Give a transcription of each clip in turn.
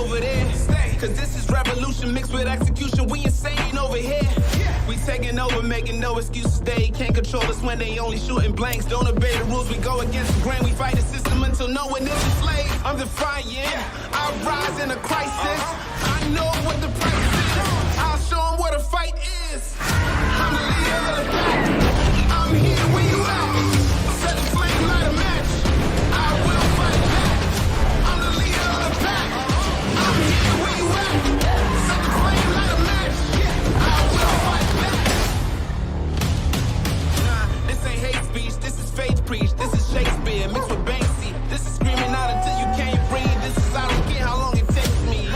over there. Cause this is revolution mixed with execution. We insane over here. We taking over, making no excuses. They can't control us when they only shooting blanks. Don't obey the rules, we go against the grain. We fight the system until no one is enslaved. I'm defying, I rise in a crisis. I know what the price is. I'll show them what a fight is. I'm the leader of the pack. I'm here where you at. Set the flame, light a match. I will fight back. I'm the leader of the pack. I'm here where you at. Set the flame, light a match. I will fight back. Nah, this ain't hate speech. This is faith preach. This is Shakespeare mixed with Banksy. This is screaming out until you can't breathe. This is I don't care how long it takes me.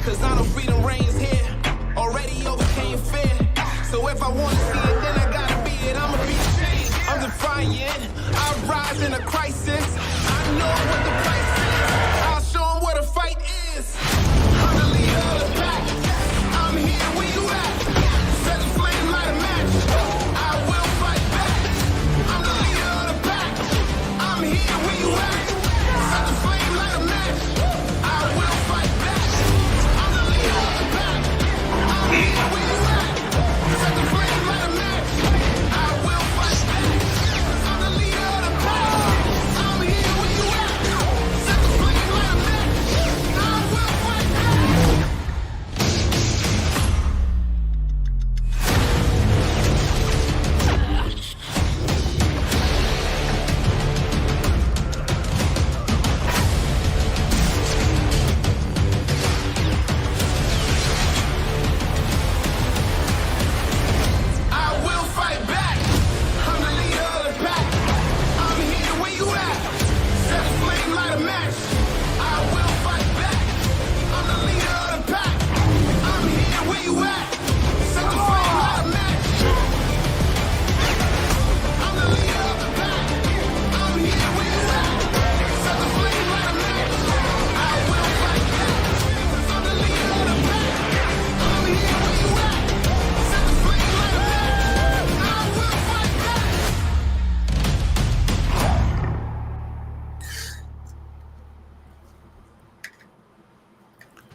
Cause I know freedom reigns here. Already overcame fear. So if I want to see it, then I gotta be it. I'ma be changed. I'm defiant. I rise in a crisis. I know what the price is. I'll show them what a fight is. I'm the leader of the pack. I'm here where you at. Set the flame, light a match. I will fight back. I'm the leader of the pack. I'm here where you at. Set the flame, light a match. I will fight back. I'm the leader of the pack. I'm here where you at. Set the flame, light a match. I will fight back. I'm the leader of the pack. I'm here where you at. Set the flame, light a match. I will fight back. I will fight back. I'm the leader of the pack. I'm here where you at. Set the flame, light a match. I will fight back. I'm the leader of the pack. I'm here where you at. Set the flame, light a match. I'm the leader of the pack. I'm here where you at. Set the flame, light a match. I will fight back. I'm the leader of the pack. I'm here where you at. Set the flame, light a match. I will fight back.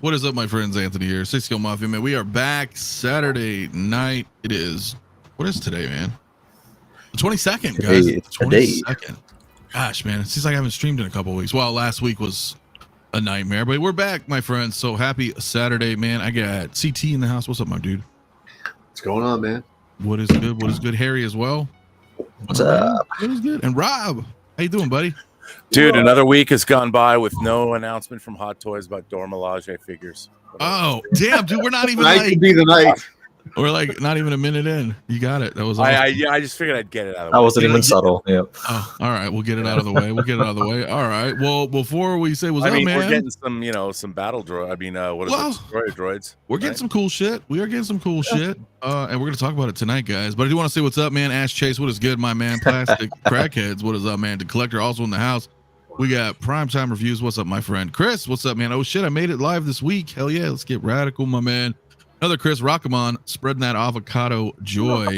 What is up, my friends? Anthony here, Six Skill Mafia, man. We are back Saturday night. It is, what is today, man? The 22nd, guys. Today, The 22nd. Gosh, man, it seems like I haven't streamed in a couple of weeks. Well, last week was a nightmare, but we're back, my friends. So happy Saturday, man. I got CT in the house. What's up, my dude? What's going on, man? What is good? What is good? Harry as well. What's up? What is good? And Rob, how you doing, buddy? Dude, another week has gone by with no announcement from Hot Toys about 𝗠𝗘𝗥𝗖𝗡 figures. Oh, damn, dude, we're not even Tonight like, could be the night. we're like not even a minute in. You got it. That was awesome. I just figured I'd get it out of the That way. wasn't even subtle. Yep. Oh, all right, we'll get it out of the way. We'll get it out of the way. All right. Well, before we say what's I up, mean, man, we're getting some, some battle droid. I mean, what is Well, it? Destroyer droids. we're getting right? some cool shit. We are getting some cool shit. And we're gonna talk about it tonight, guys. But I do want to say what's up, man. Ash Chase, what is good, my man? Plastic Crackheads, what is up, man? The Collector also in the house. We got Primetime Reviews. What's up, my friend? Chris, what's up, man? Oh shit, I made it live this week. Hell yeah, let's get radical, my man. Another Chris Rockamon spreading that avocado joy.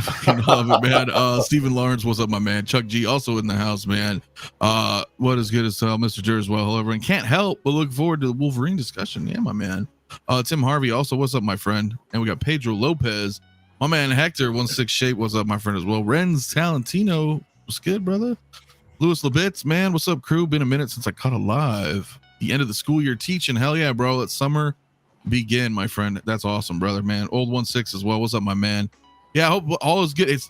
Fucking love it, man. Stephen Lawrence, what's up, my man? Chuck G also in the house, man. What is good as Mr. Jerswell, however, and can't help but look forward to the Wolverine discussion. Yeah, my man. Tim Harvey also, what's up, my friend? And we got Pedro Lopez, my man. Hector 16 Shape, what's up, my friend, as well. Renz Talentino, what's good, brother? Louis Labitz, man, what's up, crew? Been a minute since I caught a live. The end of the school year teaching. Hell yeah, bro. Let summer begin, my friend. That's awesome, brother, man. Old 16 as well. What's up, my man? Yeah, I hope all is good. It's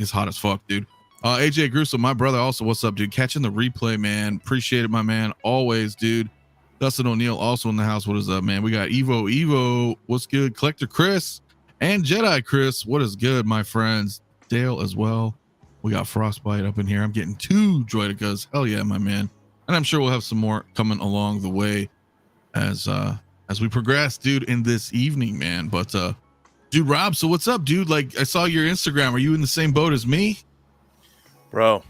hot as fuck, dude. AJ Gruesome, my brother, also, what's up, dude? Catching the replay, man. Appreciate it, my man. Always, dude. Dustin O'Neill also in the house. What is up, man? We got Evo, what's good? Collector Chris and Jedi Chris, what is good, my friends? Dale as well. We got Frostbite up in here. I'm getting 2 Droidekas. Hell yeah, my man. And I'm sure we'll have some more coming along the way as we progress, dude, in this evening, man. But dude, Rob, so what's up, dude? Like, I saw your Instagram. Are you in the same boat as me? Bro,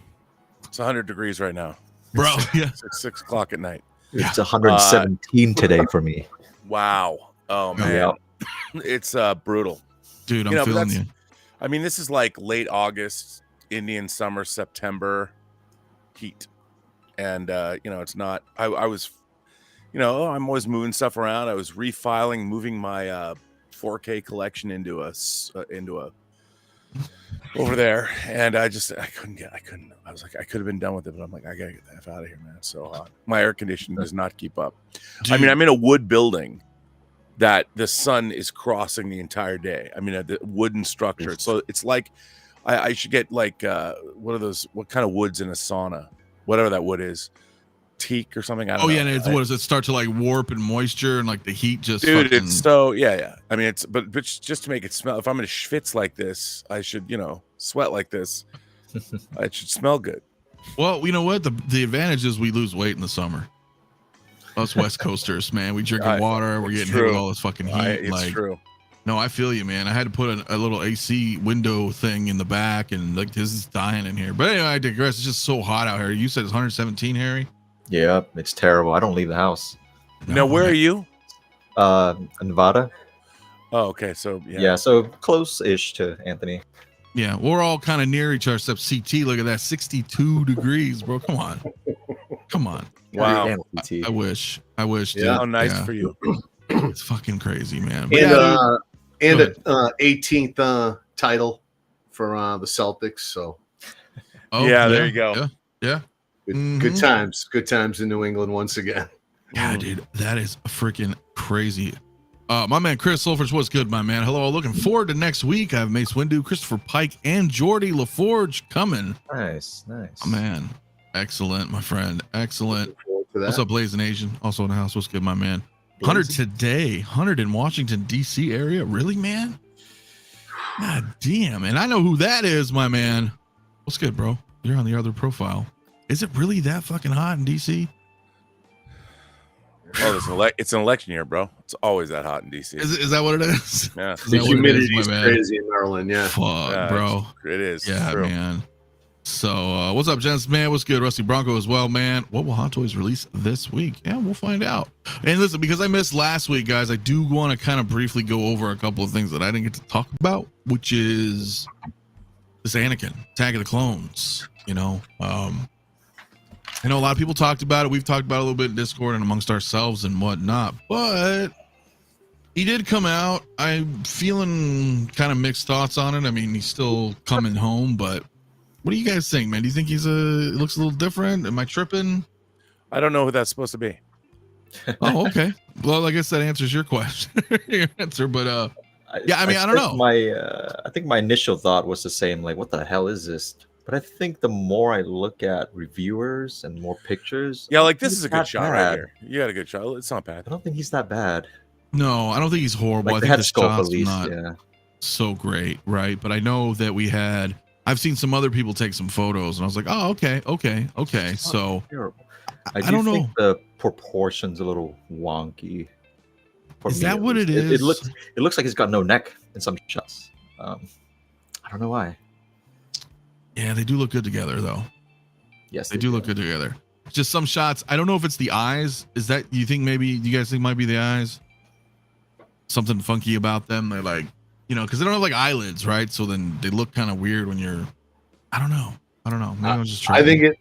it's 100 degrees right now. Bro, yeah. It's 6 o'clock at night. It's 117 today for me. Wow. Oh, man. Yeah. It's brutal. Dude, I'm feeling you. I mean, this is like late August, Indian summer, September heat. And, it's not, I was I'm always moving stuff around. I was refiling, moving my 4K collection into a over there, and I couldn't. I was like, I could have been done with it, but I'm like, I gotta get the F out of here, man. It's so hot. My air conditioning does not keep up. Dude. I mean, I'm in a wood building that the sun is crossing the entire day. I mean, a wooden structure. So it's like I should get like what kind of woods in a sauna, whatever that wood is. Teak or something. I don't know. Yeah, and what does it start to like warp and moisture and like the heat just dude fucking... it's so yeah I mean it's but just to make it smell, if I'm gonna schwitz like this, I should sweat like this. It should smell good. Well, you know what, the advantage is we lose weight in the summer. Us West Coasters, man, we drinking water, we're getting hit with all this fucking heat. It's true. No, I feel you, man. I had to put a little AC window thing in the back, and like this is dying in here. But anyway, I digress. It's just so hot out here. You said it's 117, Harry? Yeah, it's terrible. I don't leave the house. Now, where are you? Nevada. Oh, okay. So yeah, so close-ish to Anthony. Yeah, we're all kind of near each other except CT. Look at that, 62 degrees, bro. Come on. Wow. I wish. Dude. How nice for you. It's fucking crazy, man. But and an 18th title for the Celtics. So. There you go. Yeah. Good times in New England once again. Yeah, dude, that is freaking crazy. My man Chris Sulfurs, what's good, my man? Hello, looking forward to next week. I have Mace Windu, Christopher Pike, and Geordie LaForge coming. Nice. Oh, man, excellent, my friend, excellent. What's up, Blazing Asian? Also in the house. What's good, my man? 100 today, 100 in Washington D.C. area. Really, man? God damn, and I know who that is, my man. What's good, bro? You're on the other profile. Is it really that fucking hot in DC? Oh, it's an election year, bro. It's always that hot in DC. Is that what it is? Yeah. The humidity is crazy in Maryland. Yeah. Fuck, bro. It is. Yeah, man. So, what's up, gents? Man, what's good? Rusty Bronco as well, man. What will Hot Toys release this week? Yeah, we'll find out. And listen, because I missed last week, guys, I do want to kind of briefly go over a couple of things that I didn't get to talk about, which is this Anakin, Attack of the Clones. I know a lot of people talked about it. We've talked about it a little bit in Discord and amongst ourselves and whatnot, but he did come out. I'm feeling kind of mixed thoughts on it. I mean, he's still coming home, but what do you guys think, man? Do you think it looks a little different? Am I tripping? I don't know who that's supposed to be. Oh, okay. Well, I guess that answers your question, your answer, but yeah, I mean, I don't know. I think my initial thought was the same, like, what the hell is this? But I think the more I look at reviewers and more pictures, yeah, like this is a good shot right here. You got a good shot. It's not bad. I don't think he's that bad. No, I don't think he's horrible. Like I think the scope shot's at least, not so great, right? But I know that I've seen some other people take some photos, and I was like, oh, okay. So I don't know. The proportions a little wonky. Is that what it is? It looks like he's got no neck in some shots. I don't know why. Yeah, they do look good together, though. Yes, they do look good together. Just some shots. I don't know if it's the eyes. Is that you guys think might be the eyes? Something funky about them. They're like, because they don't have like eyelids, right? So then they look kind of weird when you're. I don't know. Maybe I'm just trying. I think it.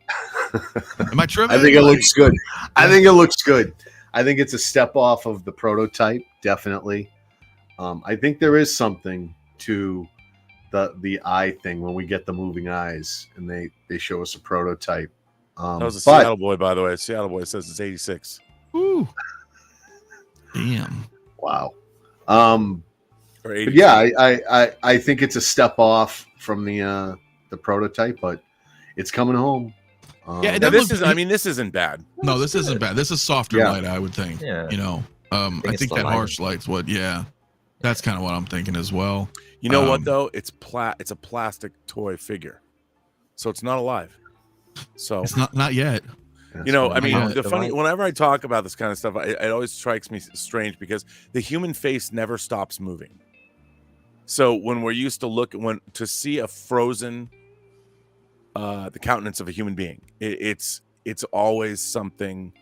Am I tripping? I think it looks good. I think it looks good. I think it's a step off of the prototype, definitely. I think there is something to the eye thing when we get the moving eyes and they show us a prototype. That was a Seattle boy, by the way. Seattle boy says it's 86. Ooh. Damn. Wow. Or 82. But yeah, I think it's a step off from the prototype, but it's coming home. Yeah, this isn't bad. No, this isn't bad. This is softer light, I would think. Yeah. I think that harsh light's that's kind of what I'm thinking as well. You know what though? It's a plastic toy figure, so it's not alive. So it's not yet. Whenever I talk about this kind of stuff, it always strikes me strange because the human face never stops moving. So when we're used to see a frozen, the countenance of a human being, it's always something.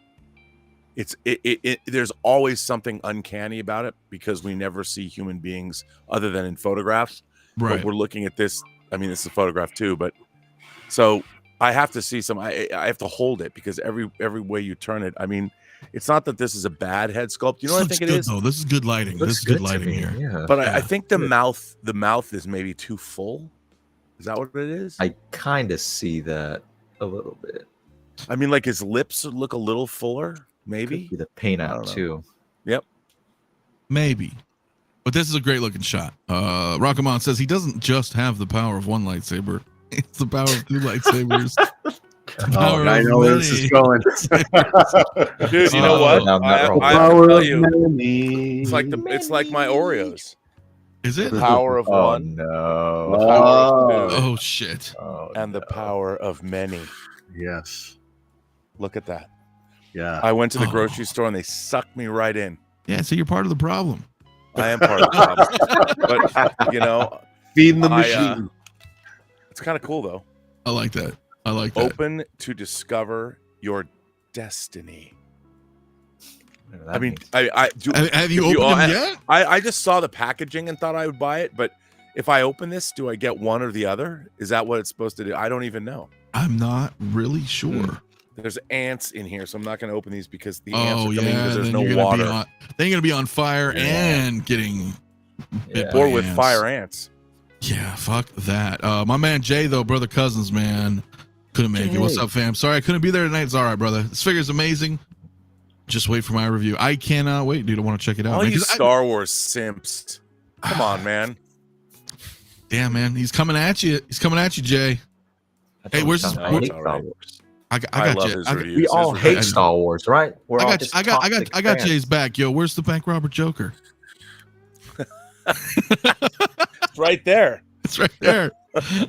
There's always something uncanny about it because we never see human beings other than in photographs. Right. But we're looking at this. I mean, this is a photograph too, but so I have to see some. I have to hold it because every way you turn it. I mean, It's not that this is a bad head sculpt. You know what I think it is? Though. This is good lighting. This is good lighting here. Yeah. But I think the mouth is maybe too full. Is that what it is? I kind of see that a little bit. I mean, like his lips look a little fuller, maybe. Could be the paint out too. Yep. Maybe. But this is a great looking shot. Rockamon says he doesn't just have the power of one lightsaber. It's the power of two lightsabers. Oh, I know where this is going. Dude, you know what? I tell you, it's like my Oreos. Is it? The power of one. No. The power of two. Oh shit. And the power of many. Yes. Look at that. Yeah. I went to the grocery store and they sucked me right in. Yeah, so you're part of the problem. I am part of the problem. But you know, feeding the machine. It's kind of cool though. I like that. I like that. Open to discover your destiny. I mean, have you opened them yet? I just saw the packaging and thought I would buy it, but if I open this, do I get one or the other? Is that what it's supposed to do? I don't even know. I'm not really sure. There's ants in here, so I'm not going to open these because the ants are coming because there's no water. Then you're going to be on fire and getting bit by or with ants. fire ants. Yeah, fuck that. My man Jay, though, brother Cousins, man, couldn't make it. What's up, fam? Sorry, I couldn't be there tonight. It's all right, brother. This figure's amazing. Just wait for my review. I cannot wait, dude. I want to check it out. All you Star Wars simps. Come on, man. Damn, man. He's coming at you. He's coming at you, Jay. Hey, where's this? I hate Star Wars. I got you. We all hate Star Wars, right? I got Jay's back. Yo, where's the bank robber Joker? It's right there. It's right there.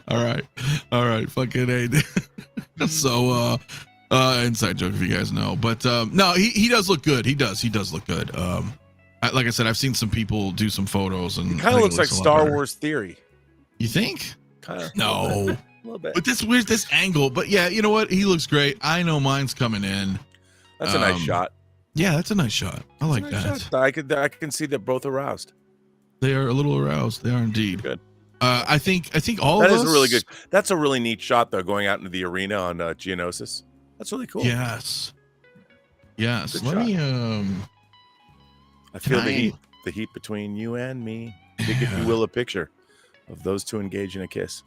All right. Fucking A. So, inside joke if you guys know, but no, he does look good. He does look good. Like I said, I've seen some people do some photos, and it kind of looks like Star Wars Theory. You think? Kind of. No. A little bit. But this angle. But yeah, you know what? He looks great. I know mine's coming in. That's a nice shot. Yeah, that's a nice shot. I like that. I can see that both aroused. They are a little aroused. They are indeed. Good. I think all that of is us, a really good. That's a really neat shot though, going out into the arena on Geonosis. That's really cool. Yes. Let Good me I feel the heat between you and me. Think, if you will, a picture of those two engaged in a kiss.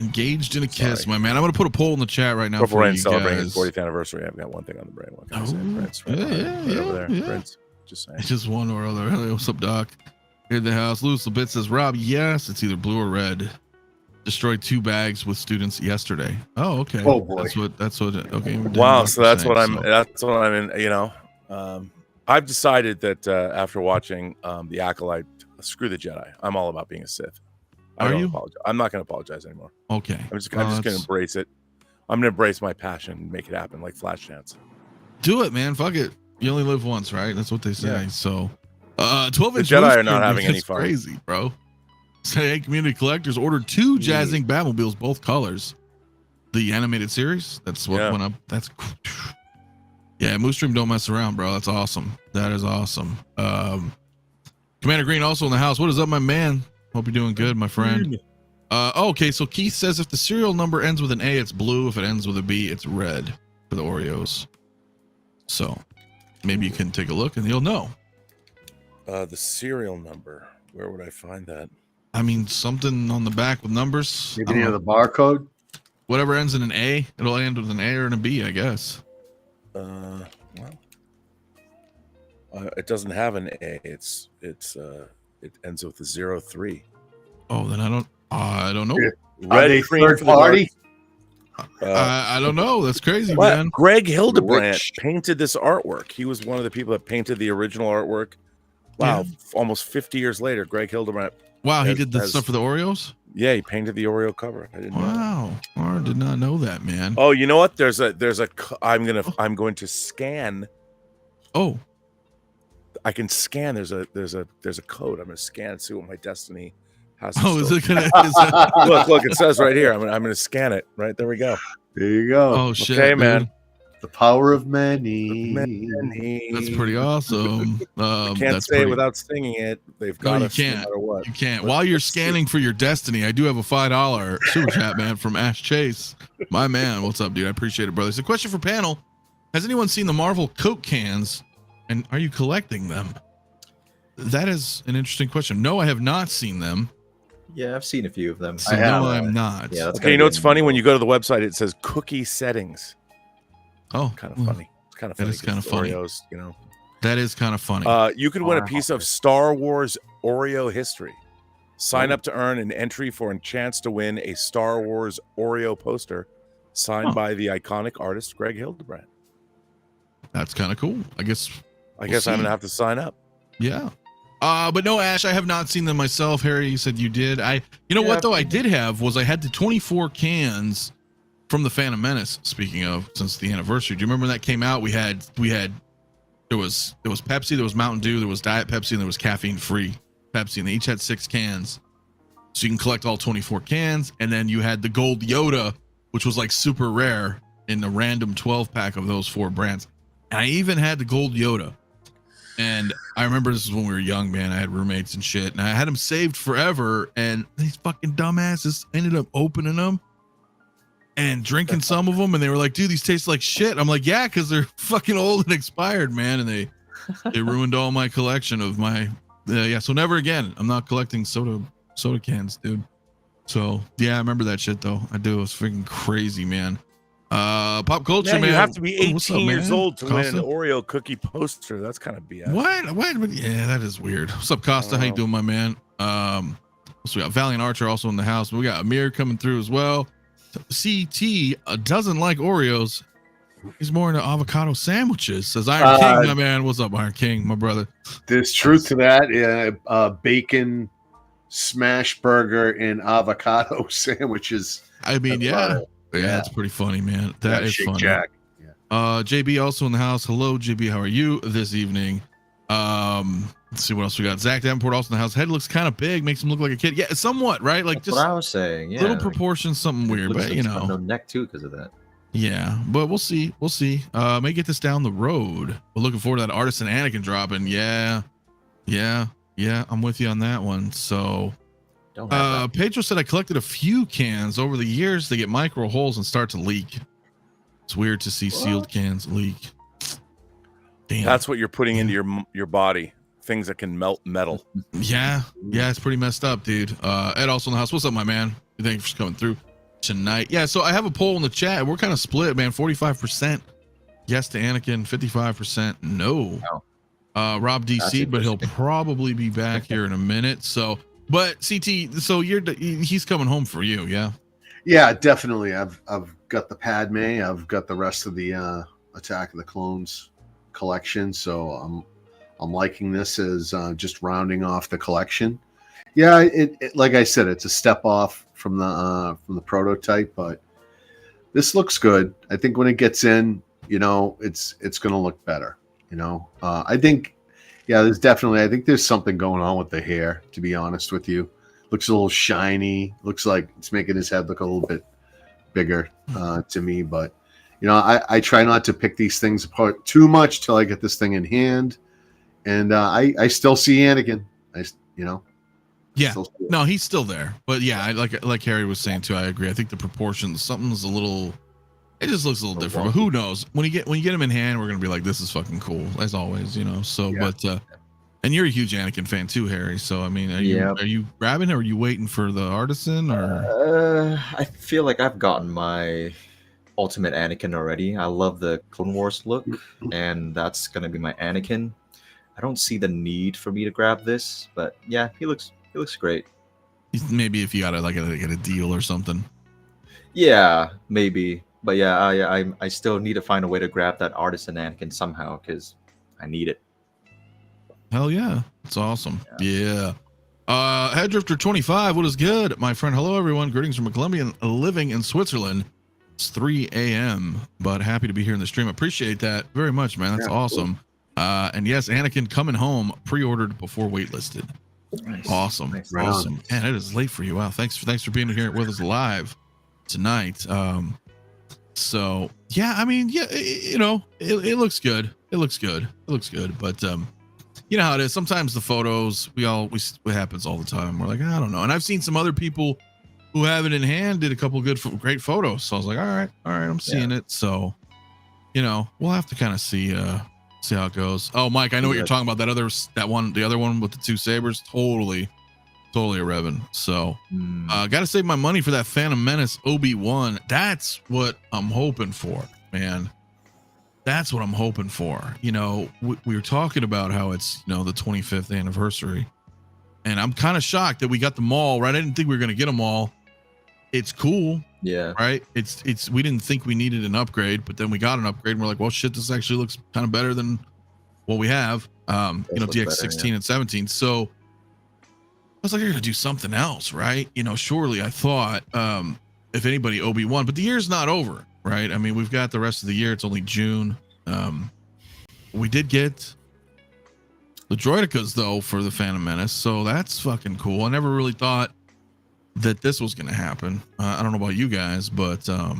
Engaged in a kiss, my man. I'm gonna put a poll in the chat right now. Purple for Rain you celebrating guys. his 40th anniversary. I've got one thing on the brain. What can I say? Prince, right over there. Yeah. Prince. Just saying. It's just one or other. Hey, what's up, Doc? Here at the house. Louis Labit says, Rob, yes, it's either blue or red. Destroyed 2 bags with students yesterday. Oh, okay. Oh boy. That's what okay. Wow, so that's what I'm in, you know. I've decided that after watching the Acolyte, screw the Jedi. I'm all about being a Sith. I don't apologize. I'm not going to apologize anymore. Okay. I'm just going to embrace it. I'm going to embrace my passion and make it happen like Flashdance. Do it, man. Fuck it. You only live once, right? That's what they say. Yeah. So 12-inch Jedi are not having any fun. Crazy, bro. Say, hey, community collectors ordered 2 Jazzing Batmobiles, both colors. The animated series. That's what went up. That's yeah. Moose Stream don't mess around, bro. That's awesome. That is awesome. Commander Green also in the house. What is up, my man? Hope you're doing good, my friend. Okay, so Keith says if the serial number ends with an A, it's blue. If it ends with a B, it's red for the Oreos. So maybe you can take a look and you'll know. The serial number. Where would I find that? I mean, something on the back with numbers. Maybe near the barcode. Whatever ends in an A, it'll end with an A or a B, I guess. Well, it doesn't have an A. It ends with a 03. Oh, then I don't know. Red third party. I don't know. That's crazy, man. Greg Hildebrandt painted this artwork. He was one of the people that painted the original artwork. Wow, almost 50 years later, Greg Hildebrandt. Wow, he did this stuff for the Oreos? Yeah, he painted the Oreo cover. I didn't know. Wow, I did not know that, man. Oh, you know what? I'm going to scan. Oh, I can scan. There's a code. I'm going to scan and see what my destiny has. Oh, is it gonna? Look, it says right here. I'm going to scan it. Right there we go. There you go. Oh shit, okay, dude. man. The power of many. That's pretty awesome. Can't say it without singing it. They've got us no matter what. You can't. While you're scanning for your destiny, I do have a $5 super chat, man, from Ash Chase. My man, what's up, dude? I appreciate it, brother. It's a question for panel. Has anyone seen the Marvel Coke cans, and are you collecting them? That is an interesting question. No, I have not seen them. Yeah, I've seen a few of them. So no, I'm not. Yeah, that's Okay, you know what's funny? When you go to the website, it says cookie settings. Oh, Kind of funny. It's kind of funny. That is kind of funny. Oreos, you know. That is kind of funny. You could win a piece of Star Wars Oreo history. Sign up to earn an entry for a chance to win a Star Wars Oreo poster signed by the iconic artist Greg Hildebrandt. That's kind of cool. I guess I'm gonna have to sign up. Yeah. But no, Ash, I have not seen them myself. Harry, you said you did. You know what though? I did have was I had the 24 cans from the Phantom Menace. Speaking of, since the anniversary, do you remember when that came out? There was Pepsi, there was Mountain Dew, there was Diet Pepsi, and there was caffeine free Pepsi, and they each had 6 cans. So you can collect all 24 cans, and then you had the gold Yoda, which was like super rare in the random 12 pack of those 4 brands. And I even had the gold Yoda. And I remember this is when we were young, man. I had roommates and shit, and I had them saved forever. And these fucking dumbasses ended up opening them and drinking some of them, and they were like, "Dude, these taste like shit." I'm like, "Yeah, because they're fucking old and expired, man." And they ruined all my collection of my yeah. So never again. I'm not collecting soda cans, dude. So yeah, I remember that shit though. I do. It was freaking crazy, man. Pop culture, man. You have to be 18 up, years old to Costa? win an Oreo cookie poster. That's kind of BS. What? Yeah, that is weird. What's up, Costa? How you doing, my man? So we got Valiant Archer also in the house. We got Amir coming through as well. CT doesn't like Oreos. He's more into avocado sandwiches. Says Iron King, my man. What's up, Iron King, my brother? There's truth to that. Yeah, bacon smash burger and avocado sandwiches. I mean, yeah, that's pretty funny, man. That is funny. Jack. Yeah. JB also in the house. Hello, JB. How are you this evening? Let's see what else we got. Zach Davenport also in the house. Head looks kind of big, makes him look like a kid. Yeah, somewhat, right? Like That's just what I was saying. Yeah, little proportions, something weird, but you know, no neck too because of that. Yeah, but we'll see. We'll see. May get this down the road. We're looking forward to that Artisan Anakin dropping. Yeah. I'm with you on that one. So, Pedro said I collected a few cans over the years. They get micro holes and start to leak. It's weird to see sealed cans leak. Damn. That's what you're putting into your body. Things that can melt metal. Yeah, it's pretty messed up, dude. Ed also in the house. What's up, my man? Thanks for coming through tonight. Yeah, so I have a poll in the chat. We're kind of split, man. 45% yes to Anakin, 55% no. Rob DC, but he'll probably be back here in a minute. So, but CT, so he's coming home for you, yeah? Yeah, definitely. I've got the Padme. I've got the rest of the Attack of the Clones collection. So I'm liking this as just rounding off the collection. Yeah, it like I said, it's a step off from the prototype, but this looks good. I think when it gets in, it's going to look better. I think, there's definitely. I think there's something going on with the hair. To be honest with you, looks a little shiny. Looks like it's making his head look a little bit bigger to me. But I try not to pick these things apart too much till I get this thing in hand. And I still see Anakin. Yeah, no, he's still there. But yeah, like Harry was saying too, I agree. I think the proportions, something's a little. It just looks a little different. But who knows? When you get him in hand, we're gonna be like, this is fucking cool, as always, So, but and you're a huge Anakin fan too, Harry. So I mean, are you grabbing it, or are you waiting for the Artisan, or? I feel like I've gotten my ultimate Anakin already. I love the Clone Wars look, and that's gonna be my Anakin. I don't see the need for me to grab this, but yeah, he looks great. Maybe if you got get a deal or something. Yeah, maybe. But yeah, I still need to find a way to grab that Artisan Anakin somehow because I need it. Hell yeah, it's awesome. Yeah. Headdrifter 25, what is good, my friend? Hello, everyone. Greetings from a Colombian living in Switzerland. It's 3 a.m., but happy to be here in the stream. Appreciate that very much, man. That's awesome. Cool. And yes, Anakin coming home, pre-ordered before waitlisted. Nice. Awesome. Nice. Awesome. Man, it is late for you. Wow. Thanks for being here with us live tonight. So yeah, I mean, yeah, it looks good. It looks good. But you know how it is. Sometimes the photos, it happens all the time. We're like, I don't know. And I've seen some other people who have it in hand did a couple great photos. So I was like, all right, I'm seeing it. So we'll have to kind of see how it goes. Oh, Mike, I know what you're talking about. The other one with the two sabers, totally a Revan. So, got to save my money for that Phantom Menace Obi-Wan. That's what I'm hoping for, man. That's what I'm hoping for. We were talking about how it's, the 25th anniversary, and I'm kind of shocked that we got them all, right? I didn't think we were going to get them all. It's cool. Yeah. Right. It's we didn't think we needed an upgrade, but then we got an upgrade and we're like, well, shit, this actually looks kind of better than what we have. DX16 and 17. So I was like, you're going to do something else, right? Surely I thought, if anybody, Obi-Wan, but the year's not over, right? I mean, we've got the rest of the year. It's only June. We did get the Droidekas though for the Phantom Menace. So that's fucking cool. I never really thought that this was going to happen. I don't know about you guys, but I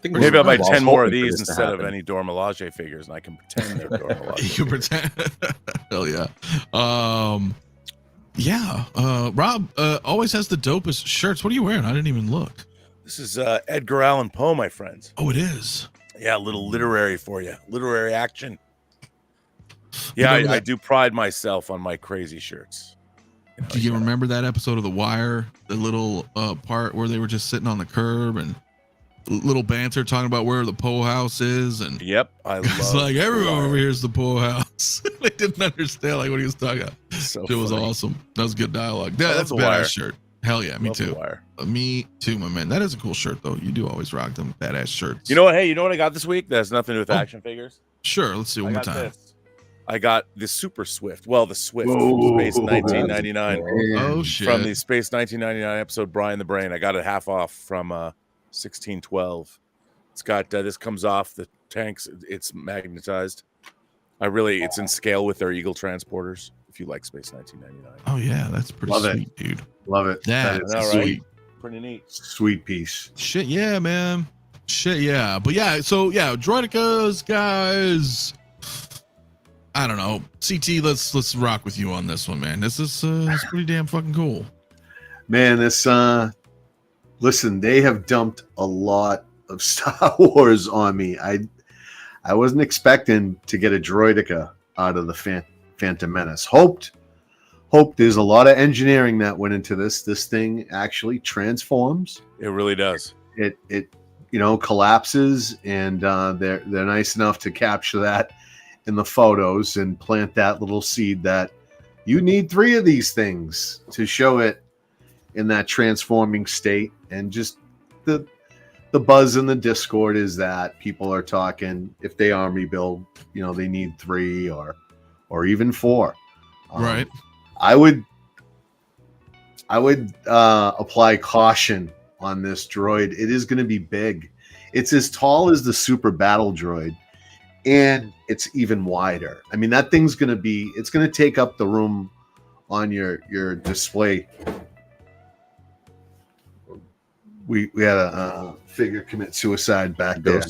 think maybe I'll buy 10 more of these instead of any Dora Milaje figures, and I can pretend they're Dora Milaje. You can pretend. Hell yeah. Rob always has the dopest shirts. What are you wearing? I didn't even look. This is Edgar Allan Poe, my friends. Oh, it is. Yeah, a little literary for you. Literary action. Yeah, I do pride myself on my crazy shirts. Do you remember that episode of The Wire? The little part where they were just sitting on the curb and little banter talking about where the Poe house is, and yep, I love. It's like everyone over here is the Poe house. They didn't understand what he was talking about. It was awesome. That was good dialogue. Yeah, that's a badass shirt. Hell yeah, me too. Me too, my man. That is a cool shirt though. You do always rock them badass shirts. You know what? Hey, you know what I got this week? That has nothing to do with action figures. Sure, let's see one more time. I got the Super Swift. Well, the Swift from Space 1999. Oh shit! From the Space 1999 episode Brian the Brain. I got it half off from 1612. It's got this comes off the tanks. It's magnetized. It's in scale with their Eagle transporters. If you like Space 1999. Oh yeah, that's pretty sweet, dude. Love it. That is sweet. Pretty neat. Sweet piece. Shit yeah, man. Shit yeah. But yeah, so yeah, Droidekas, guys. I don't know. CT, let's rock with you on this one, man. This is pretty damn fucking cool. Man, this listen, they have dumped a lot of Star Wars on me. I wasn't expecting to get a Droideka out of the Phantom Menace. Hoped there's a lot of engineering that went into this. This thing actually transforms. It really does. It collapses, and they're nice enough to capture that in the photos and plant that little seed that you need 3 of these things to show it in that transforming state. And just the buzz in the Discord is that people are talking, if they army build, they need 3 or even 4. Right. I would apply caution on this droid. It is going to be big. It's as tall as the Super Battle Droid, and it's even wider. I mean, that thing's going to take up the room on your display. We had a figure commit suicide back there.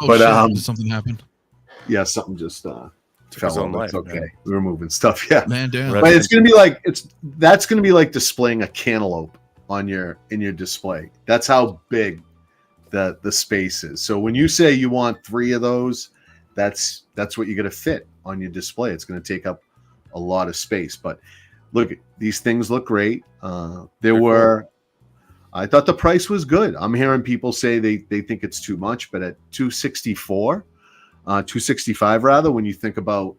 Oh, but did something happened? Yeah, something just fell off. It's okay. Man. We were moving stuff. Yeah, man, damn. But it's gonna be like that's gonna be like displaying a cantaloupe in your display. That's how big the space is. So when you say you want 3 of those, that's what you're gonna fit on your display. It's gonna take up a lot of space. But look, these things look great. I thought the price was good. I'm hearing people say they think it's too much, but at $265 rather, when you think about,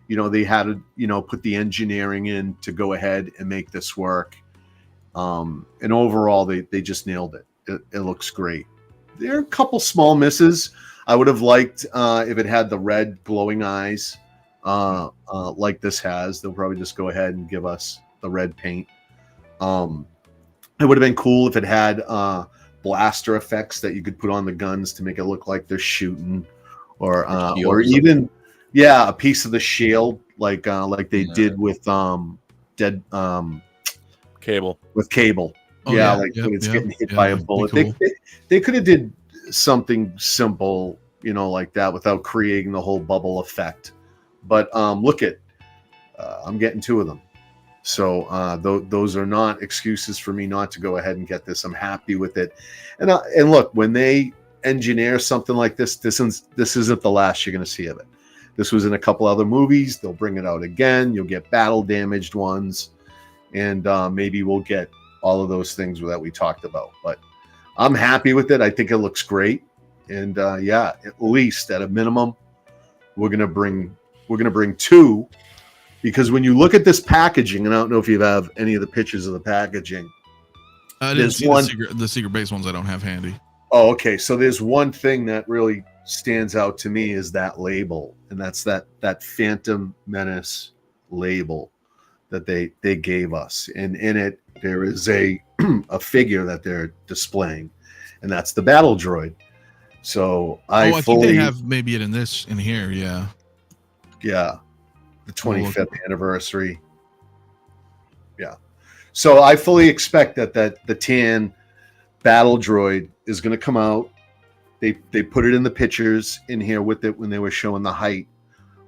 they had to, put the engineering in to go ahead and make this work. And overall, they just nailed it. It looks great. There are a couple small misses. I would have liked if it had the red glowing eyes like this has. They'll probably just go ahead and give us the red paint. It would have been cool if it had blaster effects that you could put on the guns to make it look like they're shooting, or even a piece of the shield like they did with Cable. With Cable. Oh, when it's getting hit by a bullet. Cool. They could have did something simple, like that without creating the whole bubble effect. But look at I'm getting 2 of them. So those are not excuses for me not to go ahead and get this. I'm happy with it. And look, when they engineer something like this, this isn't the last you're going to see of it. This was in a couple other movies. They'll bring it out again. You'll get battle damaged ones, and maybe we'll get all of those things that we talked about. But I'm happy with it. I think it looks great, and yeah, at least at a minimum, we're gonna bring 2, because when you look at this packaging, and I don't know if you have any of the pictures of the packaging. I didn't see the secret base ones. I don't have handy. Oh, okay. So there's one thing that really stands out to me is that label, and that's that Phantom Menace label that they gave us, and in it there is a figure that they're displaying, and that's the battle droid. So I think they have maybe it in here, yeah, the 25th anniversary, yeah. So I fully expect that the tan battle droid is going to come out. They put it in the pictures in here with it when they were showing the height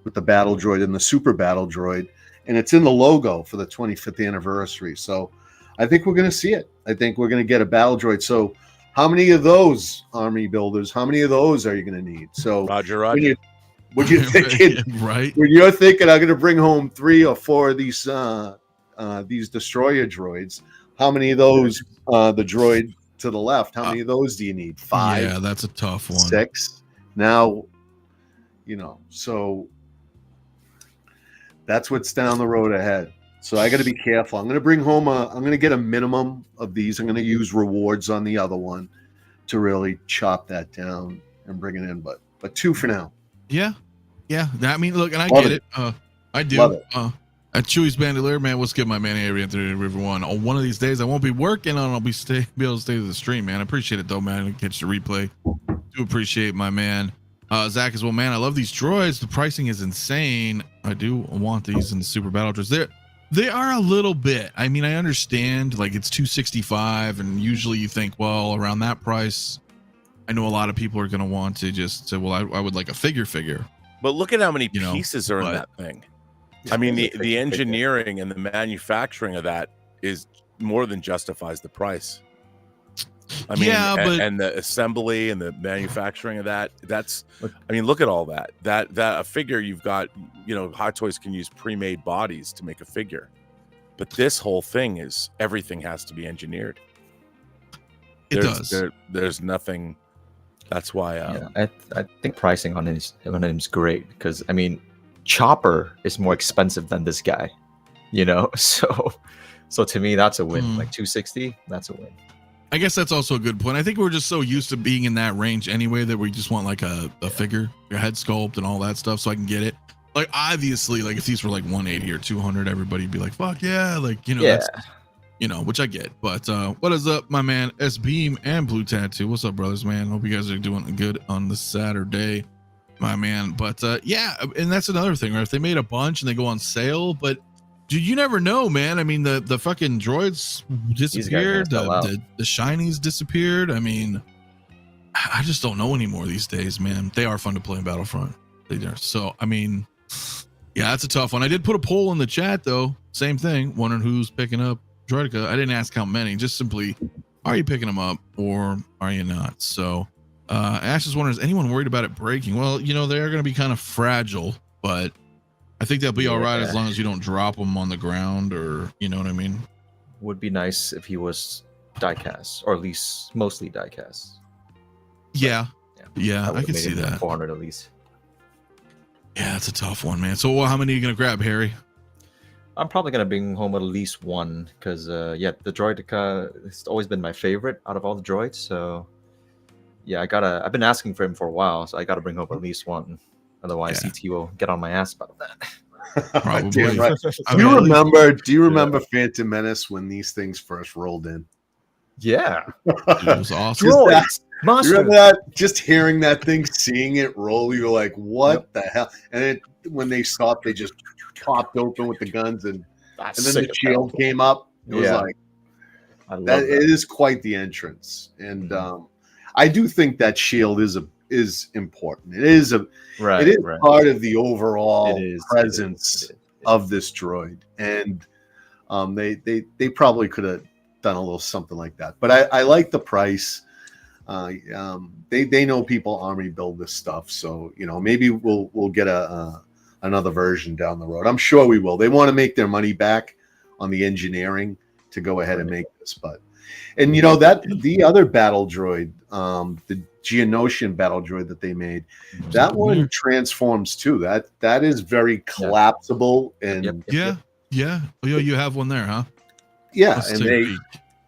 with the battle droid and the super battle droid, and it's in the logo for the 25th anniversary. So I think we're going to see it. I think we're going to get a battle droid. So how many of those, army builders, how many of those are you going to need? So Roger. When you're thinking, right? When you're thinking, I'm going to bring home 3 or 4 of these destroyer droids, how many of those, the droid to the left, how many of those do you need? 5? Yeah, that's a tough one. 6? Now, so that's what's down the road ahead. So I got to be careful. I'm going to bring home I'm going to get a minimum of these. I'm going to use rewards on the other one to really chop that down and bring it in. But 2 for now. Yeah. I mean, look, and I get it. I do. Love it. At Chewy's Bandolier, man, what's good, my man? Avery Anthony River One. On one of these days, I won't be working on. I'll be able to stay to the stream, man. I appreciate it though, man. I catch the replay. Do appreciate my man. Zach as well, man. I love these droids. The pricing is insane. I do want these in the super battle droids. They are a little bit. I mean, I understand. Like it's $265, and usually you think, well, around that price, I know a lot of people are going to want to just say, well, I would like a figure. But look at how many pieces are in that thing. I mean, the engineering and the manufacturing of that is more than justifies the price. I mean, and the assembly and the manufacturing of that's, I mean, look at all that a figure you've got, Hot Toys can use pre-made bodies to make a figure, but this whole thing is, everything has to be engineered. There's nothing. That's why I think pricing on him is great, because I mean, Chopper is more expensive than this guy, so to me that's a win. Like $260, that's a win. I guess that's also a good point. I think we're just so used to being in that range anyway that we just want like a figure, your head sculpt and all that stuff, so I can get it. Like obviously, like if these were like 180 or 200, everybody'd be like, fuck yeah, like that's, which I get. But what is up, my man S Beam and Blue Tattoo? What's up, brothers, man? Hope you guys are doing good on this Saturday, my man. But yeah, and that's another thing, right? If they made a bunch and they go on sale, but dude, you never know, man. I mean, the fucking droids disappeared, the shinies disappeared. I mean, I just don't know anymore these days, man. They are fun to play in Battlefront. They are. So I mean, yeah, that's a tough one. I did put a poll in the chat though, same thing, wondering who's picking up Droideka. I didn't ask how many, just simply, are you picking them up or are you not? So Ash is wondering, is anyone worried about it breaking? Well, they are going to be kind of fragile, but I think they'll be all right as long as you don't drop them on the ground, or you know what I mean. Would be nice if he was diecast, or at least mostly diecast. Yeah, I can see that. 400 at least. Yeah, it's a tough one, man. So how many are you gonna grab, Harry? I'm probably gonna bring home at least one, because the Droideka has always been my favorite out of all the droids. So yeah, I've been asking for him for a while, so I gotta bring home at least one. Otherwise, CT will get on my ass about that. Probably. Damn right. Do you remember Phantom Menace when these things first rolled in? Yeah. It was awesome. You remember that? Just hearing that thing, seeing it roll, you were like, what the hell? And when they stopped, they just popped open with the guns, and then the shield came up. It was like, that. It is quite the entrance. And I do think that shield is important. It is part of the overall presence of this droid, and they probably could have done a little something like that. But I like the price. They know people already build this stuff, so maybe we'll get another version down the road. I'm sure we will. They want to make their money back on the engineering to go ahead and make this, and that the other battle droid, the Geonosian battle droid that they made, that one transforms too. That is very collapsible and yeah. Oh, you have one there, huh? Yeah, Let's and take a they. peek.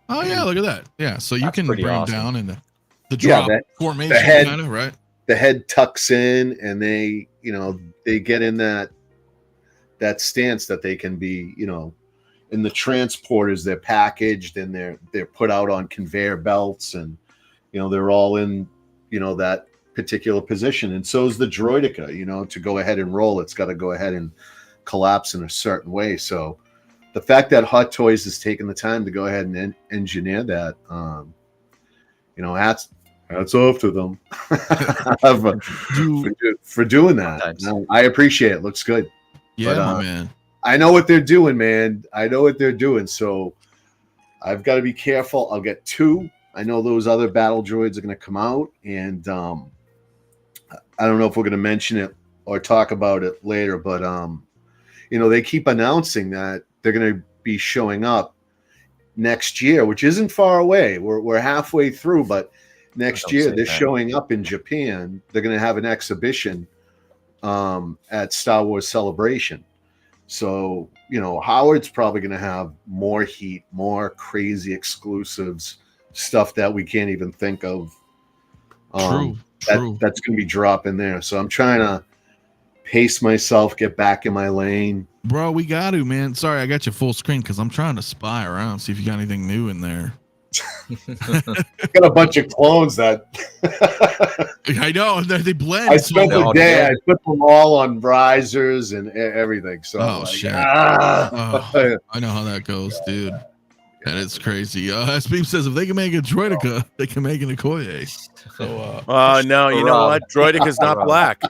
Oh yeah, look at that. Yeah, so you can bring them down in the Yeah, drop formation, kind of, right? The head tucks in, and they get in that stance that they can be, in the transporters. They're packaged and they're put out on conveyor belts, and they're all in that particular position. And so is the Droideka. To go ahead and roll, it's got to go ahead and collapse in a certain way. So the fact that Hot Toys has taken the time to go ahead and engineer that, hats off to them for doing that. No, I appreciate it. Looks good. Yeah, but, man. I know what they're doing, man. I know what they're doing. So I've got to be careful. I'll get 2. I know those other battle droids are going to come out, and I don't know if we're going to mention it or talk about it later, but they keep announcing that they're going to be showing up next year, which isn't far away. We're halfway through, but next year they're showing up in Japan. They're going to have an exhibition at Star Wars Celebration. So, Howard's probably going to have more heat, more crazy exclusives, stuff that we can't even think of. True. That's going to be dropping there. So I'm trying to pace myself, get back in my lane. Bro, we got to, man. Sorry, I got you full screen because I'm trying to spy around, see if you got anything new in there. Got a bunch of clones that I know they blend. I spent the day. I put them all on risers and everything. So shit! I know how that goes, dude. That is crazy. Speed says if they can make a Droideka, they can make an Okoye. So, no, you know what? Droideka's not black.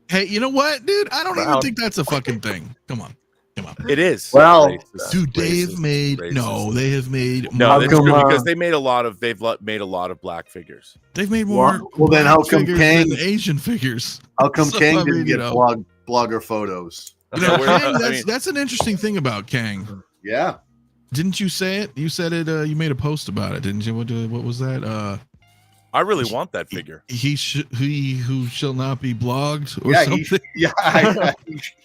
Hey, you know what, dude? I don't even think that's a fucking thing. Come on. It is. Well, dude, they've made they have made no. That's true because they've made a lot of black figures. They've made more. Well, then how come Kang Asian figures? How come Kang didn't get blogger photos? Kang, that's an interesting thing about Kang. Yeah. Didn't you say it? You said it. You made a post about it, didn't you? What was that? I really want that figure. He who shall not be blogged, or something.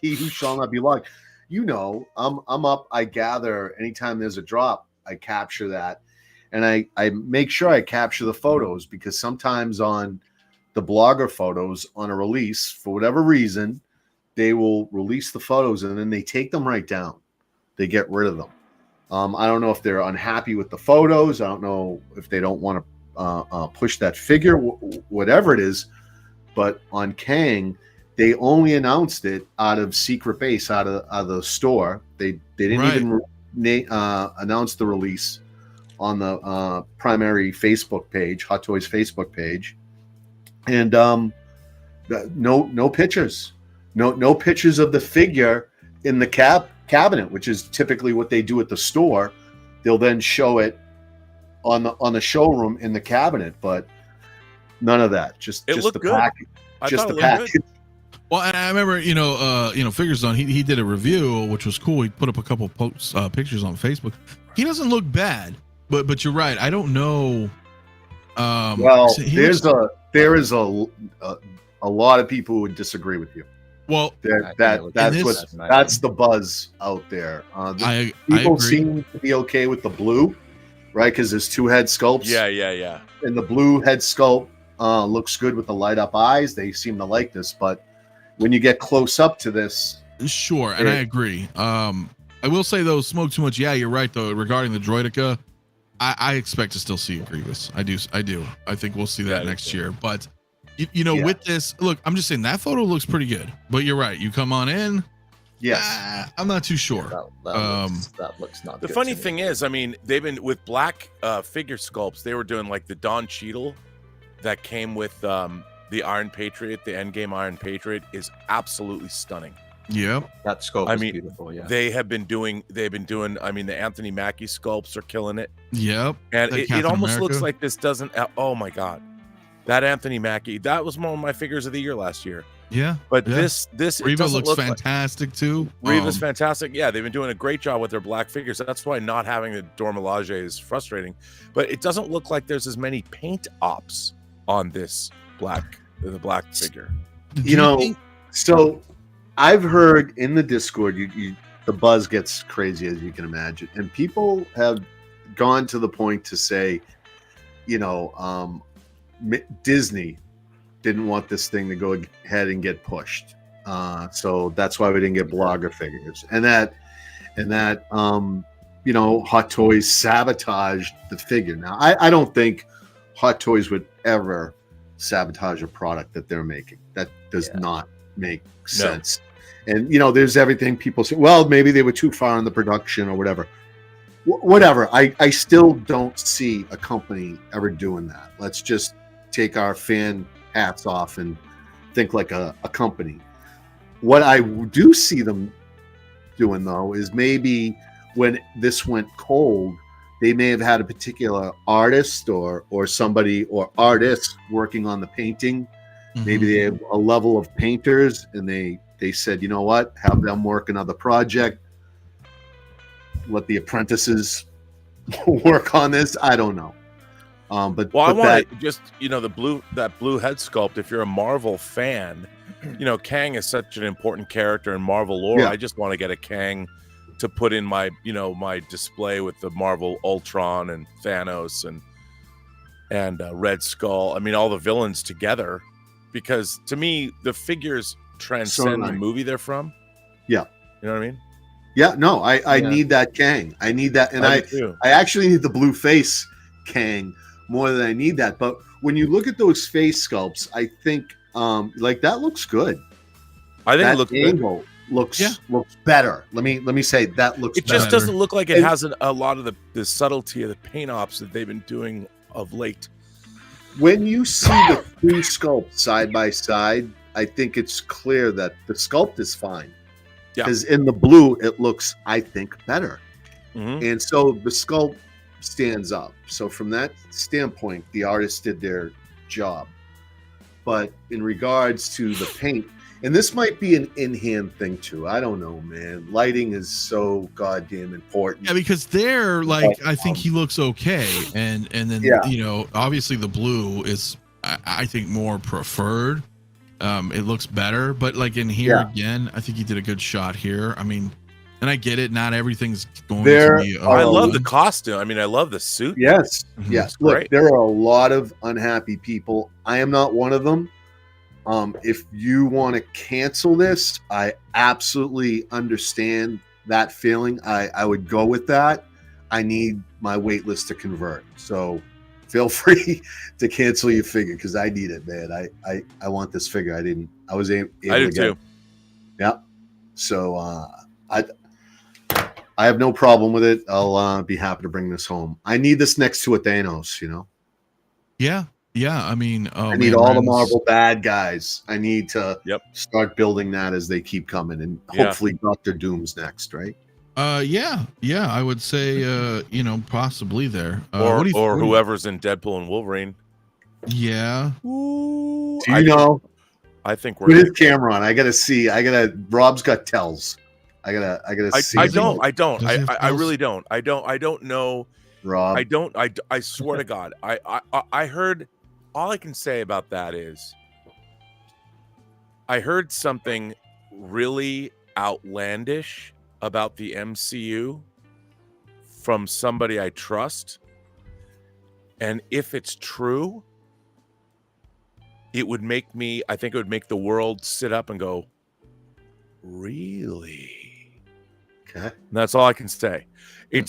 He who shall not be blogged. I'm up. I gather anytime there's a drop, I capture that, and I make sure I capture the photos, because sometimes on the blogger photos on a release, for whatever reason, they will release the photos and then they take them right down. They get rid of them. I don't know if they're unhappy with the photos. I don't know if they don't want to push that figure, whatever it is. But on Kang, they only announced it out of secret base, out of the store. They didn't even announce the release on the primary Facebook page, Hot Toys Facebook page, and no pictures, no pictures of the figure in the cabinet, which is typically what they do at the store. They'll then show it on the showroom in the cabinet, but none of that. Just the package. Just the package. Well, and I remember, Figures Zone, he did a review, which was cool. He put up a couple posts, pictures on Facebook. He doesn't look bad, but you're right. I don't know. Well, there is a lot of people who would disagree with you. Well, that's the buzz out there. People seem to be okay with the blue, right? Because there's 2 head sculpts. Yeah. And the blue head sculpt looks good with the light up eyes. They seem to like this, but when you get close up to this, sure, and I agree. I will say though, smoke too much. Yeah, you're right though. Regarding the Droideka, I expect to still see a Grievous. I do. I think we'll see that next year. But with this, look, I'm just saying that photo looks pretty good. But you're right. You come on in. Yes, I'm not too sure. That looks not. The good funny thing is, I mean, they've been with black figure sculpts. They were doing like the Don Cheadle that came with the Iron Patriot. The Endgame Iron Patriot is absolutely stunning. Yep. That sculpt I is mean, beautiful. Yeah. they've been doing. I mean, the Anthony Mackie sculpts are killing it, Yep. and That it Captain almost looks America. like this doesn't. Oh my god, that Anthony Mackie. That was one of my figures of the year last year. Yeah. But yeah. this it Reva doesn't looks look fantastic too. Reva's fantastic. Yeah, they've been doing a great job with their black figures. That's why not having the 𝗠𝗘𝗥𝗖𝗛𝗡 is frustrating. But it doesn't look like there's as many paint ops on this the black figure. You know, so I've heard in the Discord, the buzz gets crazy, as you can imagine, and people have gone to the point to say, you know, Disney didn't want this thing to go ahead and get pushed, so that's why we didn't get blogger figures, and that you know, Hot Toys sabotaged the figure. Now, I don't think Hot Toys would ever sabotage a product that they're making. That does not make sense. And you know, there's everything people say, well, maybe they were too far in the production or whatever. Whatever. I still don't see a company ever doing that. Let's just take our fan hats off and think like a company. What I do see them doing, though, is maybe when this went cold, they may have had a particular artist or somebody or artists working on the painting. Maybe they have a level of painters, and they said, you know what, have them work another project. Let the apprentices work on this. I don't know. But I want that, just, you know, that blue head sculpt. If you're a Marvel fan, you know, Kang is such an important character in Marvel lore. Yeah. I just want to get a Kang to put in my, you know, my display with the Marvel Ultron and Thanos and Red Skull. I mean, all the villains together, because to me, the figures transcend the movie they're from. Yeah. You know what I mean? Yeah, no, I need that Kang. I need that, and I actually need the blue face Kang more than I need that. But when you look at those face sculpts, I think like that looks good. I think that it looks angle looks better. Let me say that looks. It better. just doesn't look like it has a lot of the subtlety of the paint ops that they've been doing of late. When you see the two sculpts side by side, I think it's clear that the sculpt is fine. Because in the blue, it looks, I think, better. And so the sculpt stands up. So from that standpoint, the artist did their job. But in regards to the paint, and this might be an in-hand thing too. I don't know, man. Lighting is so goddamn important. Yeah, because they're like, I think he looks okay, and then you know, obviously the blue is, I think, more preferred. It looks better, but like in here again, I think he did a good shot here. I mean, and I get it, not everything's going to be. I love the costume. I mean, I love the suit. Yes, yes. Look, there are a lot of unhappy people. I am not one of them. If you want to cancel this, I absolutely understand that feeling. I would go with that. I need my wait list to convert. So feel free to cancel your figure because I need it, man. I want this figure. I was able to get too. it. Yeah. So I have no problem with it. I'll be happy to bring this home. I need this next to a Thanos, you know? Yeah. Yeah. I mean, I need all the Marvel bad guys. I need to start building that as they keep coming. And hopefully Dr. Doom's next, right? Yeah, I would say, you know, possibly there, or whoever's in Deadpool and Wolverine. Yeah. Ooh, do you know? I think we're. Put his camera on. I gotta see. Rob's got tells. I gotta see. I don't. I really don't. I don't know. Rob. I swear to God. I heard. All I can say about that is, I heard something really outlandish about the MCU from somebody I trust, and if it's true, it would make me, I think it would make the world sit up and go, really? Okay. And that's all I can say.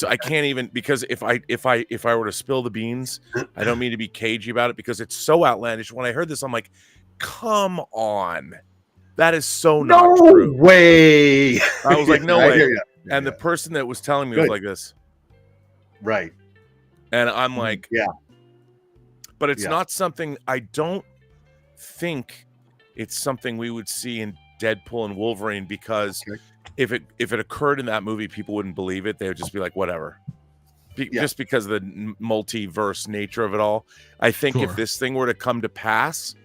I can't even, because if I were to spill the beans, I don't mean to be cagey about it because it's so outlandish. When I heard this, I'm like, come on. That is so not true. No way. I was like, no way. And the person that was telling me was like this. Right. And I'm like, yeah. But it's not something, I don't think it's something we would see in Deadpool and Wolverine because if it occurred in that movie, people wouldn't believe it. They would just be like, whatever. Just because of the multiverse nature of it all. I think if this thing were to come to pass,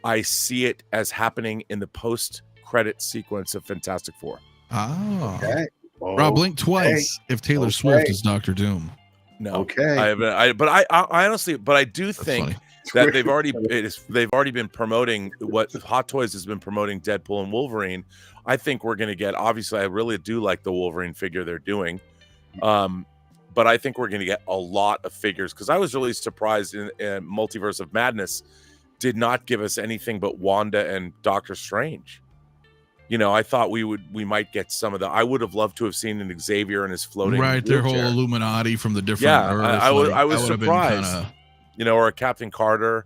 I see it as happening in the post-credit sequence of Fantastic Four. Oh. Okay. Rob, blink twice if Taylor Swift is Doctor Doom. No. Okay. I honestly, but I do think funny. that they've already been promoting what Hot Toys has been promoting Deadpool and Wolverine. I think we're going to get, obviously, I really do like the Wolverine figure they're doing. But I think we're going to get a lot of figures because I was really surprised in Multiverse of Madness did not give us anything but Wanda and Doctor Strange. You know, I thought we might get some of the. I would have loved to have seen an Xavier and his floating their whole Illuminati from the different. Earths, I was surprised. You know, or a Captain Carter.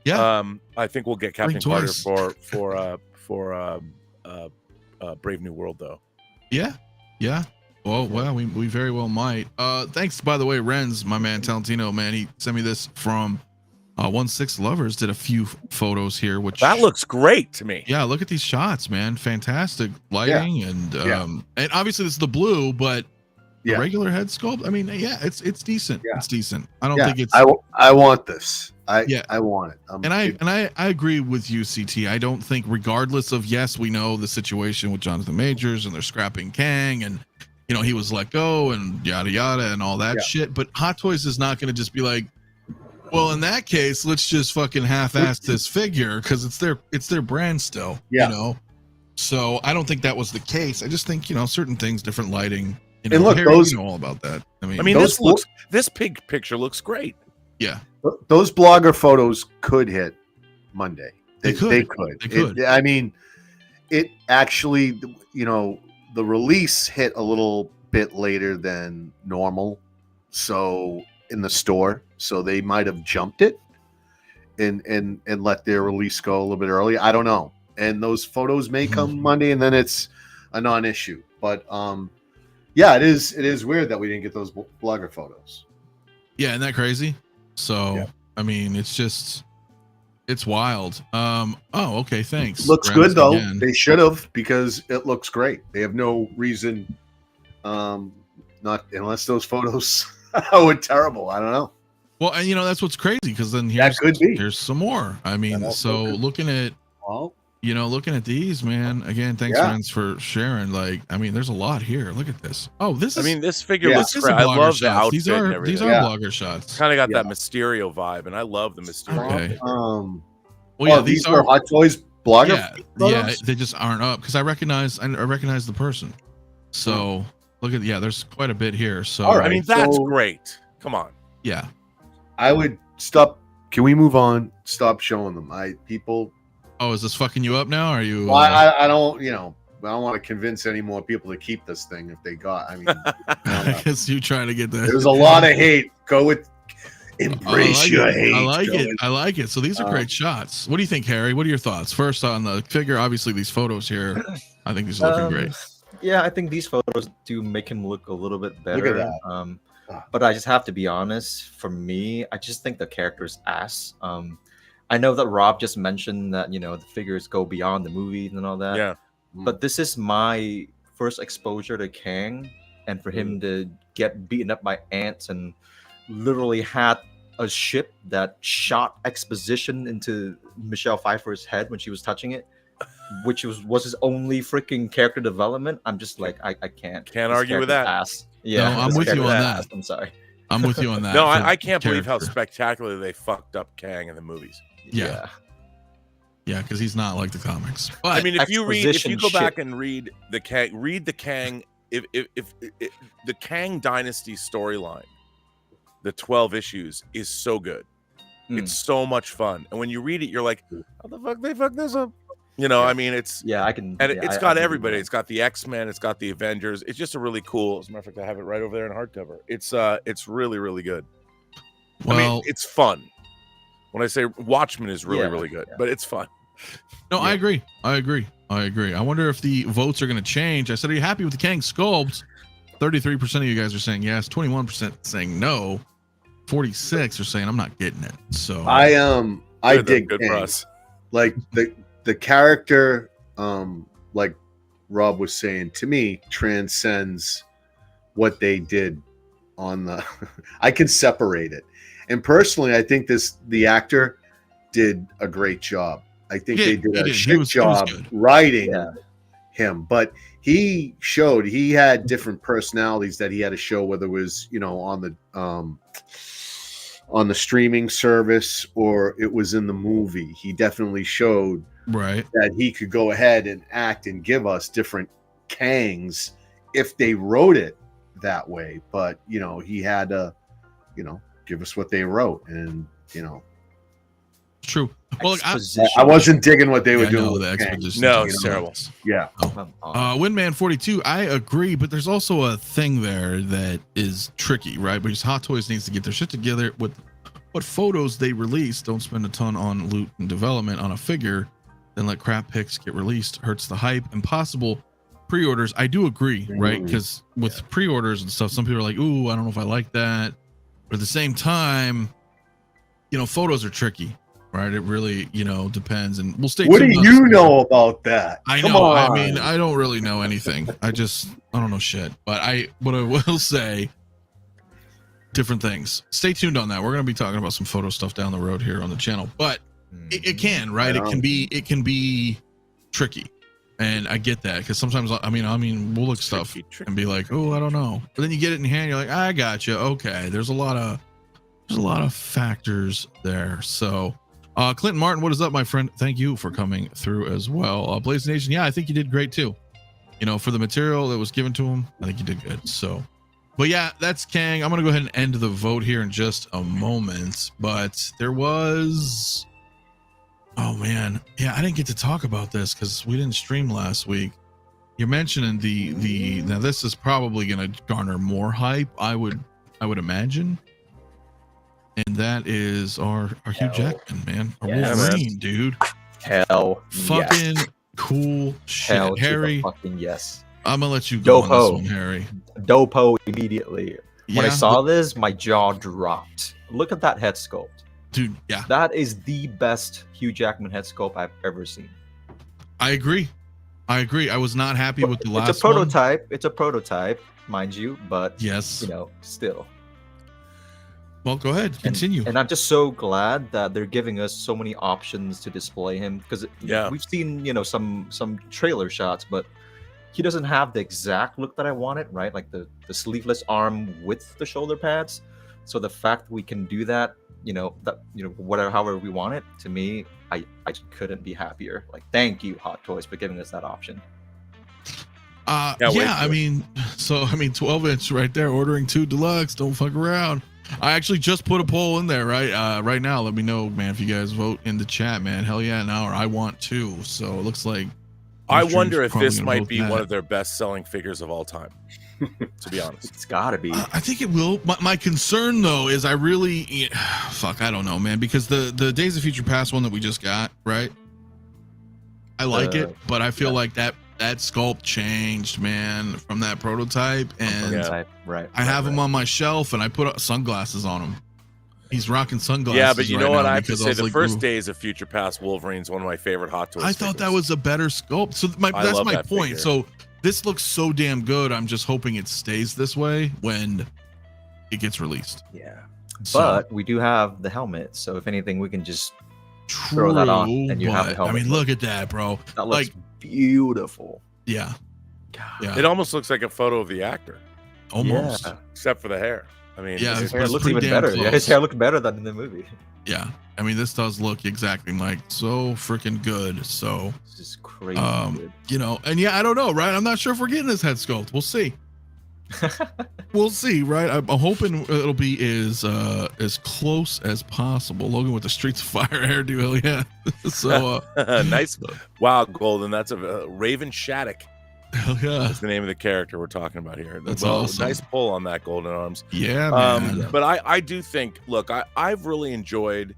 Yeah, I think we'll get Captain Carter for Brave New World though. Yeah. Well, we very well might. Thanks, by the way, Renz, my man Talentino, man, he sent me this from 16 Lovers. Did a few photos here, which that looks great to me. Yeah, look at these shots, man. Fantastic lighting and obviously this is the blue, but the regular head sculpt. I mean, it's decent. Yeah. It's decent. I don't think it's. I want this. I want it. I agree with you, CT. I don't think, regardless of we know the situation with Jonathan Majors and they're scrapping Kang and. You know, he was let go and yada yada and all that shit. But Hot Toys is not going to just be like, well, in that case, let's just fucking half-ass this figure because it's their brand still. Yeah. You know, so I don't think that was the case. I just think certain things, different lighting. You know, and look, those know all about that. I mean, this picture looks great. Yeah, those blogger photos could hit Monday. They could. I mean, it actually, the release hit a little bit later than normal, so in the store, so they might have jumped it and let their release go a little bit early. I don't know, and those photos may come Monday, and then it's a non-issue. But it is weird that we didn't get those blogger photos. Yeah, isn't that crazy? So I mean, it's wild. Okay, thanks. Looks good though. Again. They should have, because it looks great. They have no reason not, unless those photos were terrible. I don't know. Well, and that's what's crazy, because then here's some more. I mean, so looking at looking at these, man, again, thanks friends for sharing. Like, I mean, there's a lot here. Look at this. Oh, this figure looks great. I love the outfit. These are blogger shots. Kind of got that Mysterio vibe, and I love the Mysterio. Okay. These are Hot Toys blogger. Yeah, they just aren't up because I recognize the person. So look at there's quite a bit here. So all right, I mean, that's great. Come on. Yeah, I would stop. Can we move on? Stop showing them. People. Oh, is this fucking you up now? Are you? Well, I don't. I don't want to convince any more people to keep this thing if they got. I mean, I guess you trying to get that. There's a lot of hate. Go with. Embrace your hate. I like it. So these are great shots. What do you think, Harry? What are your thoughts? First on the figure, obviously these photos here. I think these are looking great. Yeah, I think these photos do make him look a little bit better. Look at that. But I just have to be honest. For me, I just think the character's ass. I know that Rob just mentioned that the figures go beyond the movies and all that. Yeah. But this is my first exposure to Kang, and for him to get beaten up by ants and literally had a ship that shot exposition into Michelle Pfeiffer's head when she was touching it, which was his only freaking character development. I'm just like, I can't argue with that. Ass. Yeah, no, I'm with you on that. I'm sorry. I'm with you on that. No, I can't believe how spectacularly they fucked up Kang in the movies. Yeah, because he's not like the comics. But I mean, if you go back and read the Kang, if the Kang Dynasty storyline, the 12 issues is so good. It's so much fun, and when you read it, you're like, how the fuck they fucked this up? I mean, it's it's got everybody. It's got the X-Men, it's got the Avengers. It's just a really cool. As a matter of fact, I have it right over there in hardcover. It's really, really good. Well, I mean, it's fun. When I say Watchmen is really good, but it's fun. No, I agree. I wonder if the votes are going to change. I said, are you happy with the Kang sculpt? 33% of you guys are saying yes. 21% saying no. 46 are saying I'm not getting it. So I dig good Kang. for us. Like the character like Rob was saying, to me, transcends what they did on the. I can separate it, and personally, I think the actor did a great job. I think they did a shit job writing him, but he showed he had different personalities that he had to show, whether it was on the streaming service or it was in the movie. He definitely showed that he could go ahead and act and give us different Kangs if they wrote it that way. But he had to give us what they wrote, and true. Well, look, I wasn't digging what they were doing with the exposition. No, it's terrible. Yeah. Windman 42, I agree, but there's also a thing there that is tricky, right? Because Hot Toys needs to get their shit together with what photos they release. Don't spend a ton on loot and development on a figure, then let crap pics get released. Hurts the hype and possible pre-orders. I do agree, right? Because with pre-orders and stuff, some people are like, ooh, I don't know if I like that. But at the same time, photos are tricky. Right, it really, depends, and we'll stay. What do you know about that? I know. I mean, I don't really know anything. I don't know shit. But what I will say, different things. Stay tuned on that. We're going to be talking about some photo stuff down the road here on the channel. But it can, right? It can be tricky, and I get that because sometimes, I mean, we'll look stuff and be like, oh, I don't know. But then you get it in hand, you're like, I got you. Okay, there's a lot of factors there. So. Clinton Martin, what is up, my friend? Thank you for coming through as well. Blaze Nation, yeah, I think you did great too. For the material that was given to him, I think you did good. So, but yeah, that's Kang. I'm gonna go ahead and end the vote here in just a moment. But there was, oh man, yeah, I didn't get to talk about this because we didn't stream last week. You're mentioning the now this is probably gonna garner more hype, I would imagine. And that is our Hugh Jackman, man. Our Wolverine, dude. Hell fucking cool shit. Hell Harry. Fucking yes. I'm gonna let you go Dopo. on this one, Harry. Dopo immediately. When I saw this, my jaw dropped. Look at that head sculpt. Dude, yeah. That is the best Hugh Jackman head sculpt I've ever seen. I agree. I was not happy with the last one. It's a prototype. It's a prototype, mind you, but yes, still. Well, go ahead, continue. And I'm just so glad that they're giving us so many options to display him, because we've seen some trailer shots, but he doesn't have the exact look that I wanted, right? Like the sleeveless arm with the shoulder pads. So the fact that we can do that, however we want it, to me, I just couldn't be happier. Like, thank you, Hot Toys, for giving us that option. 12 inch right there, ordering 2 deluxe. Don't fuck around. I actually just put a poll in there right now. Let me know, man, if you guys vote in the chat, man. Hell yeah, an hour. I want 2. So it looks like I wonder if this might be one of their best selling figures of all time. To be honest, it's gotta be. I think it will. My concern though is I really I don't know, man, because the Days of Future Past one that we just got, right? I like it, but I feel like that sculpt changed, man, from that prototype, and I have him on my shelf, and I put sunglasses on him. He's rocking sunglasses. Yeah, but you know what? I have to say, the first Days of Future Past Wolverine is one of my favorite Hot Toys. I thought that was a better sculpt. So that's my point. Figure. So this looks so damn good. I'm just hoping it stays this way when it gets released. Yeah, but we do have the helmet, so if anything, we can just throw that on, and you have the helmet. I mean, look at that, bro. That looks beautiful. Yeah. God. It almost looks like a photo of the actor. Almost. Yeah. Except for the hair. I mean, his hair looks even better. Yeah, his hair looked better than in the movie. Yeah. I mean, this does look exactly like so freaking good. So this is crazy good. And I don't know, right? I'm not sure if we're getting this head sculpt. We'll see. We'll see, right? I'm hoping it'll be as close as possible. Logan with the Streets of Fire hairdo, hell yeah. So nice. Wow, Golden. That's a Raven Shattuck. Hell yeah. That's the name of the character we're talking about here. That's awesome. Nice pull on that, Golden Arms. Yeah, man. But I do think, look, I've really enjoyed.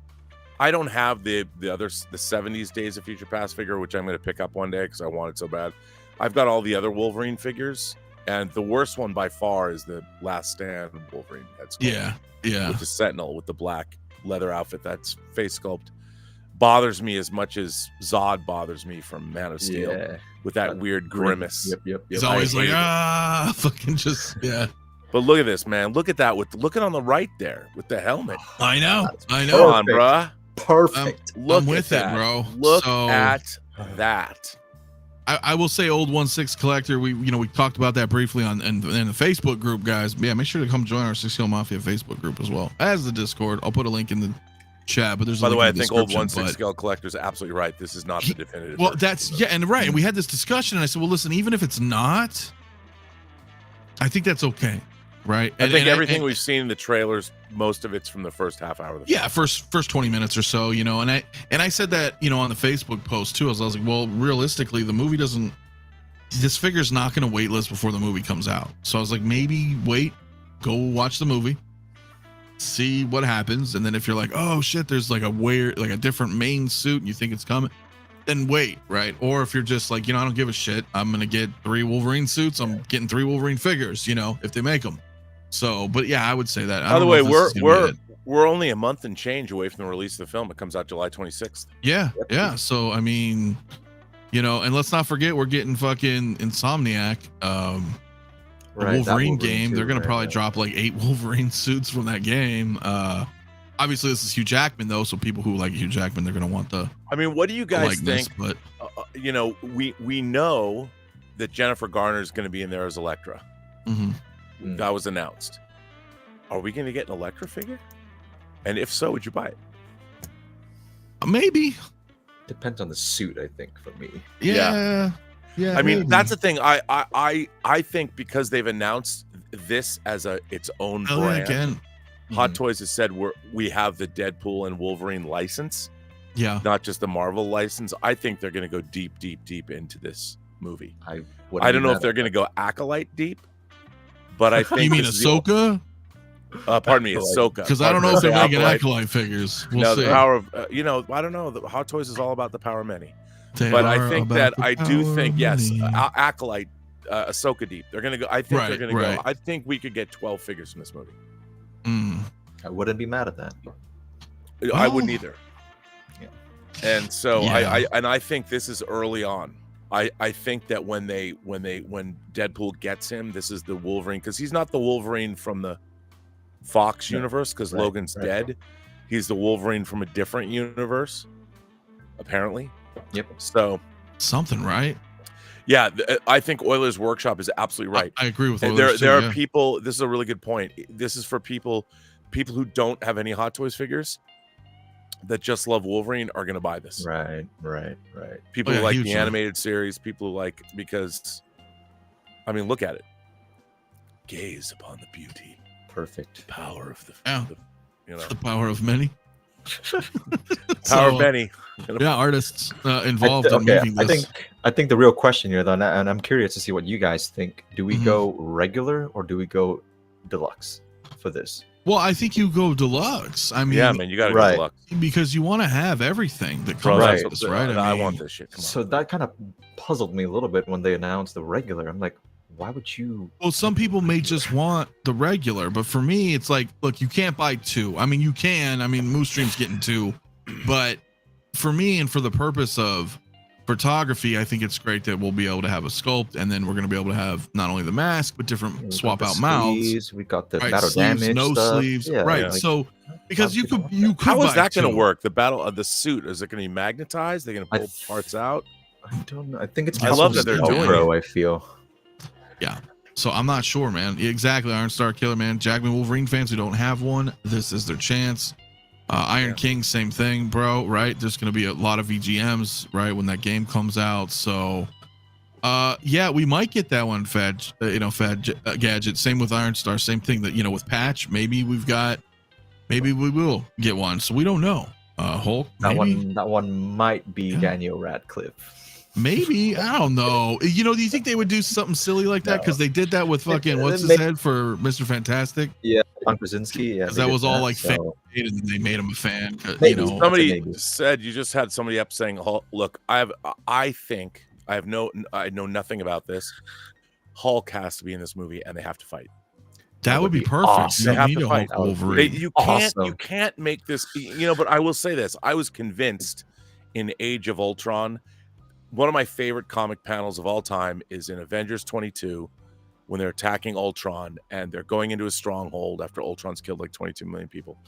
I don't have the 70s Days of Future Past figure, which I'm going to pick up one day because I want it so bad. I've got all the other Wolverine figures. And the worst one by far is the Last Stand Wolverine head sculpt. Yeah. With the Sentinel with the black leather outfit, that's face sculpt. bothers me as much as Zod bothers me from Man of Steel with that weird grimace. Yep. He's always like, fucking just, yeah. But look at this, man. Look at that. Look at on the right there with the helmet. I know. Come on, bruh. Perfect. Look I'm with at it, that. bro. Look So, at that. I will say, old 1/6 collector. We talked about that briefly in the Facebook group, guys. Yeah, make sure to come join our 6 Kill Mafia Facebook group as well as the Discord. I'll put a link in the chat. But there's by the way, I in think old description, 1/6 scale collector is absolutely right. This is not the definitive. Well, version, that's and right. And we had this discussion, and I said, well, listen, even if it's not, I think that's okay, right? I think everything we've seen in the trailers, most of it's from the first half hour of the film. first 20 minutes or so, and I said that, on the Facebook post too. I was like, well, realistically, the movie doesn't. This figure's not going to waitlist before the movie comes out. So I was like, maybe wait, go watch the movie, see what happens, and then if you're like, oh shit, there's like a different main suit, and you think it's coming, then wait, right? Or if you're just like, I don't give a shit, I'm gonna get 3 Wolverine suits, I'm getting 3 Wolverine figures, if they make them. So, but yeah, I would say that. By the way, we're only a month and change away from the release of the film. It comes out July 26th. Yeah. So I mean, and let's not forget we're getting fucking Insomniac, Wolverine game. Too, they're gonna probably drop like 8 Wolverine suits from that game. Obviously this is Hugh Jackman though, so people who like Hugh Jackman, they're gonna want the. I mean, what do you guys think? But we know that Jennifer Garner is going to be in there as Elektra. Mm-hmm. That was announced. Are we going to get an Elektra figure? And if so, would you buy it? Maybe. Depends on the suit, I think, for me. Yeah. I mean, that's the thing. I think because they've announced this as its own brand. Hot Toys has said we have the Deadpool and Wolverine license. Yeah. Not just the Marvel license. I think they're going to go deep, deep, deep into this movie. I don't know if they're going to go Acolyte deep, but I think. You mean Ahsoka? Pardon me, Ahsoka. Because I don't know if they're making Acolyte figures. We'll see. The power of I don't know. The Hot Toys is all about the power of many. But I think that I do think Acolyte, Ahsoka deep. They're going to go. I think they're going to go. I think we could get 12 figures from this movie. I wouldn't be mad at that. I wouldn't either. And so I think this is early on. I think that when Deadpool gets him, this is the Wolverine, because he's not the Wolverine from the Fox universe, because Logan's dead. He's the Wolverine from a different universe, apparently. Yep. So something, right? Yeah, I think Oiler's Workshop is absolutely right. I agree with Oilers. There are people. This is a really good point. This is for people who don't have any Hot Toys figures, that just love Wolverine are going to buy this. Right. People who like the animated series, people who like, because, I mean, look at it. Gaze upon the beauty. Perfect. Power of the the power of many. Power of many. Artists involved in making this. I think the real question here, though, and I'm curious to see what you guys think. Do we go regular or do we go deluxe for this? Well, I think you go deluxe. I mean, yeah, man, you got to go deluxe because you want to have everything that comes out of this, right? I want this shit. So that kind of puzzled me a little bit when they announced the regular. I'm like, why would you? Well, some people may just want the regular, but for me, it's like, look, you can't buy 2. I mean, you can. I mean, Moonstream's getting 2, but for me and for the purpose of photography, I think it's great that we'll be able to have a sculpt, and then we're going to be able to have not only the mask but different swap out mouths. We got the battle damage, no sleeves, so because you could. How is that going to work? The battle of the suit, is it going to be magnetized? They're going to pull parts out. I don't know. I think it's. I love that they're doing it. I feel. Yeah. So I'm not sure, man. Exactly, Iron Star Killer, man. Jackman Wolverine fans who don't have one, this is their chance. Iron King, same thing, bro. Right? There's going to be a lot of VGMs, right, when that game comes out. So, we might get that one, Fad Gadget. Same with Iron Star. Same thing that with Patch. Maybe we will get one. So we don't know. Hulk. Maybe? That one might be Daniel Radcliffe. Maybe, I don't know. Do you think they would do something silly like that? Because they did that with fucking what's his head for Mr. Fantastic. Yeah, John Krasinski. Yeah, because that was all like fake, and they made him a fan. Somebody said you just had somebody up saying, "Look, I know nothing about this. Hulk has to be in this movie, and they have to fight. That would be perfect. Awesome. They have to fight. Wolverine. You can't make this. But I will say this: I was convinced in Age of Ultron. One of my favorite comic panels of all time is in Avengers 22 when they're attacking Ultron and they're going into a stronghold after Ultron's killed like 22 million people.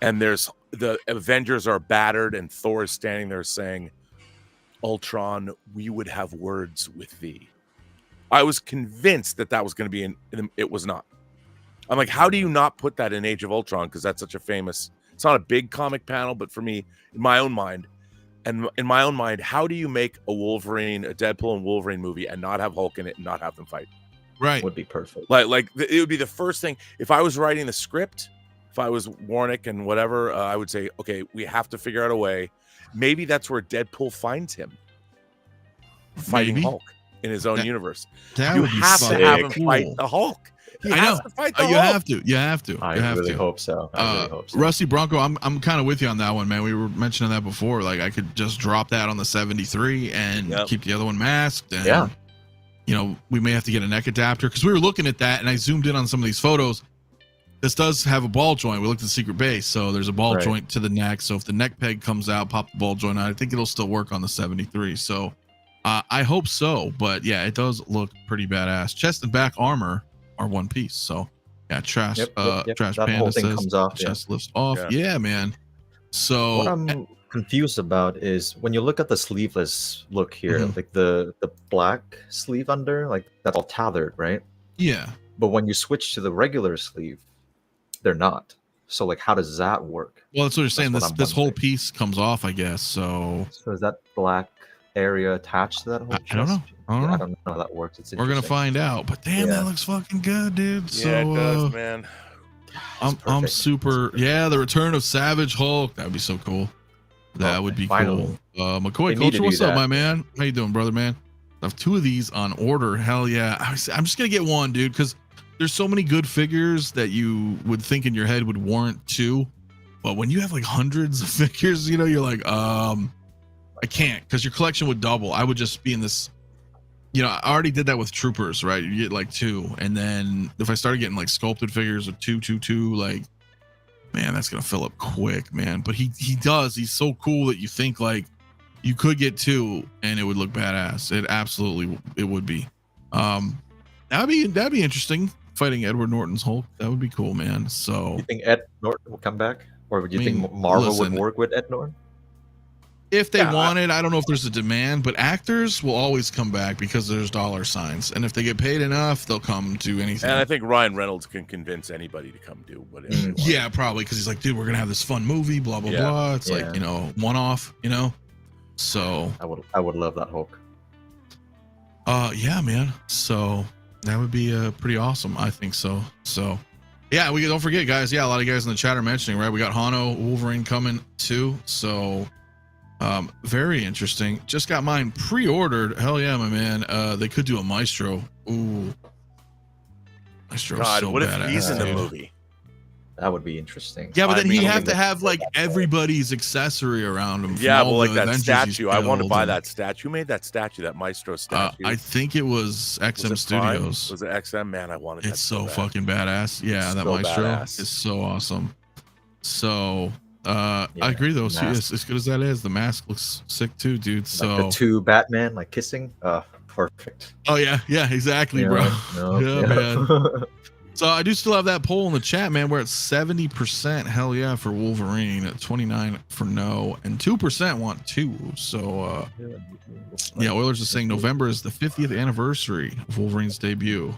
And there's the Avengers are battered and Thor is standing there saying, Ultron, we would have words with thee. I was convinced that was going to be in it was not. I'm like, how do you not put that in Age of Ultron? Because that's such a famous, it's not a big comic panel, but for me, in my own mind, how do you make a Deadpool and Wolverine movie and not have Hulk in it and not have them fight? Right. Would be perfect. Like it would be the first thing. If I was writing the script, if I was Warnick and whatever, I would say, okay, we have to figure out a way. Maybe that's where Deadpool finds him. Fighting Hulk in his own universe. You have to have him fight the Hulk. He has to fight the Hulk. You have to. I really hope so. Rusty Bronco, I'm kind of with you on that one, man. We were mentioning that before. Like, I could just drop that on the 73 and keep the other one masked. And, you know, we may have to get a neck adapter because we were looking at that and I zoomed in on some of these photos. This does have a ball joint. We looked at the secret base, so there's a ball joint to the neck. So if the neck peg comes out, pop the ball joint out. I think it'll still work on the 73. So I hope so. But yeah, it does look pretty badass. Chest and back armor are one piece. So yeah, trash trash that panda whole thing says comes off, chest lifts off. Yeah, man. So what I'm confused about is when you look at the sleeveless look here, like the black sleeve under, like that's all tethered, right? Yeah. But when you switch to the regular sleeve, they're not. So like, how does that work? Well, that's what you're saying. This whole piece comes off, I guess. So is that black area attached to that whole chest? I don't know. I don't know how that works. We're gonna find out. But damn, that looks fucking good, dude. Yeah, it does, man. I'm super. Yeah, the return of Savage Hulk. That'd be so cool. That would be cool. McCoy Culture, what's up, my man? How you doing, brother, man? I have 2 of these on order. Hell yeah. I'm just gonna get one, dude, because there's so many good figures that you would think in your head would warrant 2. But when you have like hundreds of figures, you know, you're like, I can't, because your collection would double. I would just be in this, you know, I already did that with Troopers, right? You get like 2. And then if I started getting like sculpted figures with 2, like, man, that's going to fill up quick, man. But he does. He's so cool that you think like you could get 2 and it would look badass. It would be. That'd be interesting. Fighting Edward Norton's Hulk, that would be cool, man. So you think Ed Norton will come back, or would you think Marvel would work with Ed Norton? If they wanted, I don't know if there's a demand, but actors will always come back because there's dollar signs, and if they get paid enough, they'll come do anything. And I think Ryan Reynolds can convince anybody to come do whatever. Yeah, probably, because he's like, dude, we're gonna have this fun movie, blah blah blah. It's like, you know, one off, you know. So I would love that Hulk. Yeah, man. So that would be pretty awesome. I think so. So yeah, we don't forget, guys. Yeah, a lot of guys in the chat are mentioning, right? We got Hano Wolverine coming too. So very interesting. Just got mine pre-ordered. Hell yeah, my man. They could do a Maestro. Ooh, Maestro. God, so what if badass, he's in the dude. movie? That would be interesting. Yeah, but then he'd have to have like everybody's accessory around him. Yeah, well, like that statue. I want to buy that statue. Who made that statue? That Maestro statue? I think it was XM Studios. Was it XM? Man, I wanted that. It's so fucking badass. Yeah, that Maestro is so awesome. So I agree though. See, as good as that is, the mask looks sick too, dude. So like the 2 Batman like kissing. Perfect. Oh yeah, exactly, bro. Man. So I do still have that poll in the chat, man. We're at 70%. Hell yeah for Wolverine, at 29 for no, and 2% want 2. So yeah, Oilers is saying November is the 50th anniversary of Wolverine's debut.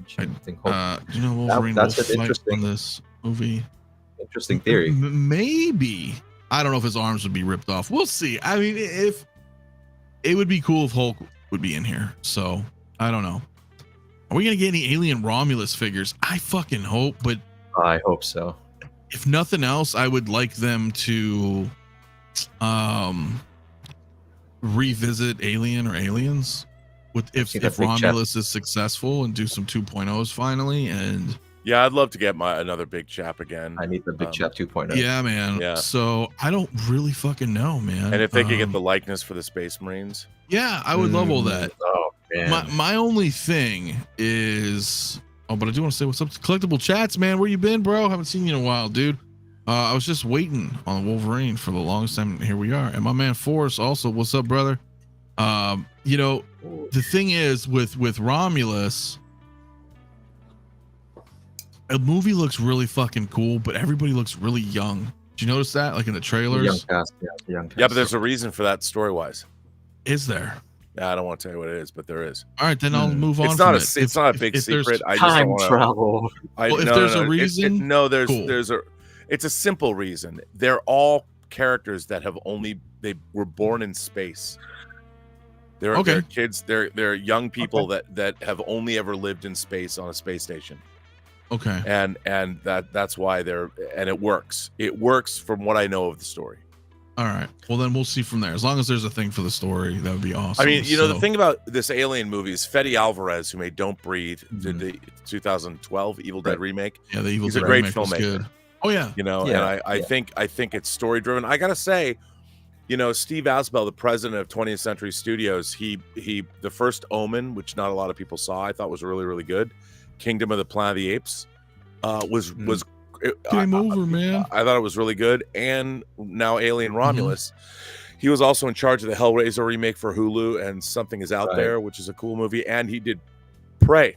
Do you know Wolverine will fight in this movie? Interesting theory. Maybe. I don't know if his arms would be ripped off. We'll see. I mean, if it would be cool if Hulk would be in here. So I don't know. Are we gonna get any alien Romulus figures? I fucking hope, but I hope so. If nothing else, I would like them to revisit Alien or Aliens with if Romulus is successful and do some 2.0s finally. And yeah, I'd love to get another big chap again. I need the big chap 2.0. Yeah, man. Yeah. So I don't really fucking know, man. And if they could get the likeness for the Space Marines, yeah, I would love all that. Oh man. My only thing is, but I do want to say what's up to Collectible Chats, man. Where you been, bro? Haven't seen you in a while, dude. I was just waiting on Wolverine for the longest time. Here we are. And my man Forrest also, what's up, brother? You know, the thing is with Romulus, a movie looks really fucking cool, but everybody looks really young. Did you notice that? Like in the trailers? Young cast, yeah, the young cast. Yeah, but there's a reason for that story-wise. Is there? Yeah, I don't want to tell you what it is, but there is. All right, then I'll move on. It's not from it's not a big secret. I just Time don't wanna, travel. Well, if there's a reason, it's a simple reason. They're all characters that they were born in space. They're kids. They're young people that have only ever lived in space on a space station. Okay. And that's why it works. It works from what I know of the story. All right. Well, then we'll see from there. As long as there's a thing for the story, that would be awesome. I mean, the thing about this Alien movie is Fede Alvarez, who made Don't Breathe, did the 2012 Evil Dead remake. Yeah, the Evil He's Dead a great remake was filmmaker. good. Oh yeah. And I think it's story driven. I gotta say, Steve Asbell, the president of 20th Century Studios, he the first Omen, which not a lot of people saw, I thought was really, really good. Kingdom of the Planet of the Apes was Game over, man. I thought it was really good. And now Alien Romulus. He was also in charge of the Hellraiser remake for Hulu and Something Is Out There, which is a cool movie. And he did Prey.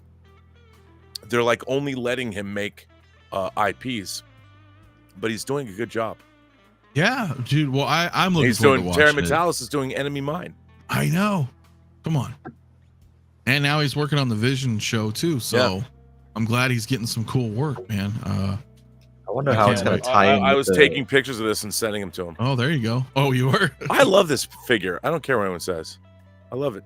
They're like only letting him make IPs, but he's doing a good job. Yeah, dude. Well, I'm looking forward to watching Terry it. Metalis is doing Enemy Mine. I know. Come on. And now he's working on the Vision show too. So I'm glad he's getting some cool work, man. I wonder how it's going to tie in. I was taking pictures of this and sending them to him. Oh, there you go. Oh, you were? I love this figure. I don't care what anyone says. I love it.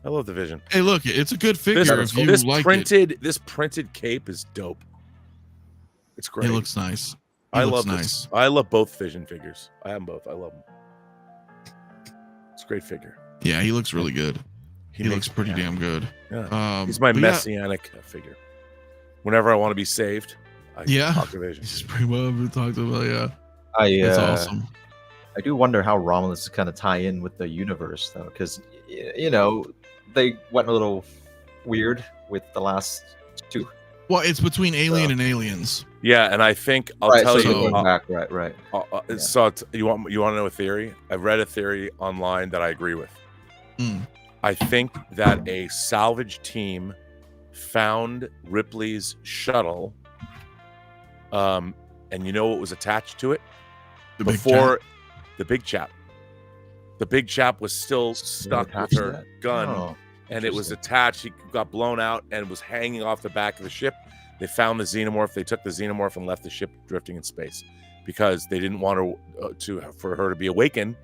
I love the Vision. Hey, look, it's a good figure. This printed cape is dope. It's great. It looks nice. I love this. I love both Vision figures. I have them both. I love them. It's a great figure. Yeah, he looks really good. He looks pretty damn good. Yeah. He's my messianic figure. Whenever I want to be saved, I talk to Vision. He's pretty well been talked about. Yeah, That's awesome. I do wonder how Romulus is kind of tie in with the universe, though, because they went a little weird with the last two. Well, it's between Alien and Aliens. Yeah, and I think I'll tell you. Right. So you want to know a theory? I've read a theory online that I agree with. I think that a salvage team found Ripley's shuttle, and you know what was attached to it? The big chap. The big chap was still stuck with her gun, and it was attached. He got blown out and was hanging off the back of the ship. They found the xenomorph. They took the xenomorph and left the ship drifting in space because they didn't want for her to be awakened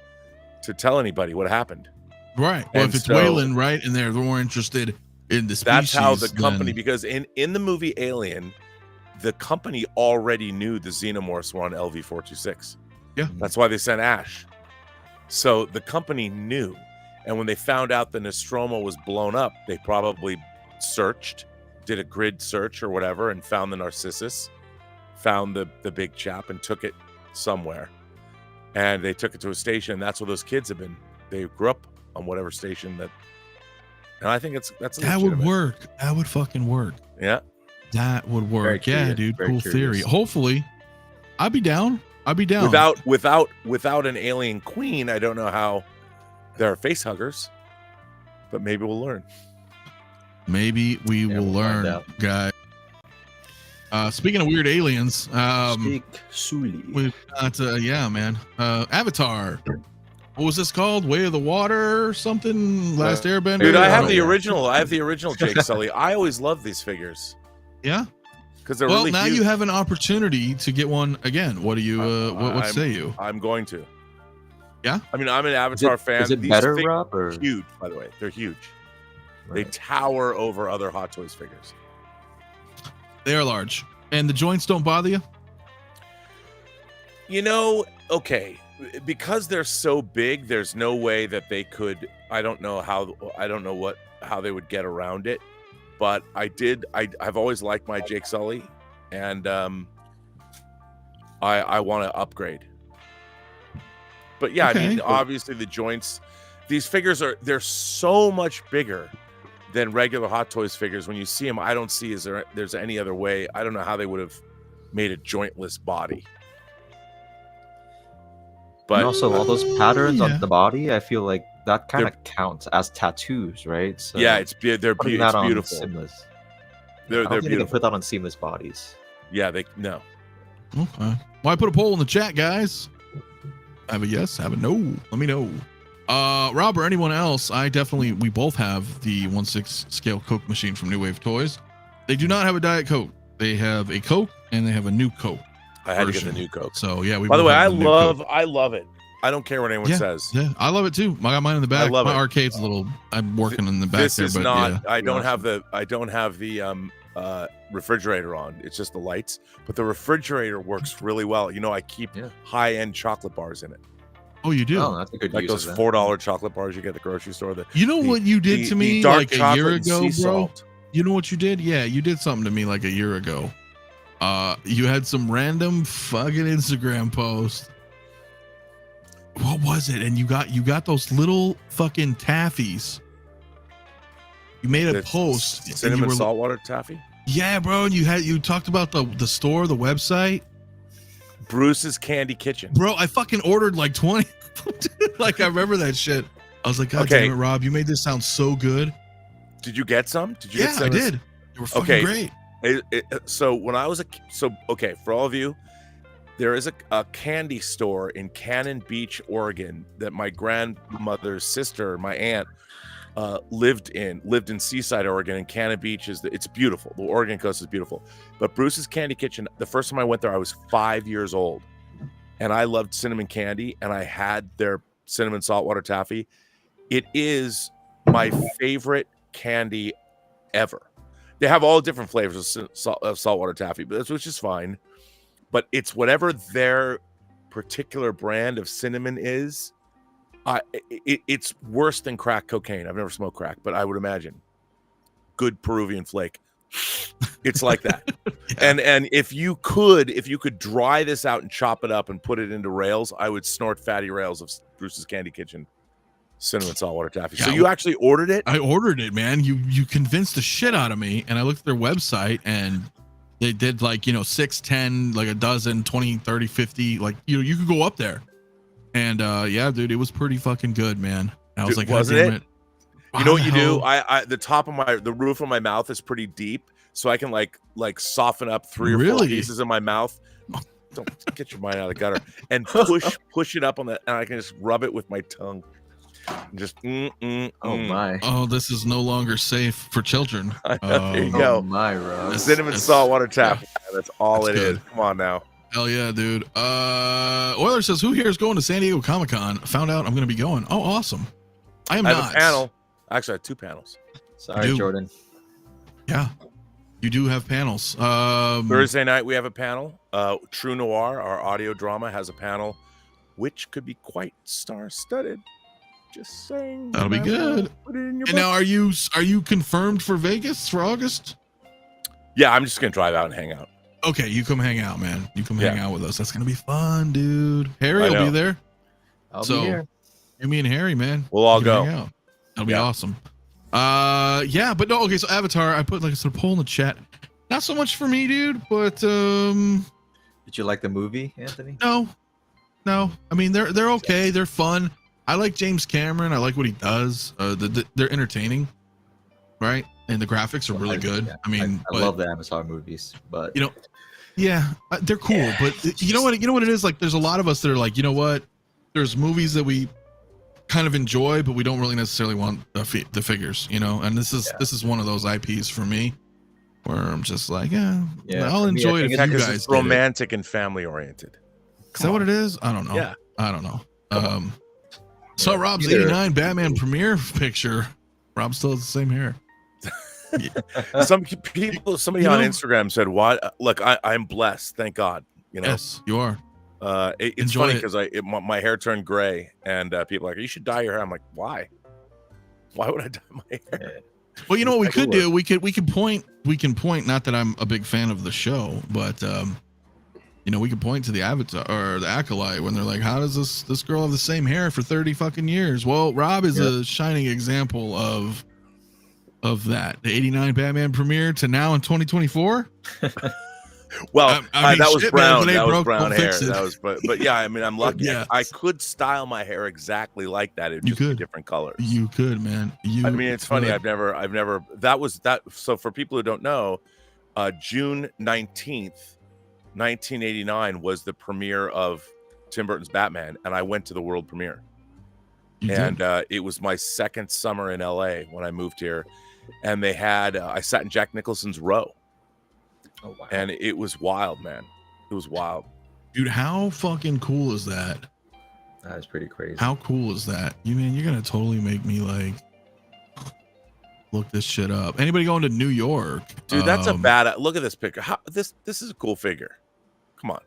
to tell anybody what happened. Right. Well, if it's Weyland, right, and they're more interested in the species. That's how the company, because in the movie Alien, the company already knew the xenomorphs were on LV-426. Yeah. That's why they sent Ash. So the company knew. And when they found out the Nostromo was blown up, they probably searched, did a grid search or whatever, and found the Narcissus, found the big chap, and took it somewhere. And they took it to a station, and that's where those kids have been. They grew up on whatever station that. And I think that would work. That would fucking work. Yeah. That would work. Very dude. very cool curious. Theory. Hopefully, I'd be down. Without an alien queen, I don't know how there are face huggers, but maybe we'll learn. Maybe we'll learn, guys. Speaking of weird aliens, we've got man. Avatar. What was this called? Way of the Water or something? Last Airbender? Dude, I have the original. I have the original Jake Sully. I always love these figures. Yeah. Because they're really now huge. you have an opportunity to get one again. What do you what say you? I'm going to. Yeah? I mean, I'm an Avatar fan. Is it These better, figures Rob? Or? are huge, by the way. They're huge. Right. They tower over other Hot Toys figures. They are large. And the joints don't bother you? Okay. Because they're so big, there's no way that they could. I don't know how they would get around it. But I've always liked my Jake Sully, and I want to upgrade. But yeah, okay, I mean, obviously the joints, these figures they're so much bigger than regular Hot Toys figures. When you see them, I don't see there's any other way. I don't know how they would have made a jointless body. But And also, all those patterns yeah. on the body, I feel like that kind of counts as tattoos, right? So yeah, it's putting that it's on beautiful. seamless. They're I don't think they can beautiful. put that on seamless bodies. Yeah, no. Okay. Well, I put a poll in the chat, guys. Have a yes, have a no. Let me know. Rob or anyone else, we both have the 1/6 scale Coke machine from New Wave Toys. They do not have a Diet Coke. They have a Coke and they have a new Coke. I had version. to get the new Coke. So yeah, By the way, I both have the new Coke. love it. I don't care what anyone says. Yeah, I love it too. I got mine in the back. love My it. arcade's a little. I'm working in the back This there, is but not. yeah. I don't have the refrigerator on. It's just the lights. But the refrigerator works really well. You know, I keep high-end chocolate bars in it. Oh, you do? Oh, that's a good Like use those of that. $4 chocolate bars you get at the grocery store. You know what you did to me dark like a chocolate year and ago, sea bro? salt. You know what you did? Yeah, you did something to me like a year ago. You had some random fucking Instagram post. What was it? And you got those little fucking taffies. You made a The post. and you cinnamon were- saltwater taffy. Yeah, bro. And you talked about the store, the website. Bruce's Candy Kitchen. Bro, I fucking ordered like 20. Like I remember that shit. I was like, God Okay. damn it, Rob, you made this sound so good. Did you get some? Did you Yeah, get some? I did. They were fucking Okay. great. So when I was okay, for all of you, there is a candy store in Cannon Beach, Oregon, that my grandmother's sister, my aunt, lived in Seaside, Oregon, and Cannon Beach it's beautiful. The Oregon coast is beautiful. But Bruce's Candy Kitchen, the first time I went there, I was 5 years old, and I loved cinnamon candy, and I had their cinnamon saltwater taffy. It is my favorite candy ever. They have all different flavors of saltwater taffy, which is fine. But it's whatever their particular brand of cinnamon is. It's worse than crack cocaine. I've never smoked crack, but I would imagine good Peruvian flake. It's like that. Yeah. And if you could dry this out and chop it up and put it into rails, I would snort fatty rails of Bruce's Candy Kitchen cinnamon saltwater taffy. Yeah, So you actually ordered it? I ordered it, man. You convinced the shit out of me, and I looked at their website, and they did like 6, 10, like a dozen, 20, 30, 50. Like you could go up there, and yeah, dude, it was pretty fucking good, man. And I was Dude, like, wasn't God damn it? it. You know what you do? How- I the roof of my mouth is pretty deep, so I can like soften up 3 or 4 Really? pieces in my mouth. Don't get your mind out of the gutter and push it up on that, and I can just rub it with my tongue. And just Oh my. Oh, this is no longer safe for children. There you Um, go. Oh my, Rob. Cinnamon that's- saltwater taffy. That's all That's it is. good. Come on now. Hell yeah, dude. Euler says, who here is going to San Diego Comic-Con? Found out I'm going to be going. Oh, awesome. I am I have not. a panel. Actually, I have 2 panels. Sorry, Dude. Jordan. Yeah, you do have panels. Thursday night we have a panel. True Noir, our audio drama, has a panel, which could be quite star-studded. Just saying. That'll be good. Put it in your And now, book. are you confirmed for Vegas for August? Yeah, I'm just gonna drive out and hang out. Okay, you come hang out, man. You come Yeah. hang out with us. That's gonna be fun, dude. Harry I will be know. there. I'll So- be here. You, me, and Harry, man. We'll all We can go. hang out. That'll be Yeah. awesome. Yeah, but no. Okay, so Avatar, I put like a sort of poll in the chat. Not so much for me, dude, but Did you like the movie, Anthony? no. I mean, they're okay. They're fun. I like James Cameron. I like what he does. They're entertaining, right? And the graphics are really good. Yeah, I mean, I but- love the Avatar movies, but You know, yeah, they're cool. But you know what it is like. There's a lot of us that are like, you know what? There's movies that we kind of enjoy, but we don't really necessarily want the figures, you know. And this is one of those IPs for me, where I'm just like, yeah, Yeah, I'll for me, I enjoy it think if it's you Because guys it's get it. romantic and family oriented. Is that what it is? I don't know. Yeah. I don't know. Come on. So Yeah, Rob's either- 89 Batman premiere picture. Rob still has the same hair. Somebody You on know- Instagram said, "What? Look, I'm blessed. Thank God." You know, Yes, you are. it's Enjoy funny it. because my hair turned gray, and people are like, "You should dye your hair." I'm like, "Why? Why would I dye my hair?" Well, you know what we That could could do? We can point. Not that I'm a big fan of the show, but you know, we could point to the Avatar or the Acolyte when they're like, "How does this girl have the same hair for 30 fucking years?" Well, Rob is a shining example of that. The 89 Batman premiere to now in 2024. Well, I mean, that was shit, man, brown. if it ain't That was broke, brown don't hair. fix it. That was, but yeah, I mean, I'm lucky. Yeah. I could style my hair exactly like that. It'd You just be could. different colors. You could, man. I mean, it's funny. could. I've never. That was that. So for people who don't know, June 19th, 1989 was the premiere of Tim Burton's Batman, and I went to the world premiere. You And did. it was my second summer in LA when I moved here, and they had I sat in Jack Nicholson's row. Oh wow. And it was wild, man. It was wild. Dude, how fucking cool is that? That is pretty crazy. How cool is that? You're gonna totally make me like look this shit up. Anybody going to New York? Dude, that's a bad look at this picture. How this is a cool figure. Come on.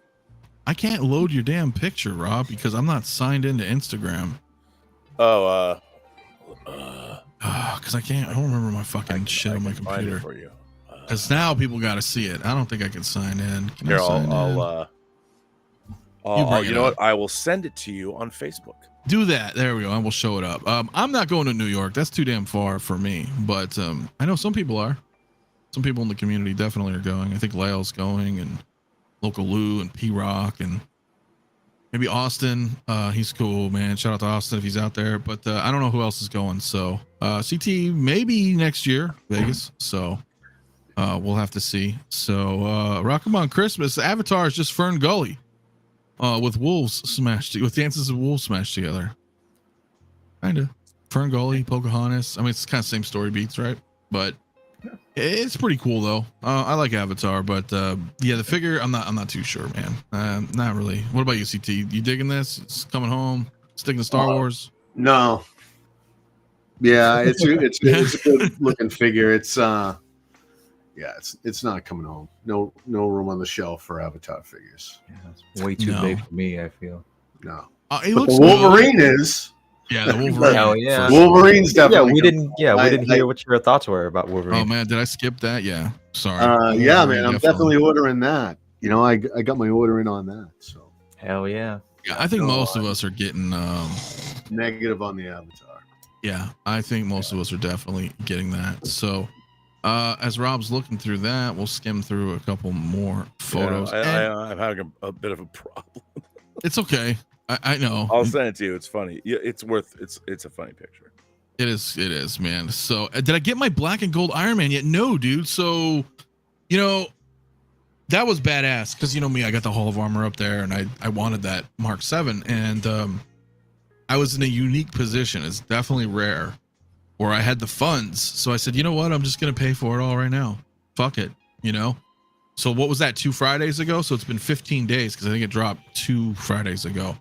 I can't load your damn picture, Rob, because I'm not signed into Instagram. Oh, Because I don't remember my fucking shit on my can find it computer. for you. Because now people got to see it. I don't think I can sign in. Can Here, I sign in? you know what? I will send it to you on Facebook. Do that. There we go. And we'll show it up. I'm not going to New York. That's too damn far for me. But I know some people are. Some people in the community definitely are going. I think Lael's going, and Local Lou and P-Rock, and maybe Austin. He's cool, man. Shout out to Austin if he's out there. But I don't know who else is going. So CT maybe next year, Vegas. So we'll have to see. So Rock 'em on Christmas. Avatar is just Fern Gully. With wolves smashed, with dances of wolves smashed together. Kinda. Fern Gully, Pocahontas. I mean, it's kind of same story beats, right? But it's pretty cool though. I like Avatar, but yeah, the figure, I'm not too sure, man. Not really. What about you, CT? You digging this? It's coming home. Sticking to Star Wars? No. Yeah, it's a good looking figure. It's it's not coming home. No room on the shelf for Avatar figures. Yeah, it's way too big for me, I feel. No. It But looks the Wolverine is. Yeah, the Wolverine. Hell yeah. Wolverine's definitely. We didn't hear what your thoughts were about Wolverine. Oh man, did I skip that? Yeah, sorry. Yeah, man, I'm definitely ordering that. You know, I got my order in on that. So Hell yeah. Yeah, I think most of us are getting negative on the Avatar. Yeah, I think most of us are definitely getting that. So as Rob's looking through that, we'll skim through a couple more photos. Yeah, I'm having a bit of a problem. It's okay. I know. I'll send it to you. It's funny. Yeah, it's a funny picture. It is, man. So did I get my black and gold Iron Man yet? No, dude. So, you know, that was badass because, you know me, I got the Hall of Armor up there and I wanted that Mark 7. And I was in a unique position. It's definitely rare where I had the funds. So I said, you know what? I'm just going to pay for it all right now. Fuck it. You know? So what was that? 2 Fridays ago? So it's been 15 days because I think it dropped 2 Fridays ago.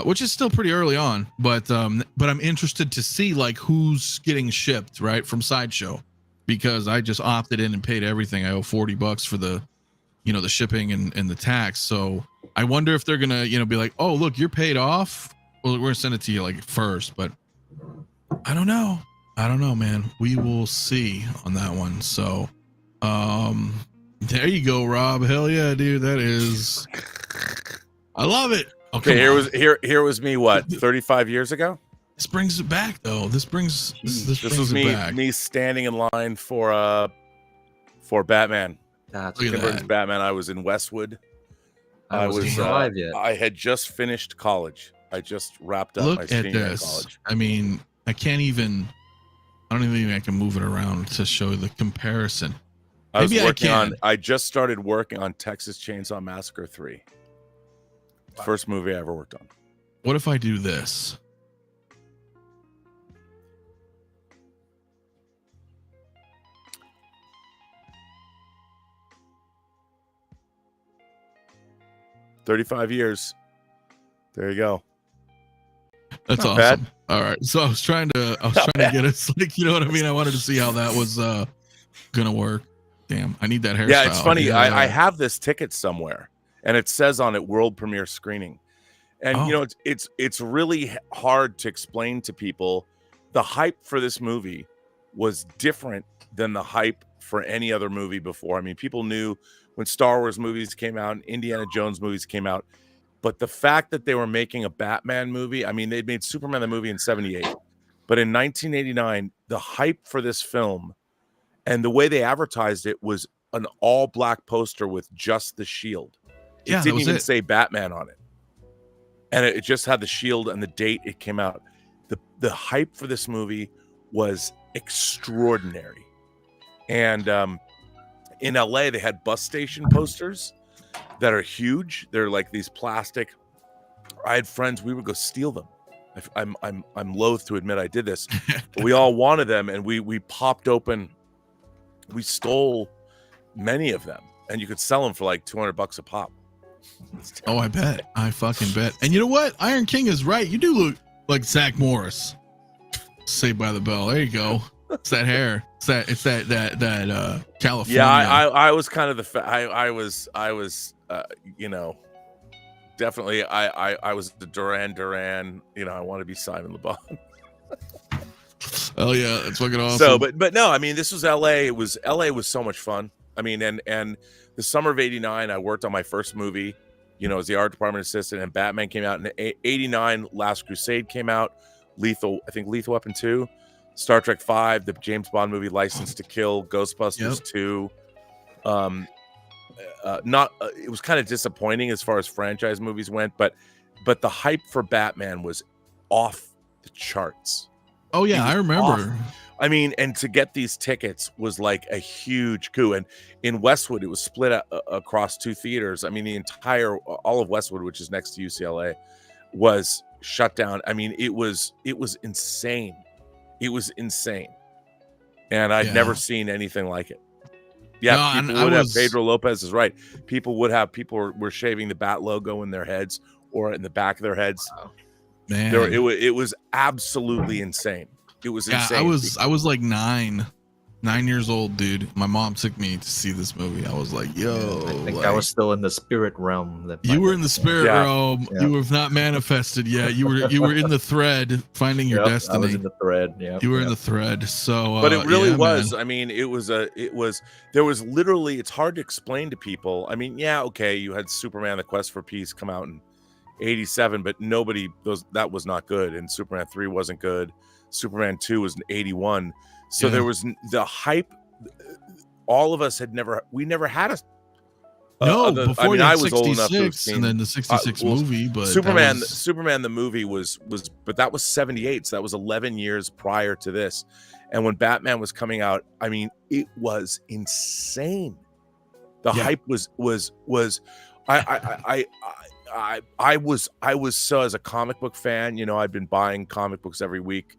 Which is still pretty early on, but I'm interested to see like who's getting shipped right from Sideshow, because I just opted in and paid everything. I owe $40 for the, you know, the shipping and the tax. So I wonder if they're gonna, you know, be like, oh look, you're paid off. Well, we're gonna send it to you like first, but I don't know, man. We will see on that one. So there you go, Rob. Hell yeah, dude. That is, I love it. Okay, here was me. What, 35 years ago? This brings it back, though. This brings this brings was it back. me standing in line for Batman. That's Look at Tim Burton's that. Batman. I was in Westwood. I was alive yet. I had just finished college. I just wrapped up my Look at senior year of this. college. I mean, I don't even think I can move it around to show the comparison. Maybe I can. I just started working on Texas Chainsaw Massacre 3. Wow. First movie I ever worked on. What if I do this? $35 years. There you go. That's Not awesome. bad. All right. So I was trying to get us like, you know what I mean? I wanted to see how that was gonna work. Damn, I need that hairstyle. Yeah, it's funny. Yeah. I have this ticket somewhere, and it says on it world premiere screening. And you know, it's really hard to explain to people. The hype for this movie was different than the hype for any other movie before. I mean, people knew when Star Wars movies came out, and Indiana Jones movies came out, but the fact that they were making a Batman movie, I mean, they'd made Superman the movie in '78, but in 1989, the hype for this film and the way they advertised it was an all black poster with just the shield. It didn't even say Batman on it, and it just had the shield and the date it came out. The hype for this movie was extraordinary, and in LA they had bus station posters that are huge. They're like these plastic. I had friends, we would go steal them. I'm loath to admit I did this, but we all wanted them, and we popped open. We stole many of them, and you could sell them for like $200 a pop. Oh, I bet. I fucking bet. And you know what? Iron King is right. You do look like Zach Morris. Saved by the Bell. There you go. It's that hair. It's that California. Yeah, I was kind of I was you know, definitely I was the Duran. You know, I want to be Simon Le Bon. Oh yeah, that's fucking awesome. So, but no, I mean, this was LA. LA was so much fun. I mean, and the summer of '89, I worked on my first movie, you know, as the art department assistant, and Batman came out in '89. Last Crusade came out. Lethal Weapon 2, Star Trek 5, the James Bond movie License to Kill, Ghostbusters 2. It was kind of disappointing as far as franchise movies went, but the hype for Batman was off the charts. Oh yeah, I remember. Off. I mean, and to get these tickets was like a huge coup. And in Westwood, it was split across 2 theaters. I mean, all of Westwood, which is next to UCLA, was shut down. I mean, it was insane. It was insane. And I'd never seen anything like it. Yeah, no, people would have. Pedro Lopez is right. People were shaving the Bat logo in their heads or in the back of their heads. Wow. Man, it was absolutely insane. It was insane. I was like 9 years old, dude. My mom took me to see this movie. I was like, yo, I think I was still in the spirit realm. You were in the spirit realm. Yeah. You have not manifested yet. You were in the thread, finding your destiny. I was in the thread. Yeah, you were in the thread. So, but it really was. Man. I mean, there was literally. It's hard to explain to people. I mean, yeah, okay, you had Superman: The Quest for Peace come out in '87, but that was not good, and Superman 3 wasn't good. Superman 2 was in '81. So there was the hype. All of us we never had a. Before I mean, I was old enough to have seen, and then the '66 movie, but Superman the movie was, but that was '78, so that was 11 years prior to this. And when Batman was coming out, I mean, it was insane. The hype was. I was so, as a comic book fan, you know, I'd been buying comic books every week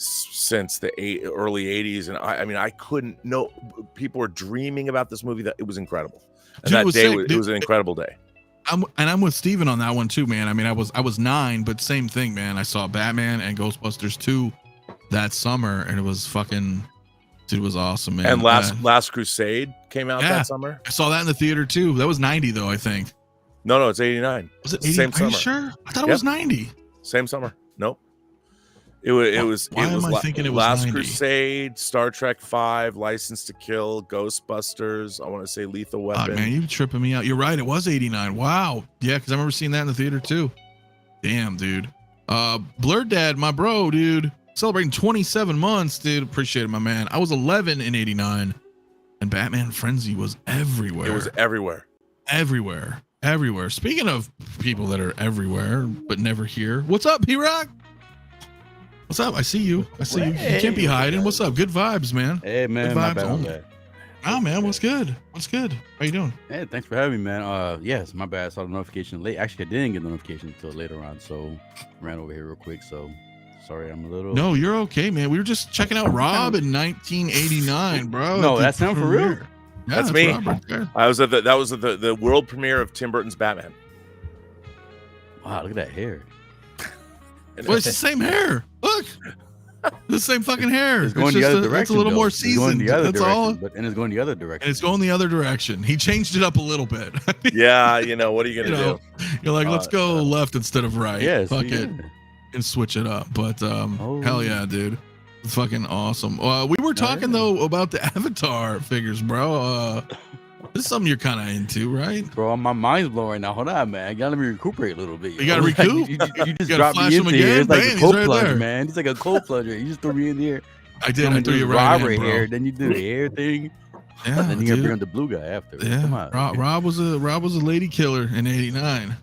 since the early 80s, and I mean, I couldn't know. People were dreaming about this movie. That it was incredible, and that day it was an incredible day. I'm with Steven on that one too, man. I mean, I was 9, but same thing, man. I saw Batman and Ghostbusters 2 that summer, and it was fucking, dude, it was awesome, man. And Last Crusade came out that summer. I saw that in the theater too. That was 90 though, I think. No, it's 89. Was it 80? Same Are summer? You sure? I thought it was 90. Same summer. Nope. It was thinking it was Last 90? Crusade, Star Trek 5, License to Kill, Ghostbusters. I want to say Lethal Weapon. Man, you tripping me out. You're right. It was 89. Wow. Yeah, because I remember seeing that in the theater too. Damn, dude. Blurred Dad, my bro, dude. Celebrating 27 months, dude. Appreciate it, my man. I was 11 in 89, and Batman Frenzy was everywhere. It was everywhere. Everywhere. Speaking of people that are everywhere but never here, what's up, P-Rock? What's up? I see you. You can't be hiding. What's up? Good vibes, man. Hey, man. Good vibes only. Oh, man. What's good? How you doing? Hey, thanks for having me, man. Yes, my bad. I saw the notification late. Actually, I didn't get the notification until later on, so ran over here real quick. So sorry, I'm a little. No, you're okay, man. We were just checking out Rob in 1989, bro. No, that's him for real. Yeah, that's me. Right, I was at that was the world premiere of Tim Burton's Batman. Wow, look at that hair. Well, it's the same hair. Look, the same fucking hair. It's going the other direction. It's a little more seasoned. That's all. And it's going the other direction. And it's going the other direction. He changed it up a little bit. Yeah, you know what are you gonna do? You're like, let's go left instead of right. Yeah, fuck it, and switch it up. But hell yeah, dude, it's fucking awesome. We were talking though about the Avatar figures, bro. This is something you're kind of into, right? Bro, my mind's blown right now. Hold on, man. I gotta let me recuperate a little bit. You gotta recoup? You just dropped me into here. It's like a cold plunge, man. It's like a cold plunger. You just threw me in here. I did. I threw you right in, bro. Here. Then you do the hair thing. Yeah, Then you're gonna bring up the blue guy after. Yeah, Come on. Rob was a lady killer in '89.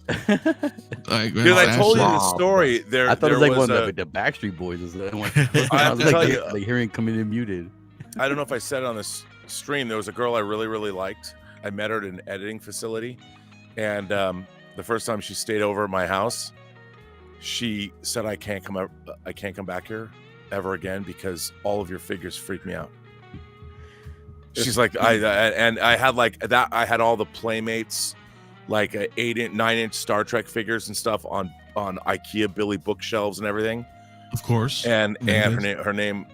Like, Dude, I told you actually- the story. There, I thought it there was like one a- of the Backstreet Boys. Or something. I I have was to like, tell you- like hearing coming in muted. I don't know if I said it on this stream. There was a girl I really, really liked. I met her at an editing facility, and the first time she stayed over at my house, she said, "I can't come back here ever again because all of your figures freak me out." She's like, I had like that. I had all the Playmates, like 8-inch, 9-inch Star Trek figures and stuff on IKEA Billy bookshelves and everything. Of course. And her name,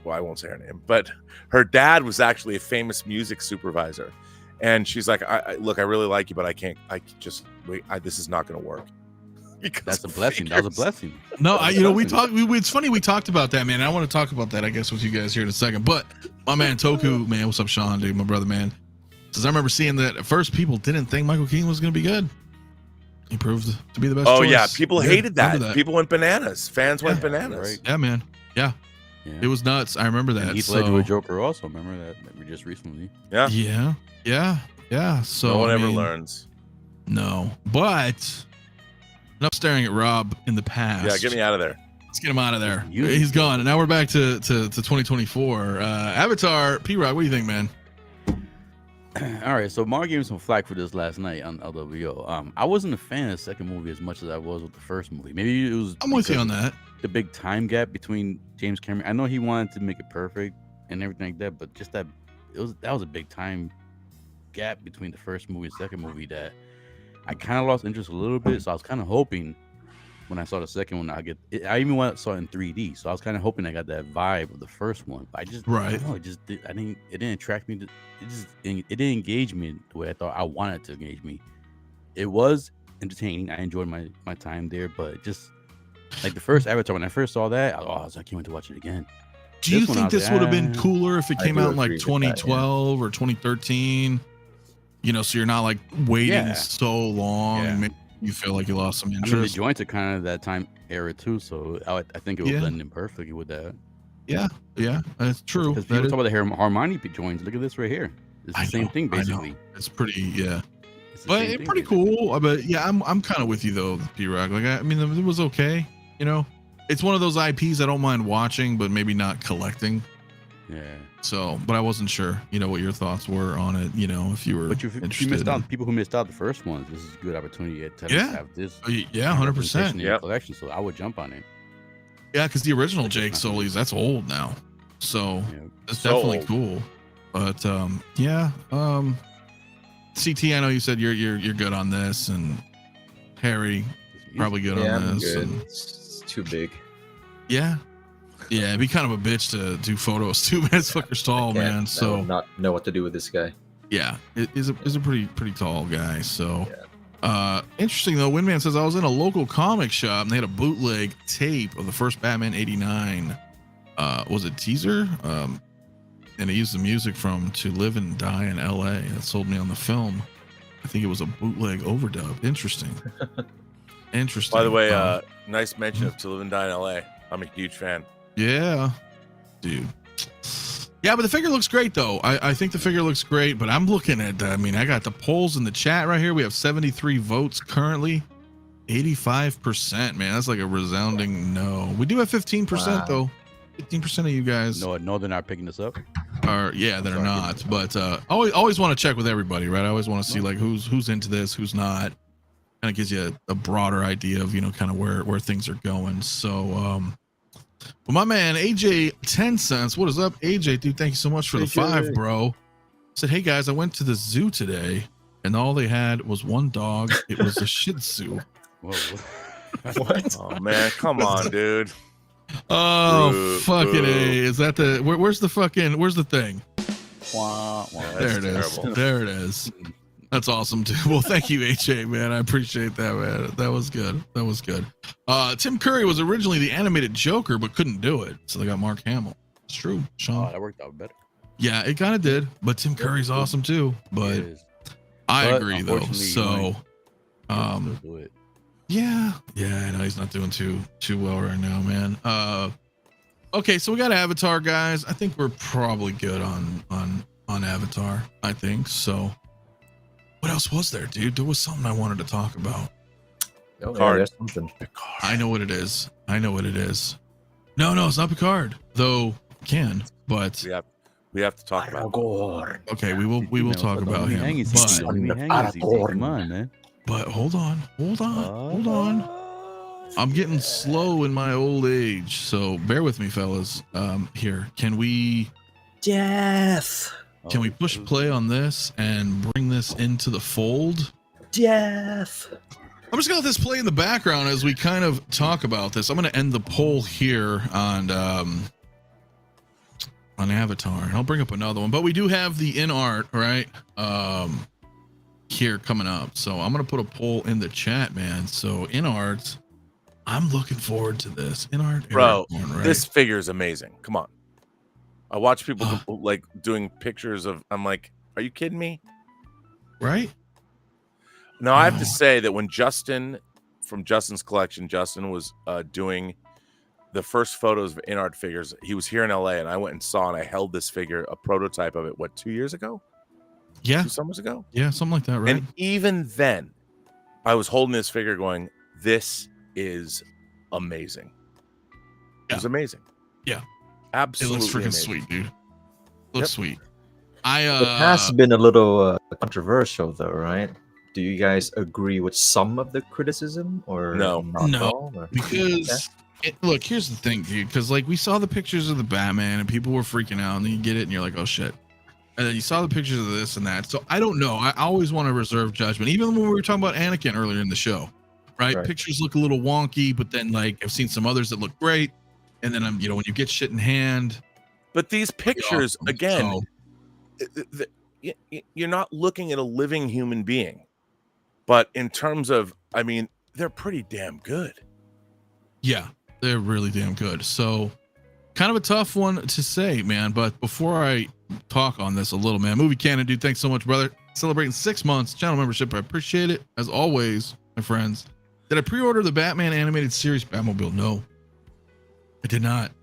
well, I won't say her name, but her dad was actually a famous music supervisor. And she's like, look, I really like you, but I can't just wait. This is not going to work. That's a blessing. That was a blessing. No, we talked. It's funny we talked about that, man. I want to talk about that, I guess, with you guys here in a second. But my man Toku, man, what's up, Sean, dude, my brother, man. Says I remember seeing that at first people didn't think Michael Keaton was going to be good. He proved to be the best. Oh choice. yeah, people hated Remember that. People went bananas. Fans went bananas. Right. Yeah, man. Yeah. It was nuts. I remember that. And Heath Ledger with Joker also. Remember that we just recently. Yeah. Yeah. So no one ever learns. No, but enough staring at Rob in the past. Yeah, get me out of there. Let's get him out of there. He's gone. And now we're back to 2024. Avatar, P-Rock, what do you think, man? All right, so Mark gave me some flack for this last night on LWO. I wasn't a fan of the second movie as much as I was with the first movie. Maybe it was. I'm with you on that. The big time gap between James Cameron. I know he wanted to make it perfect and everything like that, but just that was a big time gap between the first movie and second movie that I kind of lost interest a little bit. So I was kind of hoping when I saw the second one, I even saw it in 3D. So I was kind of hoping I got that vibe of the first one. But I just, right. I didn't attract me. It didn't engage me the way I thought I wanted it to engage me. It was entertaining. I enjoyed my time there, but just like the first Avatar, when I first saw that, I can't wait to watch it again. Do you think this would have been cooler if it came out in like 2012 or 2013? You know, so you're not like waiting so long. Yeah. Maybe you feel like you lost some interest. I mean, the joints are kind of that time era too, so I think it would blend in perfectly with that. Yeah, that's true. Because people talk about the Harmony joints. Look at this right here. It's the same thing basically. It's pretty, but it's pretty cool. But yeah, I'm kind of with you though, P-Rock. Like I mean, it was okay. You know, it's one of those IPs I don't mind watching, but maybe not collecting. Yeah. So, but I wasn't sure, what your thoughts were on it. If you were, but if you missed out, people who missed out the first ones, this is a good opportunity to have this. Yeah, 100%. Yeah, collection. So I would jump on it. Yeah, because the original Jake Sully's that's old now, so it's definitely cool. But CT, I know you said you're good on this, and Harry probably good on this. And it's too big. Yeah, it'd be kind of a bitch to do photos 2 minutes fuckers tall, man. So not know what to do with this guy. Yeah, it is a pretty tall guy. So interesting though. Windman says I was in a local comic shop and they had a bootleg tape of the first Batman '89. Was it teaser? And it used the music from "To Live and Die in L.A." That sold me on the film. I think it was a bootleg overdub. Interesting. By the way, nice mention of "To Live and Die in L.A." I'm a huge fan. Yeah, dude. Yeah, but the figure looks great though. I think the figure looks great, but I'm looking at I got the polls in the chat right here. We have 73 votes currently. 85%, man. That's like a resounding no. We do have 15% though. 15% of you guys. No, they're not picking this up. They're not. But always want to check with everybody, right? I always want to see like who's into this, who's not. Kind of gives you a broader idea of kind of where things are going. So well, my man AJ 10 cents. What is up, AJ? Dude, thank you so much for the 5, bro. Said, hey guys, I went to the zoo today and all they had was one dog. It was a Shih Tzu. Whoa. What? Oh man, come on, dude. Oh, fucking A. Is that where's the thing? There it is. Terrible. There it is. That's awesome too. Well, thank you, HA, man. I appreciate that, man. That was good. Tim Curry was originally the animated Joker, but couldn't do it. So they got Mark Hamill. It's true, Sean. Oh, that worked out better. Yeah, it kind of did. But Tim Curry's awesome too. But I agree though. So yeah, I know he's not doing too well right now, man. Okay, so we got Avatar, guys. I think we're probably good on on Avatar, I think. So what else was there, dude? There was something I wanted to talk about. Oh, yeah, Picard. there's something. I know what it is. No, it's not Picard, though. But We have to talk about it. okay, we will talk about him. Come on, man. But hold on. I'm getting slow in my old age, so bear with me, fellas. Here, can we push play on this and bring this into the fold? I'm just gonna let this play in the background as we kind of talk about this. I'm gonna end the poll here on Avatar, and I'll bring up another one. But we do have the InArt, right? Here coming up. So I'm gonna put a poll in the chat, man. So InArt, I'm looking forward to this. InArt, Bro, right? This figure is amazing. Come on. I watch people like doing pictures of. I'm like, are you kidding me? Right? Now I have to say that when Justin from Justin's collection, Justin was doing the first photos of InArt figures. He was here in LA, and I went and saw, and I held this figure, a prototype of it. What, 2 years ago? Yeah, 2 summers ago. Yeah, something like that, right? And even then, I was holding this figure, going, "This is amazing." It was amazing. Yeah, absolutely. It looks freaking amazing. Sweet, dude. Looks sweet. It has been a little controversial, though, right? Do you guys agree with some of the criticism, or no? Not at all, or? Because look, here's the thing, dude. Because like we saw the pictures of the Batman, and people were freaking out, and then you get it, and you're like, "Oh shit!" And then you saw the pictures of this and that. So I don't know. I always want to reserve judgment, even when we were talking about Anakin earlier in the show, right? Pictures look a little wonky, but then like I've seen some others that look great, and then I'm, when you get shit in hand. But these pictures, again, you're not looking at a living human being. But in terms of, I mean, they're pretty damn good. Yeah, they're really damn good. So kind of a tough one to say, man. But before I talk on this a little, man, Movie Canon, dude, thanks so much, brother. Celebrating 6 months channel membership. I appreciate it, as always, my friends. Did I pre-order the Batman animated series Batmobile? No, I did not.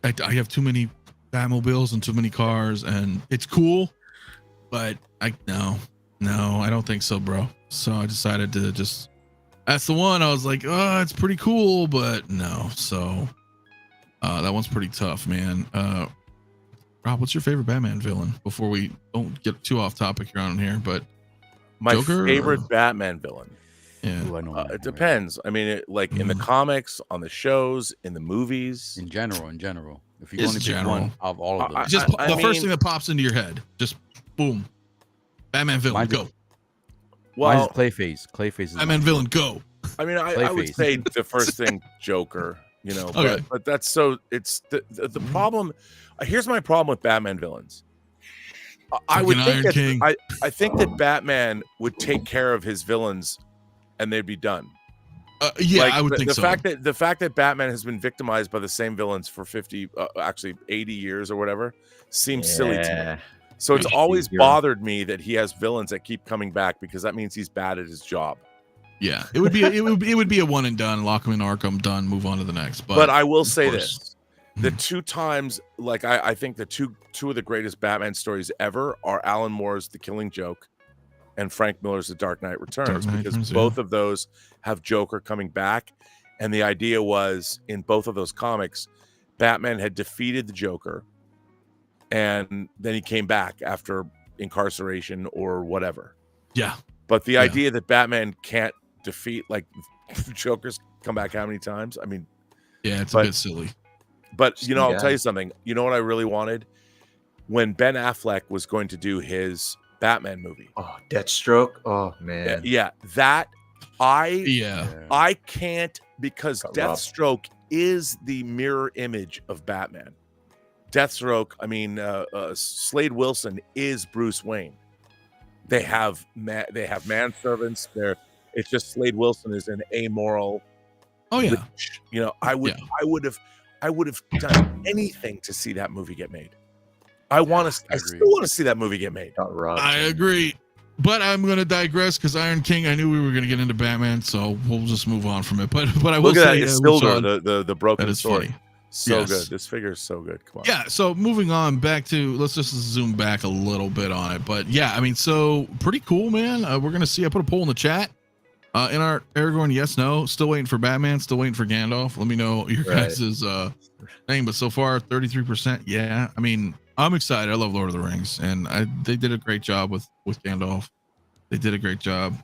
I have too many Batmobiles and too many cars, and it's cool, but no, I don't think so, bro. So I decided to just, that's the one. I was like, oh, it's pretty cool, but no. So that one's pretty tough, man. Rob, what's your favorite Batman villain? Before we don't get too off topic here on here, but my Joker, favorite Batman villain. Yeah, it depends. I mean, in the comics, on the shows, in the movies, in general. If you only pick one of all of them, just the first thing that pops into your head, just boom, Batman villain, go. Well, mine's Clayface. Clayface is Batman villain, go. I mean, I would say the first thing, Joker. Okay. But that's so. It's the problem. Here's my problem with Batman villains. I would think that, I think that Batman would take care of his villains, and they'd be done. Yeah, I would think so. The fact that Batman has been victimized by the same villains for 80 years or whatever seems silly to me. So it's always bothered me that he has villains that keep coming back, because that means he's bad at his job. Yeah, it would be a one and done. Lock him in Arkham, done. Move on to the next. But I will say this: the 2 times, like I think the two of the greatest Batman stories ever are Alan Moore's The Killing Joke and Frank Miller's The Dark Knight Returns, because both of those have Joker coming back, and the idea was in both of those comics, Batman had defeated the Joker, and then he came back after incarceration or whatever. Yeah. But the idea that Batman can't defeat, like, Joker's come back how many times? I mean, yeah, it's a bit silly. But I'll tell you something. You know what I really wanted? When Ben Affleck was going to do his Batman movie. Oh, Deathstroke. Oh man. Yeah, that I can't, because Deathstroke is the mirror image of Batman. Deathstroke, I mean, Slade Wilson is Bruce Wayne. They have manservants. It's just Slade Wilson is an amoral. Oh yeah. Witch. I would have done anything to see that movie get made. I still want to see that movie get made. I agree. But I'm going to digress, because Iron King, I knew we were going to get into Batman, so we'll just move on from it. But I will say, Isildur, the broken sword. Funny. So Yes. good. This figure is so good. Come on. Yeah. So moving on back to, let's just zoom back a little bit on it. But yeah, I mean, so pretty cool, man. We're going to see, I put a poll in the chat. InArt Aragorn, yes, no. Still waiting for Batman. Still waiting for Gandalf. Let me know your guys' thing. But so far, 33%. Yeah. I mean, I'm excited. I love Lord of the Rings, and they did a great job with Gandalf. They did a great job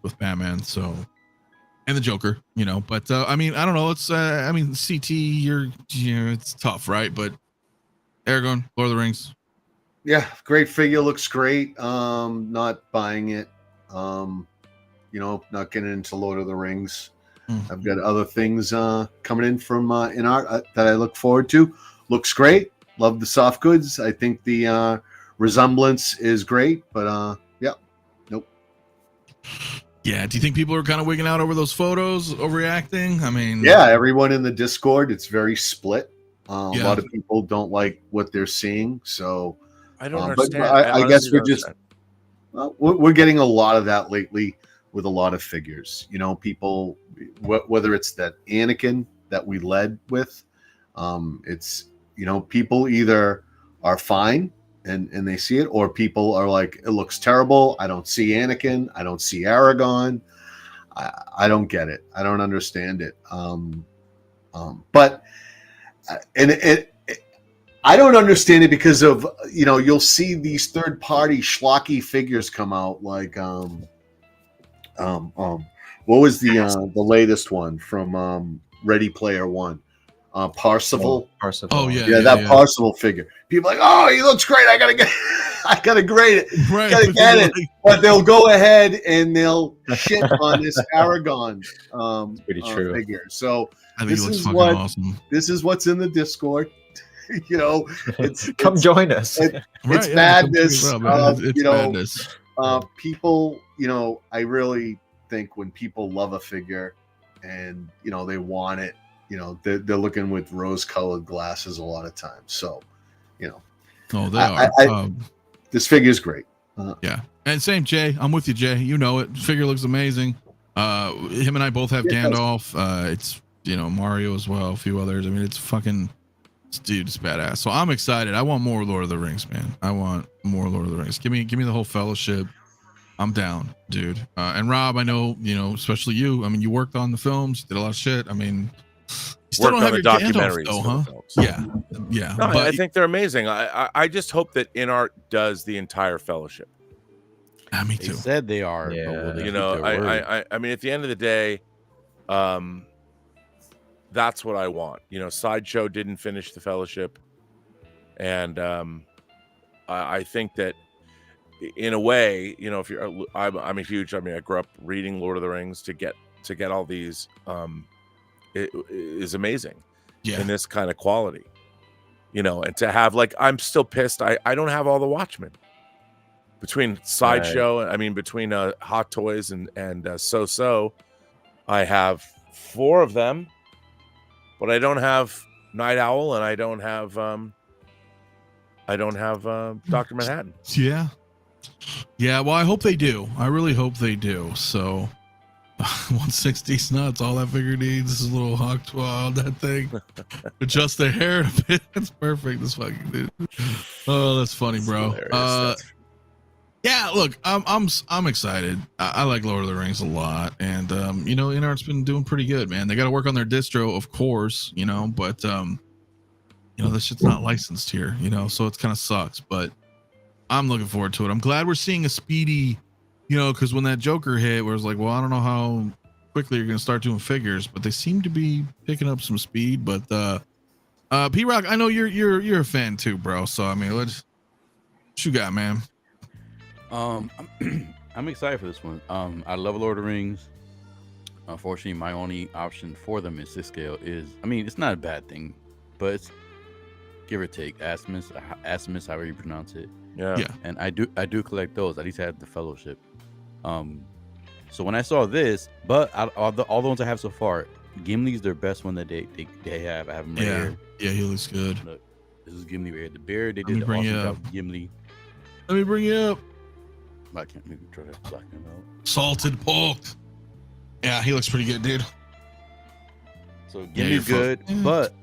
with Batman. So, and the Joker, you know. But I mean, I don't know. It's I mean, CT, it's tough, right? But Aragorn, Lord of the Rings. Yeah, great figure, looks great. Not buying it. You know, not getting into Lord of the Rings. I've got other things coming in from InArt that I look forward to. Looks great. Love the soft goods. I think the resemblance is great, but yeah, nope. Yeah. Do you think people are kind of wigging out over those photos, overreacting? I mean, Yeah, everyone in the Discord, it's very split. A lot of people don't like what they're seeing, so I don't but understand. I guess honestly we're don't just understand. we're getting a lot of that lately with a lot of figures. You know, people, whether it's that Anakin that we led with, it's, you know, people either are fine and they see it, or people are like, it looks terrible. I don't see Anakin. I don't see Aragon. I don't get it. I don't understand it. But I don't understand it because of, you know, you'll see these third-party schlocky figures come out like what was the latest one from Ready Player One? Parsifal. Parsifal. Oh yeah. That Parsifal figure. People are like, oh, he looks great. I gotta grade it. Right. Gotta get it. But they'll go ahead and they'll shit on this Aragon pretty true. figure. So I think this it looks is fucking what awesome. this is what's in the Discord. You know, Come join us. it's madness. It's you know, madness. people, you know, I really think when people love a figure and, you know, they want it, you know, they're looking with rose-colored glasses a lot of times. So, you know, Oh, they are. this figure is great. Yeah, and same Jay. I'm with you, Jay. You know it. Figure looks amazing. Him and I both have Gandalf. It's, you know, Mario as well. A few others. I mean, it's fucking. Dude, it's badass. So I'm excited. I want more Lord of the Rings, man. I want more Lord of the Rings. Give me the whole Fellowship. I'm down, dude. And Rob, I know, you know, especially you. I mean, you worked on the films, did a lot of shit. I mean, you still don't have your Gandalf though, huh? Yeah. No, but I think they're amazing. I just hope that InArt does the entire Fellowship. me They too. said they are. Yeah. But will they You keep know, their word? I mean, at the end of the day, that's what I want. You know, Sideshow didn't finish the Fellowship, and I think that in a way, you know, if you're, I'm a huge. I mean, I grew up reading Lord of the Rings to get all these. It is amazing in this kind of quality, you know, and to have, like, I'm still pissed. I don't have all the Watchmen between Sideshow. Right. I mean, between Hot Toys and So. I have 4 of them. But I don't have Night Owl, and I don't have Dr. Manhattan. Yeah. Well, I hope they do. I really hope they do. So, 160's nuts. All that figure needs is a little hawk on that thing. Adjust their hair a bit. That's perfect. This fucking dude. Oh, that's funny, bro. Yeah, look, I'm excited. I like Lord of the Rings a lot, and you know, InArt's been doing pretty good, man. They got to work on their distro, of course, you know, but you know, this shit's not licensed here, you know, so it kind of sucks. But I'm looking forward to it. I'm glad we're seeing a speedy, you know, because when that Joker hit, where it's like, well, I don't know how quickly you're gonna start doing figures, but they seem to be picking up some speed. But P-Rock, I know you're a fan too, bro. So I mean, what you got, man? I'm excited for this one. I love Lord of the Rings. Unfortunately, my only option for them in 6 scale is, I mean, it's not a bad thing, but it's give or take Asimus, however you pronounce it. Yeah. And I do collect those. At least I had the Fellowship. So when I saw this, but all the ones I have so far, Gimli's their best one that they have. I have him right here. Yeah, he looks good. Look, this is Gimli right here. The beard, they did the awesome job with Gimli. Let me bring you up. I can't maybe try to black him out. Salted pork. Yeah, he looks pretty good, dude. So Gimli's good, but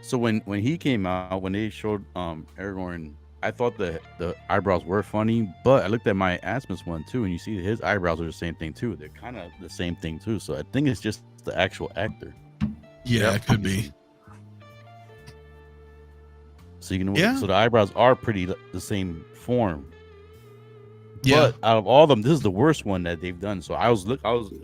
So when he came out, when they showed Aragorn, I thought the eyebrows were funny, but I looked at my Asmus one too, and you see his eyebrows are the same thing too. They're kind of the same thing too. So I think it's just the actual actor. Yeah, it could be. So you can, Yeah. so the eyebrows are pretty the same form. Yeah. But out of all of them, this is the worst one that they've done. So I was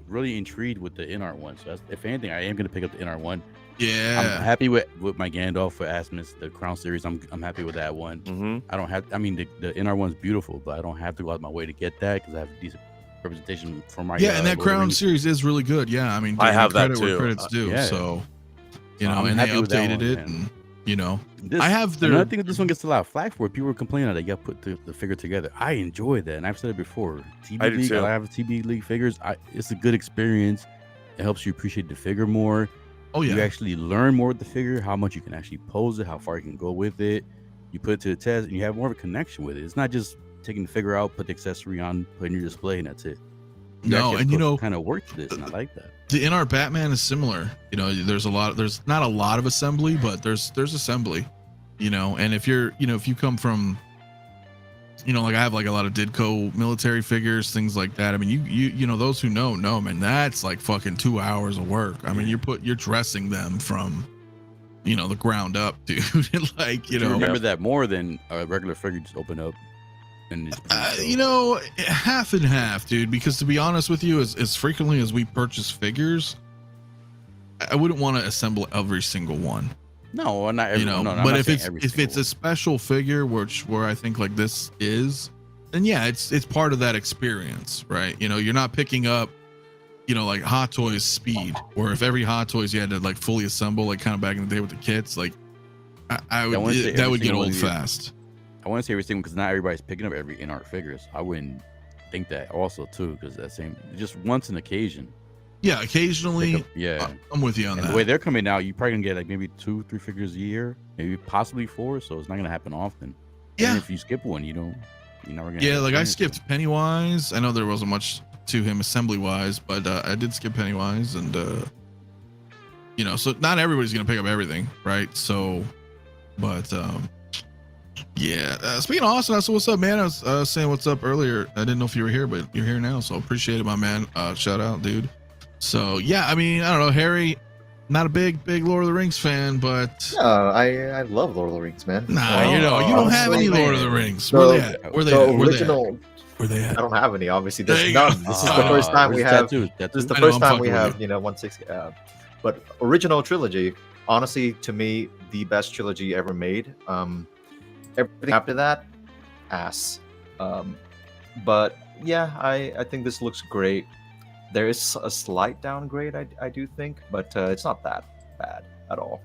really intrigued with the InArt one. So if anything, I am going to pick up the InArt one. Yeah. I'm happy with my Gandalf for Asmus, the Crown series. I'm happy with that one. Mm-hmm. I don't have. I mean, the InArt one's beautiful, but I don't have to go out my way to get that because I have decent representation from my. Yeah, and that Lord of the Crown Rings. series is really good. Yeah, I mean, I have that credit where too. credit's due. Yeah. So, you So know, I'm and they happy with that updated one, it, man. and you know, This, I have their. another thing that this one gets a lot of flack for. People were complaining that you got put the figure together. I enjoy that, and I've said it before. TB I do League, too. I have TB League figures. It's a good experience. It helps you appreciate the figure more. Oh You yeah, actually learn more with the figure, how much you can actually pose it, how far you can go with it. You put it to the test, and you have more of a connection with it. It's not just taking the figure out, put the accessory on, put it in your display, and that's it. no, and you know, kind of work to this, and I like that. the InArt Batman is similar. You know, there's not a lot of assembly, but there's assembly. You know, and if you're, you know, if you come from, you know, like I have like a lot of Ditko military figures, things like that. I mean, you know, those who know, man, that's like fucking 2 hours of work. I mean, you're dressing them from, you know, the ground up, dude. Like, you know, remember that more than a regular figure just open up and it's you know, half and half, dude, because to be honest with you, as frequently as we purchase figures, I wouldn't want to assemble every single one. no, not every, You know, no, I'm but not if saying it's every if single it's a special figure, where I think like this is, then yeah, it's part of that experience, right? You know, you're not picking up, you know, like Hot Toys speed, or if every Hot Toys you had to like fully assemble, like kind of back in the day with the kits, like I wouldn't would say that every would get single old one of your- fast. I want to say everything because not everybody's picking up every InArt figures. I wouldn't think that also too because that same just once an occasion. Yeah, occasionally. Pick up- yeah. I'm with you on And that. the way they're coming out, you probably gonna get like maybe 2-3 figures a year, maybe possibly 4. So it's not gonna happen often. Yeah. And if you skip one, you're never gonna. Yeah, like I experience it. skipped Pennywise. I know there wasn't much to him assembly wise, but I did skip Pennywise, and you know, so not everybody's gonna pick up everything, right? So, but yeah. Speaking of Austin, so what's up, man? I was saying what's up earlier. I didn't know if you were here, but you're here now, so appreciate it, my man. Shout out, dude. So yeah, I mean, I don't know, Harry. Not a big Lord of the Rings fan, but I love Lord of the Rings, man. nah, you know, you don't have any Lord of the Rings. Where they at? Where they The at? Where they at? original. Where they I at? don't have any, obviously. There There's you none. go. This is the first time we have. This is the I know, first I'm time we fucking with have, you know, 160. But original trilogy, honestly, to me, the best trilogy ever made. Everything after that, ass. But yeah, I think this looks great. There is a slight downgrade, I do think, but it's not that bad at all.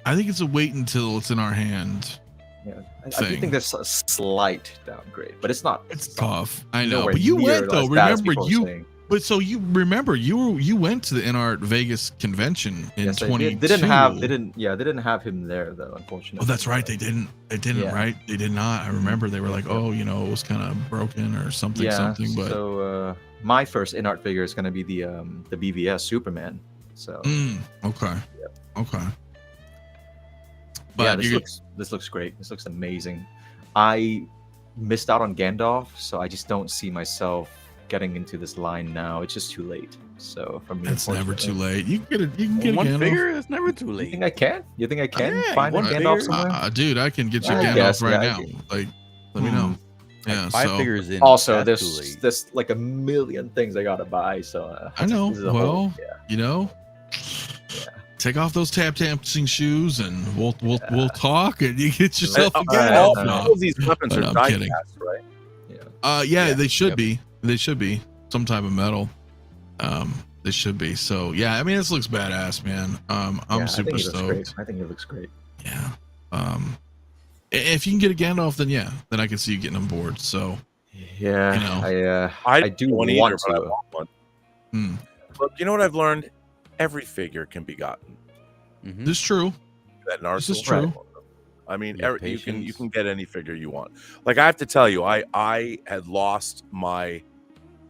I think it's a wait until it's in our hand. Yeah, I do Thing. think there's a slight downgrade, but it's not. It's tough. I know, nowhere but you near went though. as bad as Remember people are you? saying. But so you remember you went to the InArt Vegas convention in Yes, 2022. they didn't have him there though, unfortunately. Oh, that's right. They didn't. Yeah. Right? They did not. I remember they were like, oh, you know, it was kind of broken or something. But so my first InArt figure is going to be the BVS Superman. So okay, okay. yeah, But this looks great. This looks amazing. I missed out on Gandalf, so I just don't see myself getting into this line now. It's just too late. So for me, it's never too unfortunately. late. You can get it. You can get one Gandalf. figure. It's never too You late. think I can? You think I can Yeah, find a one Gandalf figure. somewhere? Dude, I can get you I Gandalf guess, right yeah, now. I can. Like, let me know. Yeah. Like 5 so figures in. Also, that's too there's late. there's like a million things I gotta buy. So I know. this is a Well, whole- yeah. you know, take off those tap dancing shoes and we'll talk and you get yourself a all Gandalf. right, all of these weapons But are I'm die kidding. cast, right? Yeah, Yeah. they should Yep. be. They should be some type of metal. They should be. So yeah, I mean, this looks badass, man. I'm Yeah, super I think it looks stoked. great. I think it looks great. Yeah. If you can get a Gandalf, then I can see you getting on board. So Yeah, You know. I do don't want either, but I to. want one. hmm, But you know what I've learned? Every figure can be gotten. Mhm. this is true. That This is Narsil. true. I mean, Yeah, you can patience. get any figure you want. Like I have to tell you, I had lost my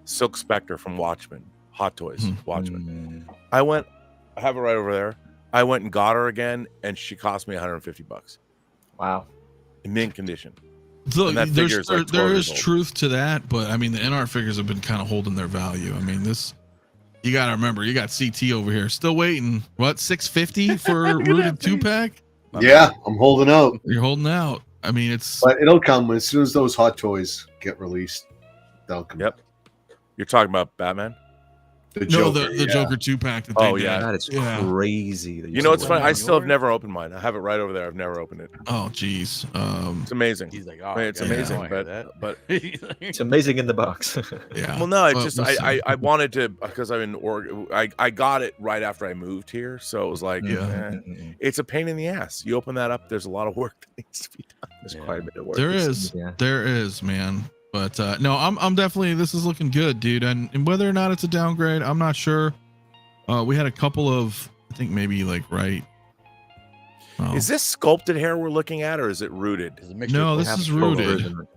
Silk Spectre from Watchmen, Hot Toys Mhm. Watchmen. Mm, I have it right over there. I went and got her again, and she cost me $150 Wow. in mint condition. So And that figure is like 12 there years is old. truth to that, but I mean the InArt figures have been kind of holding their value. I mean this, you got to remember, you got CT over here still waiting. What, $650 for a rooted 2-pack? Yeah, I'm holding out, You're holding out. I mean it's but it'll come as soon as those hot toys get released. They'll come. Yep. You're talking about Batman? The no Joker, the yeah. Joker 2-pack. That Oh, they yeah. did. That is Yeah. crazy. That You know what's still funny? I have still have never opened mine. I have it right over there. I've never opened it. Oh geez. It's amazing. He's like, I mean, it's yeah, amazing, I don't hear but It's amazing in the box. Yeah. well, no, it's But just we'll see. I wanted to, because I'm in Oregon. I got it right after I moved here, so it was like, Yeah. it's a pain in the ass. You open that up, there's a lot of work that needs to be done. There's Yeah. quite a bit of work. There it is, seems, yeah. there is, man. But no, I'm definitely, this is looking good, dude. And whether or not it's a downgrade, I'm not sure. We had a couple of, I think maybe like oh, Is this sculpted hair we're looking at, or is it rooted? no, this They have is a full rooted, version.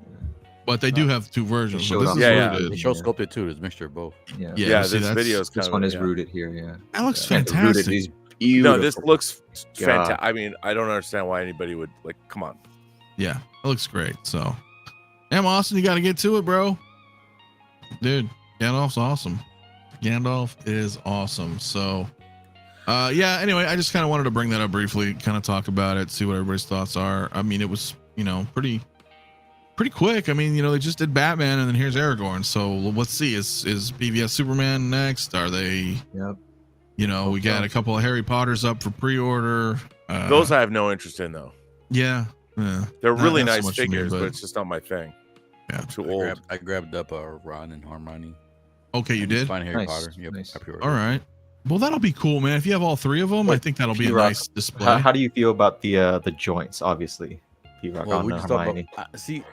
but they do have two versions. showed But this off is Yeah, yeah. rooted. They show sculpted too. There's a mixture of both. Yeah. Yeah, Yeah, see, this that's- video is kind This of one is yeah. rooted here. Yeah. That looks Yeah, the fantastic. Rooted is beautiful. No, this looks God. fantastic. I mean, I don't understand why anybody would like. Come on. Yeah, it looks great. So, damn, Austin, you got to get to it, bro. Dude, Gandalf's awesome. Gandalf is awesome. So, yeah. Anyway, I just kind of wanted to bring that up briefly, kind of talk about it, see what everybody's thoughts are. I mean, it was, pretty quick. I mean, they just did Batman, and then here's Aragorn. So let's see, is BVS Superman next? Are they? Yep. We got a couple of Harry Potters up for pre-order. Those I have no interest in, though. Yeah. They're Not- really not so nice much for me, figures, but but- it's just not my thing. Yeah. I'm too old. I grabbed up Ron and Hermione. Okay, you did. Find Harry Nice, Potter. Yep, nice. I pre-ordered. All right. Well, that'll be cool, man. If you have all three of them, I think that'll be a P-Rock, nice display. How do you feel about the joints? Obviously, P-Rock Well, on we just talked Hermione. about, see,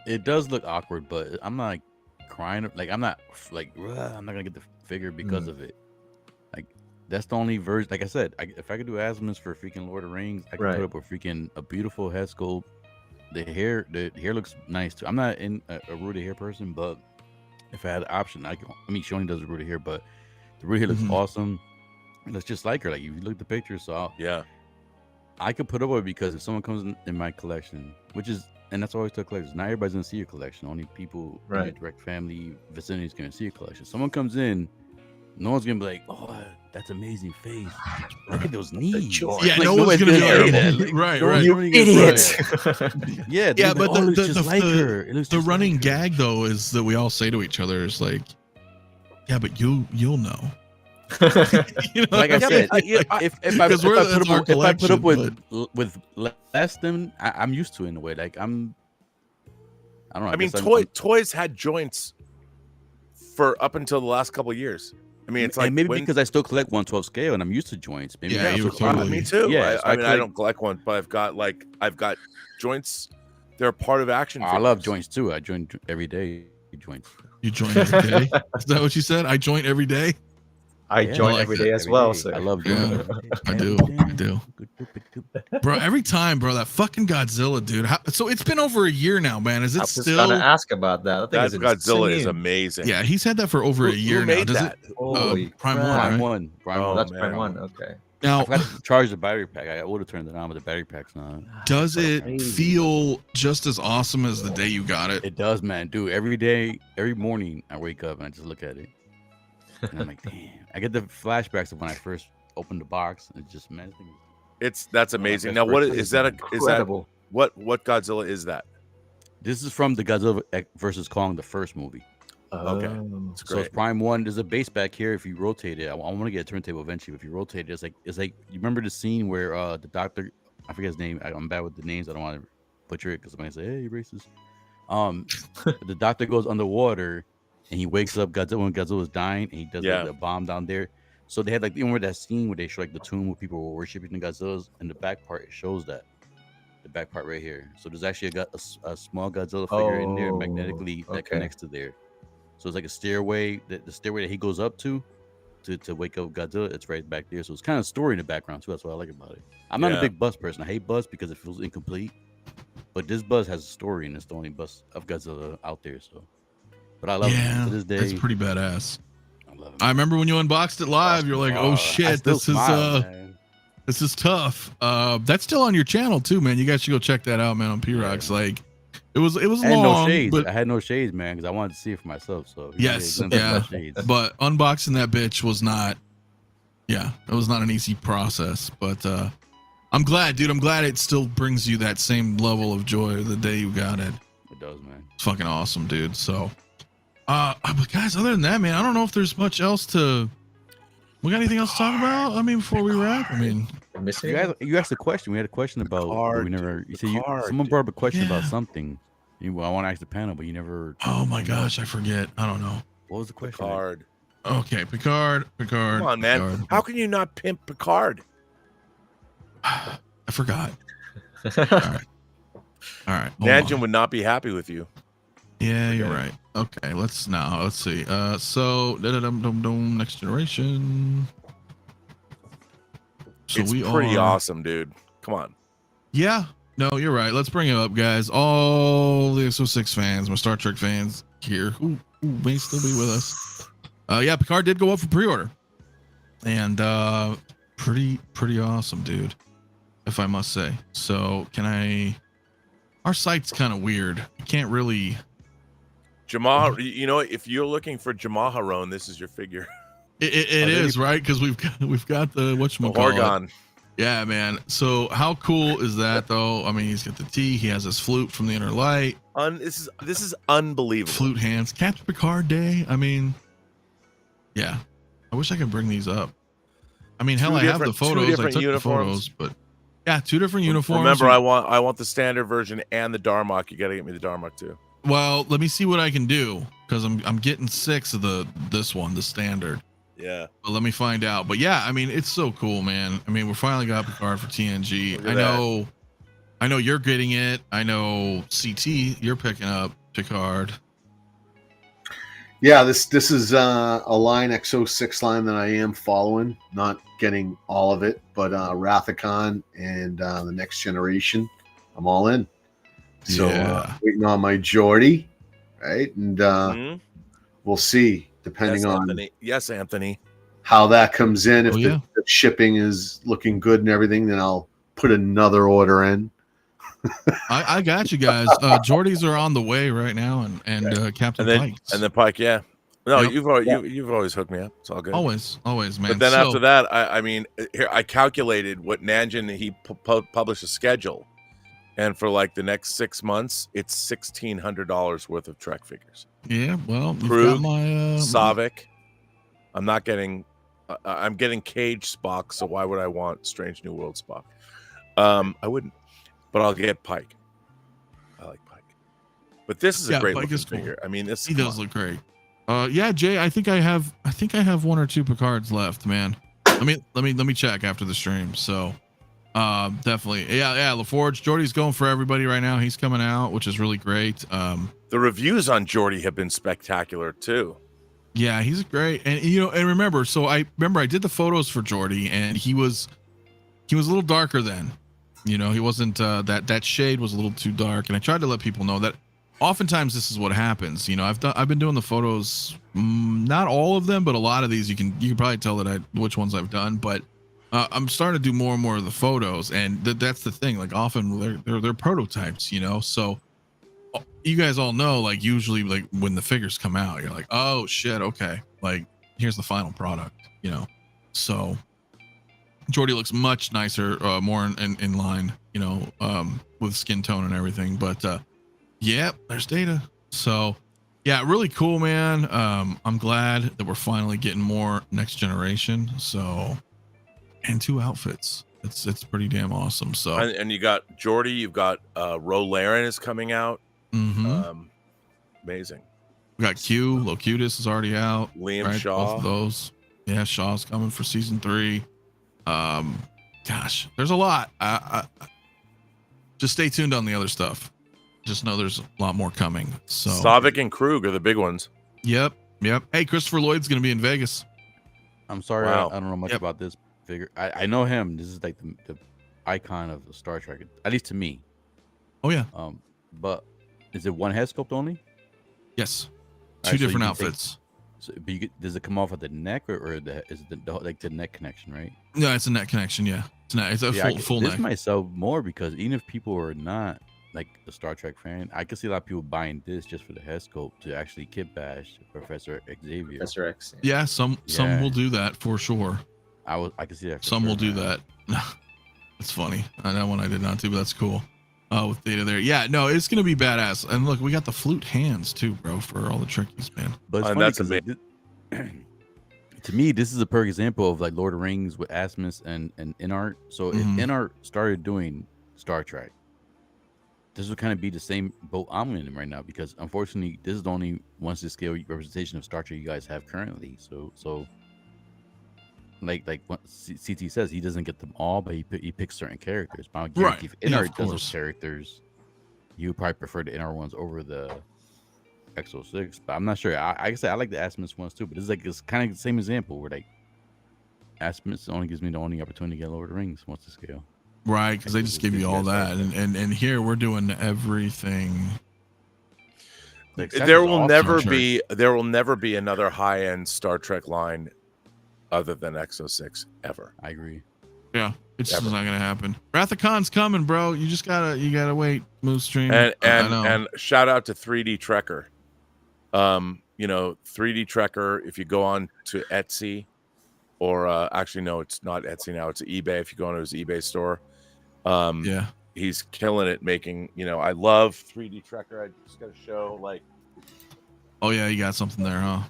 it does look awkward, but I'm not like crying. Like I'm not like I'm not gonna get the figure because of it. Like that's the only version. Like I said, if I could do Asmus for freaking Lord of the Rings, I could Right. put up a beautiful head sculpt. The hair looks nice too. I'm not in a rooted hair person, but if I had the option, I mean, she only does the rooted hair, but the rooted hair looks Mhm. awesome. It looks just like her. Like if you look at the picture, so Yeah. I could put up with it because if someone comes in my collection, and that's always the collectors, not everybody's gonna see your collection. Only people in your Right. direct family vicinity is gonna see your collection. Someone comes in, no one's gonna be like, "Oh, that's amazing face. Look at those knees." joint. Yeah, Like, no one's nobody's gonna say be that. like, Like, right, no right. one's You gonna get idiot! Yeah, Yeah, but but oh, it looks the just like her. It looks the just running like her. gag though is that we all say to each other is like, yeah, but you'll know. Like I Yeah, said, but if I Because that's our put up collection, with less than I'm used to it in a way. Like I don't know. I mean, guess I'm- toys had joints for up until the last couple of years. I mean, it's like and maybe when- because I still collect 1/12 scale and I'm used to joints. Maybe Yeah, that's you what- were totally- me too. Yeah, so I mean, I collect- don't collect one, but I've got joints. They're part of action. I love figures. joints too. I join every day. Joints. You join every day. Is that what you said? I join every day. I Yeah, join like every that. day as Every well. day. So I love Yeah, joints. I do. Bro, every time, bro, that fucking Godzilla, dude. So it's been over a year now, man. Is I it was still? gonna ask about that. I think That it's Godzilla is insane. amazing. Yeah, he's had that for over a year Who now. made Does that? it? Holy Prime crap. One, Prime right? one. Prime Oh, one. That's man. Prime one. Okay. Now, I forgot to charge the battery pack. I would have turned it on, but the battery pack's not. does it feel just as awesome as the day you got it? It does, man. Dude, every morning I wake up and I just look at it. And I'm like, damn. I get the flashbacks of when I first opened the box. It's just, man, this thing That's amazing. Now, that's what pretty is that? Is that Incredible. what Godzilla is that? This is from the Godzilla versus Kong, the first movie. Okay. Oh. It's So great. it's Prime One. There's a base back here. If you rotate it, I want to get a turntable eventually. But if you rotate it, it's like you remember the scene where the doctor, I forget his name. I'm bad with the names. I don't want to butcher it because somebody say, "Hey, you're racist." The doctor goes underwater and he wakes up Godzilla when Godzilla's dying, and he does Yeah. like, the bomb down there. So they had like, you remember that scene where they show like the tomb where people were worshiping the Godzillas, and the back part it shows that. The back part right here. So there's actually a small Godzilla figure in there Oh, magnetically that okay. connects to there. So it's like a stairway, the stairway that he goes up to wake up Godzilla. It's right back there. So it's kind of story in the background too. That's what I like about it. I'm not Yeah. a big bus person. I hate bus because it feels incomplete. But this bus has a story, and it's the only bus of Godzilla out there. So, but I love it Yeah, to this day. it's pretty badass. love it. I remember when you unboxed it live. You're like, oh shit, this is tough. That's still on your channel too, man. You guys should go check that out, man. On P-Rocks, like it was long, no shades. but I had no shades, man, because I wanted to see it for myself. So yes, yeah. But unboxing that bitch was not. Yeah, it was not an easy process, but I'm glad, dude. I'm glad it still brings you that same level of joy the day you got it. It does, man. It's fucking awesome, dude. So, but guys, other than that, man, I don't know if there's much else to. We got anything else to talk about? I mean, before we wrap, I mean, you asked a question. We had a question about. Someone brought up a question about something. I want to ask the panel, but you never. Oh my gosh, I forget. I don't know. What was the question? Picard. Okay, Picard. Come on, man. Picard. How can you not pimp Picard? I forgot. All right. Nanjin would not be happy with you. Yeah, you're right. Okay, let's see. So next generation. So it's pretty awesome, dude. Come on. Yeah. No, you're right. Let's bring it up, guys. All the X06 fans, my Star Trek fans here who may still be with us. Yeah, Picard did go up for pre-order. And pretty awesome, dude, if I must say. So our site's kind of weird. You can't really Jamaha, you know, if you're looking for Jamaharon, this is your figure. It is, right? Because we've got the Orgon. Yeah, man. So how cool is that, though? I mean, he's got the T. He has his flute from the Inner Light. This is unbelievable. Flute hands. Captain Picard Day. I mean, yeah. I wish I could bring these up. I mean, hell, I have the photos. I took the photos, but yeah, 2 different uniforms. Remember, I want the standard version and the Darmok. You got to get me the Darmok too. Well, let me see what I can do, because I'm getting 6 of this one, the standard. Yeah. But let me find out. But yeah, I mean, it's so cool, man. I mean, we finally got Picard for TNG. I know you're getting it. I know CT, you're picking up Picard. Yeah, this is a line X06 line that I am following. Not getting all of it, but Rathacon and the Next Generation, I'm all in. So waiting on my Geordi, right? And we'll see, depending on Anthony. Yes, Anthony, how that comes in. If the shipping is looking good and everything, then I'll put another order in. I got you guys. Geordies are on the way right now, and Captain Pike. And then Pike, yeah. No, you've always hooked me up. It's all good. Always, man. But then after that, I mean, here I calculated what Nanjin, he published a schedule, and for like the next 6 months, it's $1,600 worth of Trek figures. Yeah, well, Krug, Saavik. I'm not getting. I'm getting Cage Spock, so why would I want Strange New World Spock? I wouldn't. But I'll get Pike. I like Pike. But this is a great looking figure. I mean, he does look great. Yeah, Jay, I think I have 1 or 2 Picards left, man. Let me check after the stream. So, definitely. Yeah, LaForge, Geordi's going for everybody right now. He's coming out, which is really great. The reviews on Geordi have been spectacular too. Yeah, he's great. And remember, I did the photos for Geordi, and he was a little darker then. He wasn't that shade was a little too dark, and I tried to let people know that oftentimes this is what happens. I've been doing the photos, not all of them, but a lot of these you can probably tell which ones I've done, but I'm starting to do more and more of the photos, and that's the thing. Like often they're prototypes, so you guys all know, like usually like when the figures come out, you're like, oh shit, okay, like here's the final product, so Geordi looks much nicer, more in line, with skin tone and everything. But there's Data. So yeah, really cool, man. I'm glad that we're finally getting more Next Generation. So, and 2 outfits. It's pretty damn awesome. So and you got Geordi, you've got Ro Laren is coming out. Amazing. We got Q. Locutus is already out. Liam right? Shaw. Both of those. Yeah, Shaw's coming for season 3. Gosh, there's a lot. Just stay tuned on the other stuff. Just know there's a lot more coming. So Saavik and Krug are the big ones. Yep. Hey, Christopher Lloyd's going to be in Vegas. I'm sorry, I don't know much about this figure. I know him. This is like the icon of the Star Trek, at least to me. Oh yeah. But is it one head sculpt only? Yes. 2 different outfits. So, but does it come off at the neck or is it like the neck connection, right? No, it's a neck connection. Yeah, it's a full this neck. might sell more because even if people are not like a Star Trek fan, I could see a lot of people buying this just for the head sculpt to actually kit bash Professor Xavier. Professor X. Yeah, some will do that for sure. I could see that. Some will do that. That's funny. That one I did not do, but that's cool. With data there. Yeah, no, it's gonna be badass. And look, we got the flute hands too, bro, for all the trickies, man. But it's funny that's 'cause to me, this is a perfect example of like Lord of the Rings with Asmus and InArt. So if InArt started doing Star Trek, this would kind of be the same boat I'm in right now, because unfortunately, this is the only one to scale representation of Star Trek you guys have currently. So like what CT says, he doesn't get them all, but he picks certain characters. But I guarantee if InArt does those characters, you would probably prefer the InArt ones over the X06. But I'm not sure. I say I like the Asmus ones too, but it's kind of the same example where like Asmus only gives me the only opportunity to get Lord of the Rings once to scale. Right, because they just give you all that, and here we're doing everything. Like, There will never be another high-end Star Trek line other than X06 ever. I agree. Yeah, it's just not gonna happen. Wrath of Khan's coming, bro. You gotta wait. Move stream. And shout out to 3D Trekker. 3D Trekker. If you go on to Etsy, or actually no, it's not Etsy now. It's eBay. If you go on to his eBay store, he's killing it making. I love 3D Trekker. I just got to show like. Oh yeah, you got something there, huh?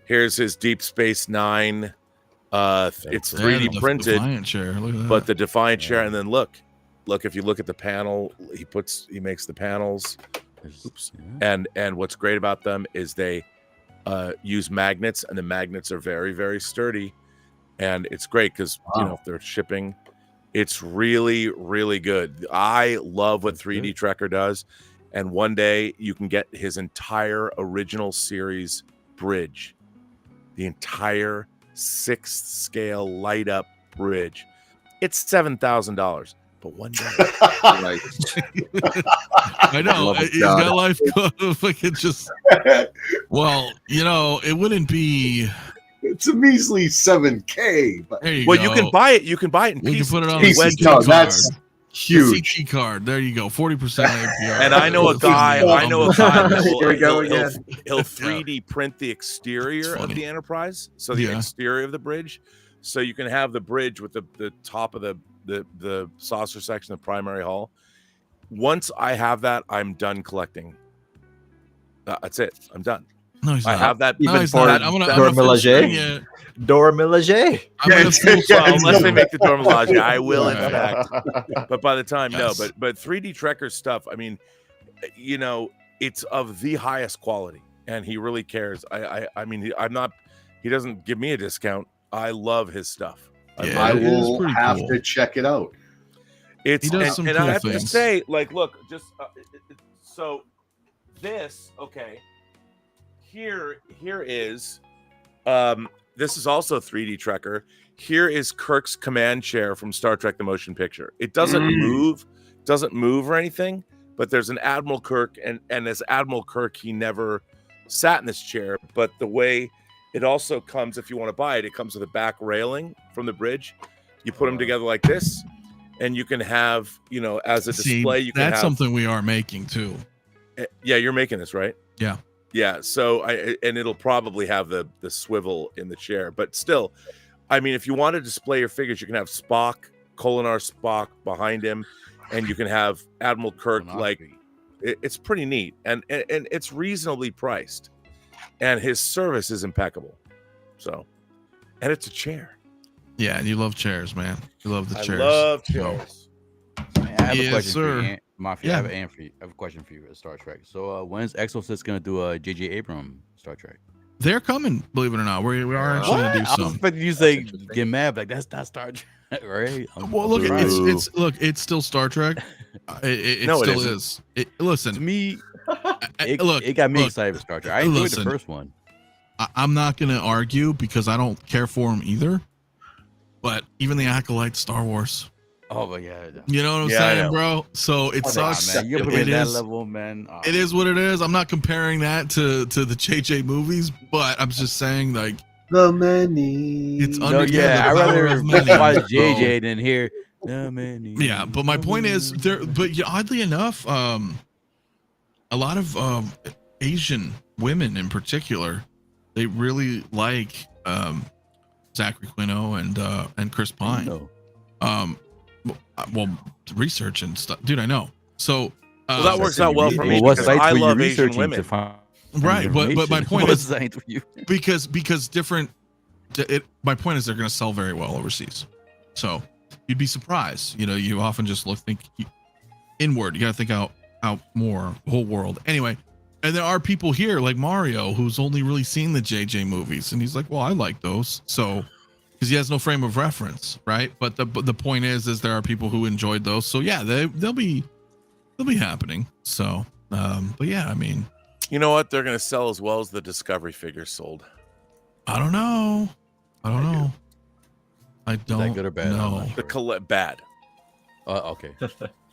Here's his Deep Space Nine. It's 3D printed, Defiant chair. Look at that. but the Defiant chair, and then look, if you look at the panel, he makes the panels. Oops. And what's great about them is they use magnets, and the magnets are very, very sturdy, and it's great because if they're shipping, it's really, really good. I love what 3D Trekker does, and one day you can get his entire original series bridge, the entire 6th scale light up bridge. It's $7,000, but one day, I know he's got life. Fucking just. Well, it wouldn't be. It's a measly $7K. But there you well, go. you can buy it. You can buy it in You pieces. can put it on Pieces, the no, that's huge. CT card. There you go. 40% APR. And I know a guy that Here we go again. he'll 3D print the exterior of the Enterprise, so the exterior of the bridge, so you can have the bridge with the top of the saucer section, the primary hull. Once I have that, I'm done collecting. That's it. I'm done. No, he's I not. have that. Even Even for Dora Milaje? Dora Milaje? unless they make the Dora Milaje, I will in fact. But by the time, no. But 3D Trekker stuff. I mean, it's of the highest quality, and he really cares. I mean, he doesn't give me a discount. I love his stuff. I will have to check it out. He does some cool I have things. to say, like, look, just so this, okay. Here is, this is also 3D Trekker. Here is Kirk's command chair from Star Trek: The Motion Picture. It doesn't move or anything, but there's an Admiral Kirk, and as Admiral Kirk, he never sat in this chair. But the way it also comes, if you want to buy it, it comes with a back railing from the bridge. You put them together like this, and you can have, as a display. You can that's have, something we are making too. Yeah, you're making this, right? Yeah. Yeah, so and it'll probably have the swivel in the chair, but still, I mean, if you want to display your figures, you can have Spock, Kolinar Spock behind him, and you can have Admiral Kirk. Like, it's pretty neat, and it's reasonably priced, and his service is impeccable. So, and it's a chair. Yeah, and you love chairs, man. You love the chairs. I love chairs. I have a question sir. for you, Mafia. I have a question for you at Star Trek. So when is X06 going to do a J.J. Abrams Star Trek? They're coming, believe it or not. We are actually going to do I was some. expecting you to say get mad, but that's not Star Trek, right? Well, look, it's still Star Trek. It still is. Listen, to me, look, it got me excited for Star Trek. I enjoyed the first one. I'm not going to argue because I don't care for them either. But even the Acolyte Star Wars, Oh, but yeah. You know what I'm Yeah, I saying, know. bro? So it sucks. Man, you're putting that level, man. Oh, It is what it is. I'm not comparing that to the JJ movies, but I'm just saying, like, The many. it's no, understood yeah, the I'd power rather of many. watch JJ than hear the many. Yeah, but my point is, there. But yeah, oddly enough, a lot of Asian women in particular, they really like Zachary Quino and Chris Pine. No. Well, research and stuff, dude. I know. So Well, that works out well for me What because sites I were you love Asian researching women. to find right, but my point What is site were you? because different. My point is they're going to sell very well overseas. So you'd be surprised. You know, you often just think inward. You got to think out more, whole world. Anyway, and there are people here like Mario who's only really seen the JJ movies, and he's like, well, I like those. So because he has no frame of reference, right? But the point is there are people who enjoyed those. So yeah, they'll be happening. So, but yeah, I mean, You know what? They're going to sell as well as the Discovery figures sold. I don't know. I don't that good or bad? know. The bad. Okay.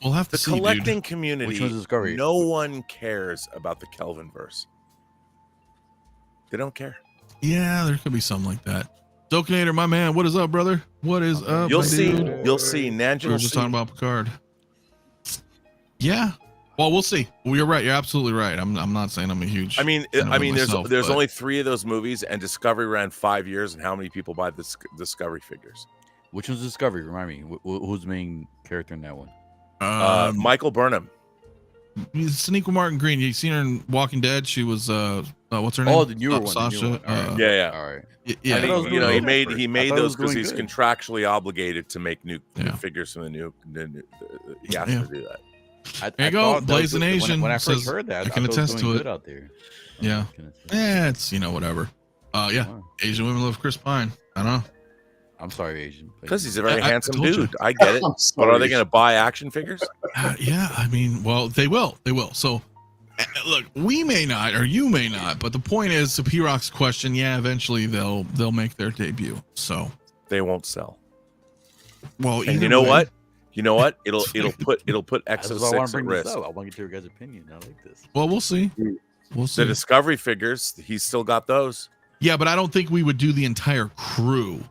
We'll have to The see, collecting dude. community. Which one's Discovery? No one cares about the Kelvin verse. They don't care. Yeah, there could be something like that. Dokinator, my man, what is up, brother? What is up? You'll my see. dude? You'll see. Nanja We were will just see. talking about Picard. Yeah. Well, we'll see. Well, you're right. You're absolutely right. I'm not saying I'm a huge. I mean, fan of it there's myself, there's but- only 3 of those movies, and Discovery ran 5 years. And how many people buy the Discovery figures? Which one's Discovery? Remind me. Who's the main character in that one? Michael Burnham. Sonequa Martin Green. You seen her in Walking Dead? She was what's her name? Oh, the newer one. The Sasha. newer one. All right. Yeah. All right. Yeah. I thought it was think, you know, doing he good. made I thought it those was because he's doing good. contractually obligated to make new Yeah. figures from the new. He has Yeah. to do that. There you go, thought that was Blazing good. Asian When I first says, heard that, I can thought it was attest doing to it. good out there. Yeah. It's whatever. Yeah. Wow. Asian women love Chris Pine. I don't know. I'm sorry, Asian. Because he's a very I handsome told you. dude. I get it. I'm But are sorry. they going to buy action figures? Yeah, I mean, well, they will. So, look, we may not, or you may not, but the point is, to P-Rock's question, yeah, eventually they'll make their debut. So, They won't sell. well, And either you know way- what? You know what? It'll put That's why I want X06 to at bring this risk. up. I want to get your guys' opinion. I like this. Well, we'll see. We'll The see. Discovery figures, he's still got those. Yeah, but I don't think we would do the entire crew.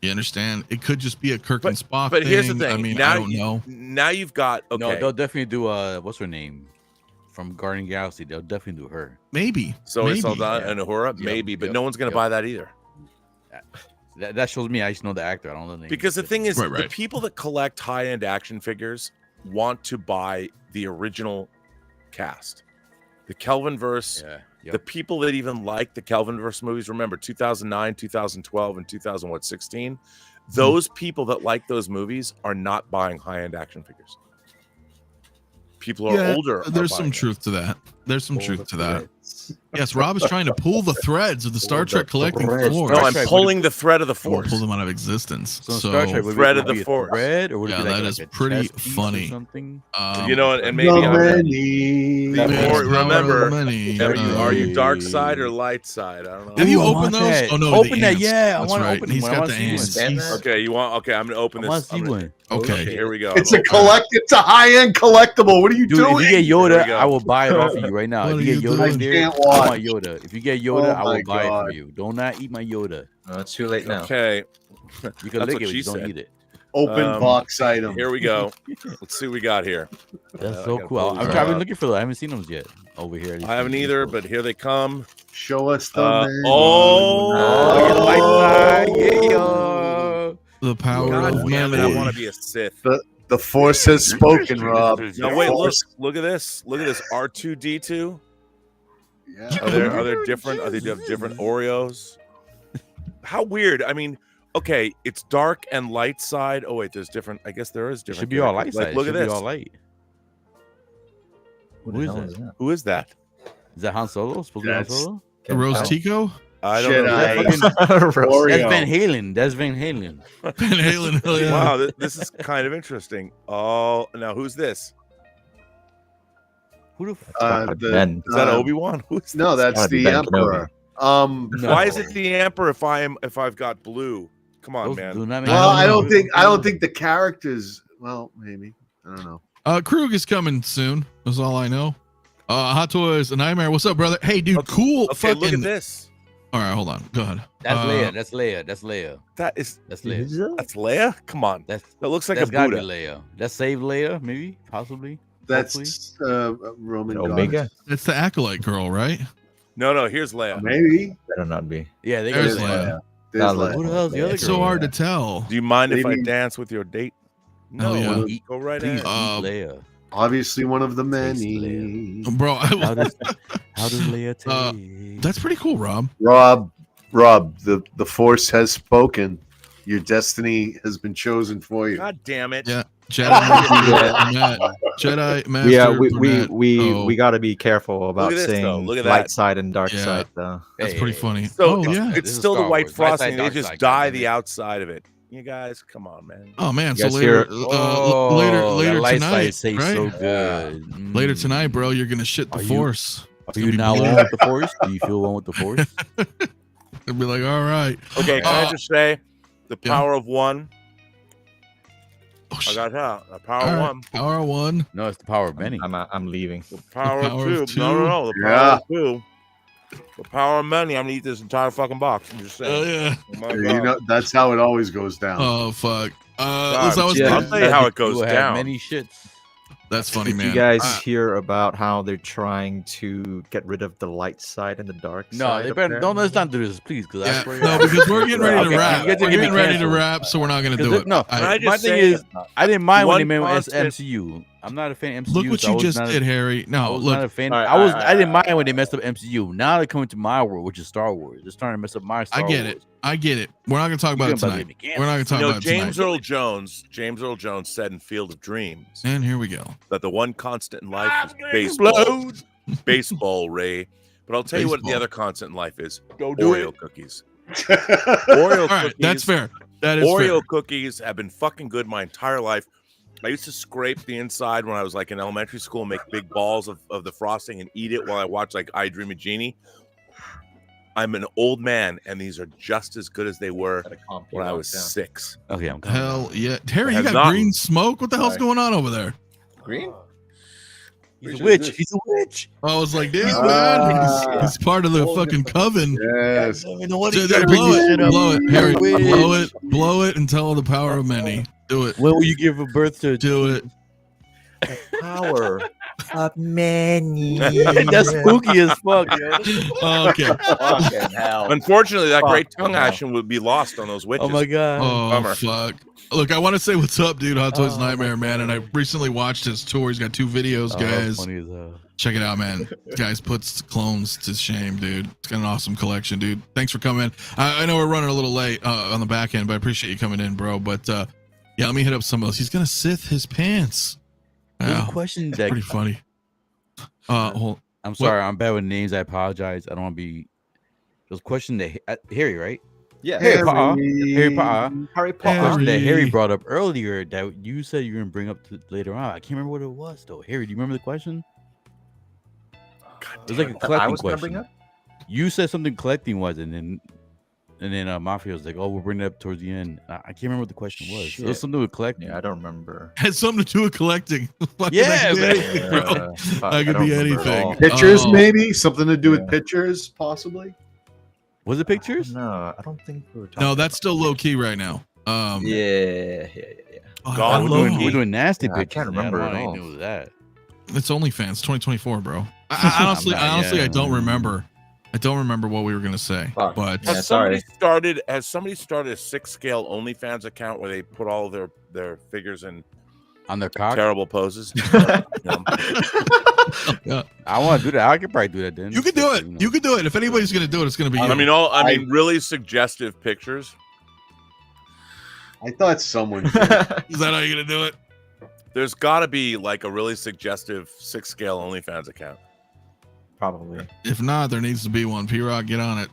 You understand? It could just be a Kirk and Spock But thing. here's the thing. I mean, now I don't know. Now you've got okay. No, they'll definitely do what's her name from Guardian of the Galaxy. They'll definitely do her. Maybe. So maybe. it's Saldana Yeah. and Uhura, Yep, maybe, but yep, no one's going to yep. buy that either. That shows me I just know the actor. I don't know the name. Because the thing is, Right, the right. people that collect high-end action figures want to buy the original cast, the Kelvin Verse. Yeah. Yep. The people that even like the Kelvin Verse movies, remember 2009, 2012, and 2016. Those people that like those movies are not buying high-end action figures. People are older. are There's some buying truth to that. There's some Pull truth the to that. threads. Yes, Rob is trying to pull the threads of the Star Pull Trek the collecting threads. floor. No, I'm Trek, pulling the thread of the Or force. pull them out of existence. So, in So, Star Trek, would Thread it of the be a Force. thread, or would it Yeah, be like, that like is a pretty chess piece funny. or something? You know, and maybe The I'm many. Before- Yes, remember, however many, are you dark side or light side? I don't know. Have you Ooh, I opened want those? that. Oh no, Open the that, ants. yeah, I That's wanna right. open He's one. I got wanna the see ants. one. He's- Okay, you want? Okay, I'm gonna open I this. want to see I'm gonna- one. Okay. Here we go. It's a Open it. It's a high-end collectible. What are you Dude, doing? if you get There Yoda, we go. I will buy it off of you right now. What If you are get you Yoda doing? in there, I can't I want watch. Yoda. If you get Yoda, Oh I my will buy it God. for you. Do not eat my Yoda. No, it's too late now. Okay, You can That's lick what it, but she you don't said. eat it. Open box item. here we go. Let's see what we got here. That's I so gotta cool. pull I've these been up. looking for them. I haven't seen them yet over here. I haven't either, but here they come. Show us the menu. Oh, Oh, yeah, light side. Yeah, yo. The power God of damn it! I memory. want to be a Sith. The force has spoken, Rob. No, wait, look at this. Look at this. R2D2. Yeah. Are there different? Are they have different Oreos? How weird! I mean, okay, it's dark and light side. Oh wait, there's different. I guess there is It different. should be all light characters. side. Like, It look should at be this. all light. Who is that? Who is that? Is that Han Solo? Supposed to be Han That's- Solo? Rose Tico? I don't know. Jedi. That's Oreo. Van Halen. That's Van Halen. Van Halen. Hell yeah. Wow, this is kind of interesting. Oh, now who's this? Who the f- Ben. Is that uh, Obi-Wan? Who's No, this? that's Gotta be the Ben Emperor. No. Why is it the Emperor if I've got blue Come on, Those man. do not make Well, sense. I don't think the characters. Well, maybe I don't know. Krug is coming soon. That's all I know. Hot Toys, a Nightmare. What's up, brother? Hey, dude, cool. Okay, fucking. look at this. All right, hold on. Go ahead. That's Leia. That's Leia. That's Leia. That's Leia. That's Leia. Come on, That looks like that's a gotta be Buddha. Leia. That's Save Leia, maybe, possibly. That's Roman Omega. gods. It's the acolyte girl, right? No, here's Leia. Maybe. Better not be. Yeah, they There's got Leia. There's That Leia. Who the hell's the other It's girl? so hard to tell. Do you mind if I Maybe- dance with your date? Hell No, yeah. go right Please ahead. eat Leia. Obviously, one of the Taste many. Bro, How does Leia taste? that's pretty cool, Rob. Rob, the Force has spoken. Your destiny has been chosen for you. God damn it! Yeah. Jedi Master. Yeah, Burnett. Oh, we got to be careful about at this, though. saying Look at light that. side and dark Yeah. side, though. that's Hey, pretty hey, funny. So Oh yeah. This it's is still the Star white Wars. Light side, frosting. They dark just side, dye goddamn the it. outside of it. You guys, come on, man. Oh man. You So guys later, hear- later that light tonight, side tastes right? so good. Later Mm. tonight, bro, you're gonna shit the Are you- Force. Are you now one with the Force? Do you feel one with the Force? They'll be like, all right. Okay, can I just say, the Yeah. power of one. Oh, I shit. got that. The power All of right. one. Power one. No, it's the power of many. I'm leaving. The power, power of of two. No. The power Yeah. of two. The power of many. I'm gonna eat this entire fucking box. I'm just Oh saying. yeah. Oh my You God. know, that's how it always goes down. Oh fuck. God, Listen, I was yeah. I'll tell you how it goes You will have down. many shits. that's funny, Did man. you guys I- hear about how they're trying to get rid of the light side and the dark No, side? they better up don't. there? Let's not do this, please. Because I yeah, swear. no, because we're getting ready to Okay, wrap. you guys are We're getting getting ready to canceled. wrap, so we're not gonna do 'Cause it. no, Can I my just thing say, is, I didn't mind when one they made constant- MCU. I'm not a fan of MCU. Look what so I you was just not a- did, Harry. I No, was look. not a fan. All right, I didn't mind when they messed up MCU. Now they're coming to my world, which is Star Wars. They're starting to mess up my Star I Wars. get it. I get it. We're not gonna talk about it tonight. We're not gonna talk You know, about it James tonight. Earl Jones said in Field of Dreams And here we go. that the one constant in life is Explode. baseball. Baseball, Ray. But I'll tell you what the Baseball. other constant in life is: Don't do Oreo it. cookies. Oreo All right, cookies. that's fair. That is Oreo fair. cookies have been fucking good my entire life. I used to scrape the inside when I was like in elementary school, and make big balls of the frosting and eat it while I watch like I Dream of Jeannie. I'm an old man, and these are just as good as they were when I was 6. Okay, I'm coming. Hell yeah, Harry, you Has got not- green smoke. What the hell's Right. going on over there? Green? He's a witch. He's a witch. I was like, damn, Ah. man, he's part of the fucking coven. Yes. Blow it, Harry. Blow it, and tell the power of many. Do it. When will you give birth to? Do it. Power of many. That's spooky as fuck. Yo. Oh, okay. Fucking hell. Unfortunately, that Fuck. great tongue action would be lost on those witches. Oh my god. Oh Bummer. fuck. Look, I want to say what's up, dude. Hot Toys Oh, Nightmare, man. And I recently watched his tour. He's got 2 videos, Oh, guys. funny as hell. Check it out, man. Guys puts clones to shame, dude. It's got an awesome collection, dude. Thanks for coming. I know we're running a little late on the back end, but I appreciate you coming in, bro. But yeah, let me hit up some of those. He's gonna Sith his pants. There's a Wow, question pretty that funny. Hold. I'm sorry, I'm bad with names. I apologize. I don't want to be. There's a question that Harry, right? Yeah. Harry Potter. Harry Potter. Harry Question Potter. that Harry. Harry brought up earlier that you said you were gonna bring up later on. I can't remember what it was though. Harry, do you remember the question? It was like a I collecting was gonna bring question. up. You said something collecting was, and then Mafia was like, "Oh, we'll bring it up towards the end." I can't remember what the question was. It Shit. was something with collecting. Yeah, I don't remember. Has something to do with collecting. Fucking Yeah, I could be man. anything, bro. Fuck, I could don't be remember at anything. all. Pictures, Oh. maybe something to do Yeah. with pictures, possibly. Was it pictures? No, I don't think we were talking. No, that's still low key right now. Yeah. Oh, God, I We're love doing, it. we're doing nasty Yeah, I pictures. can't man. remember I at don't know all. anything with that. It's OnlyFans 2024, bro. I honestly, I don't remember. I don't remember what we were gonna say, Fuck. but Yeah, Has sorry. somebody started a 6-scale OnlyFans account where they put all their figures in On their cock. terrible poses? I want to do that. I could probably do that then. you can do it. know. You can do it. If anybody's gonna do it, it's gonna be you. I mean, really suggestive pictures. I thought someone. Is that how you're gonna do it? There's got to be like a really suggestive 6-scale OnlyFans account. Probably. If not, there needs to be one. P-Rock, get on it.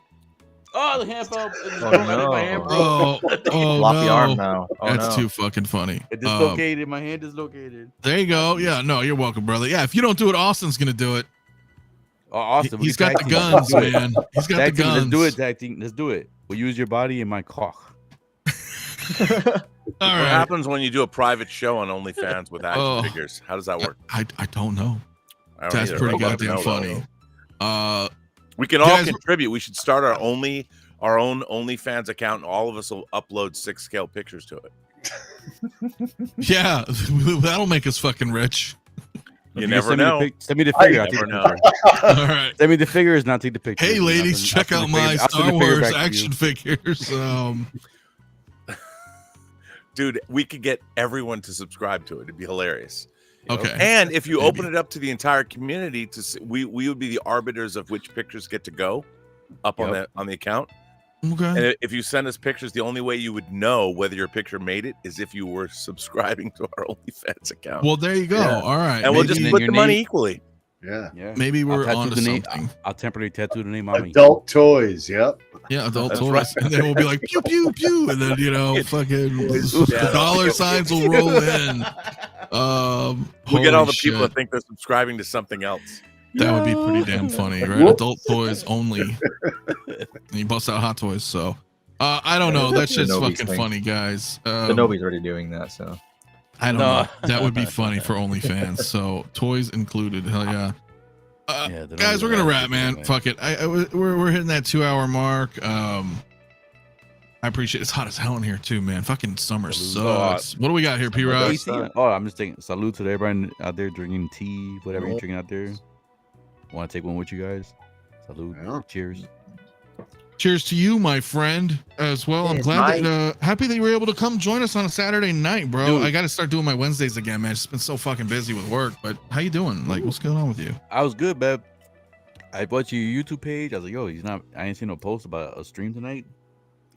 Oh, the hand pump. Oh, no. My hand broke. Oh, oh Floppy no. arm now. Oh, That's no. too fucking funny. It dislocated. My hand dislocated. There you go. Yeah, no, you're welcome, brother. Yeah, if you don't do it, Austin's gonna do it. Oh, Austin, we He's can got the tag team. guns, man. He's got the Tag team. guns. Let's do it, tag team. Let's do it. We'll use your body and my cock. What All right. happens when you do a private show on OnlyFans with action figures? How does that work? I don't know. I don't That's either. pretty I'd love to goddamn know, funny. We can all Guys- contribute. We should start our own OnlyFans account, and all of us will upload 6-scale pictures to it. Yeah, that'll make us fucking rich. You never know. Send me the figure. I'll take never the know. picture. All right. Send me the figures and I'll take the picture. Hey, ladies, check out my Star Wars action figures. Dude, we could get everyone to subscribe to it. It'd be hilarious. You know? Okay. And if you open it up to the entire community, to see, we would be the arbiters of which pictures get to go up on the account. Okay. And if you send us pictures, the only way you would know whether your picture made it is if you were subscribing to our OnlyFans account. Well, there you go. Yeah. All right. And we'll just Maybe- split your the money name- equally. Yeah. Maybe we're I'll on to tattoo the name- something. I'll temporarily tattoo the name on me. Adult toys. Yep. Yeah, adult That's toys. right. And then we'll be like, pew, pew, pew. And then, fucking dollar signs will roll in. We'll get all the holy people shit. that think they're subscribing to something else. That would be pretty damn funny, right? Adult toys only. And you bust out Hot Toys. So, I don't know. That shit's Nobody's fucking thing. funny, guys. The Nobody's already doing that, so. I don't know. That would be funny for OnlyFans. So, toys included. Hell yeah. Guys, we're gonna wrap, man. Fuck it. We're hitting that 2-hour mark. I appreciate it's hot as hell in here too, man. Fucking summer sucks. What do we got here, P Rod? Oh, I'm just thinking. Salute to everybody out there drinking tea, whatever you're drinking out there. Want to take one with you guys? Salute. Yeah. Cheers. Cheers to you, my friend, as well. I'm glad that happy that you were able to come join us on a Saturday night, bro. Dude. I got to start doing my Wednesdays again, man. It's been so fucking busy with work. But how you doing? Like, what's going on with you? I was good, babe. I watched your YouTube page. I was like, yo, I ain't seen no post about a stream tonight.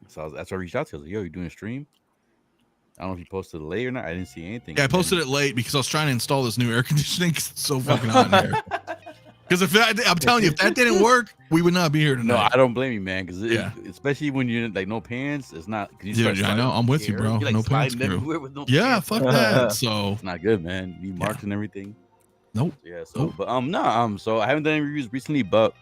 So that's why I reached out to you. I was like, yo, you doing a stream? I don't know if you posted it late or not. I didn't see anything. Yeah, I posted it late because I was trying to install this new air conditioning 'cause it's so fucking hot in here. Because I'm telling you, if that didn't work, we would not be here tonight. No, I don't blame you, man. Because Yeah. especially when you're like no pants, it's not. You Dude, start I know. sliding I'm with you, here. bro. You're, like, No pants sliding crew. everywhere with no Yeah, pants. fuck that. So It's not good, man. You marked and everything. Nope. Yeah. So, but so I haven't done any reviews recently, but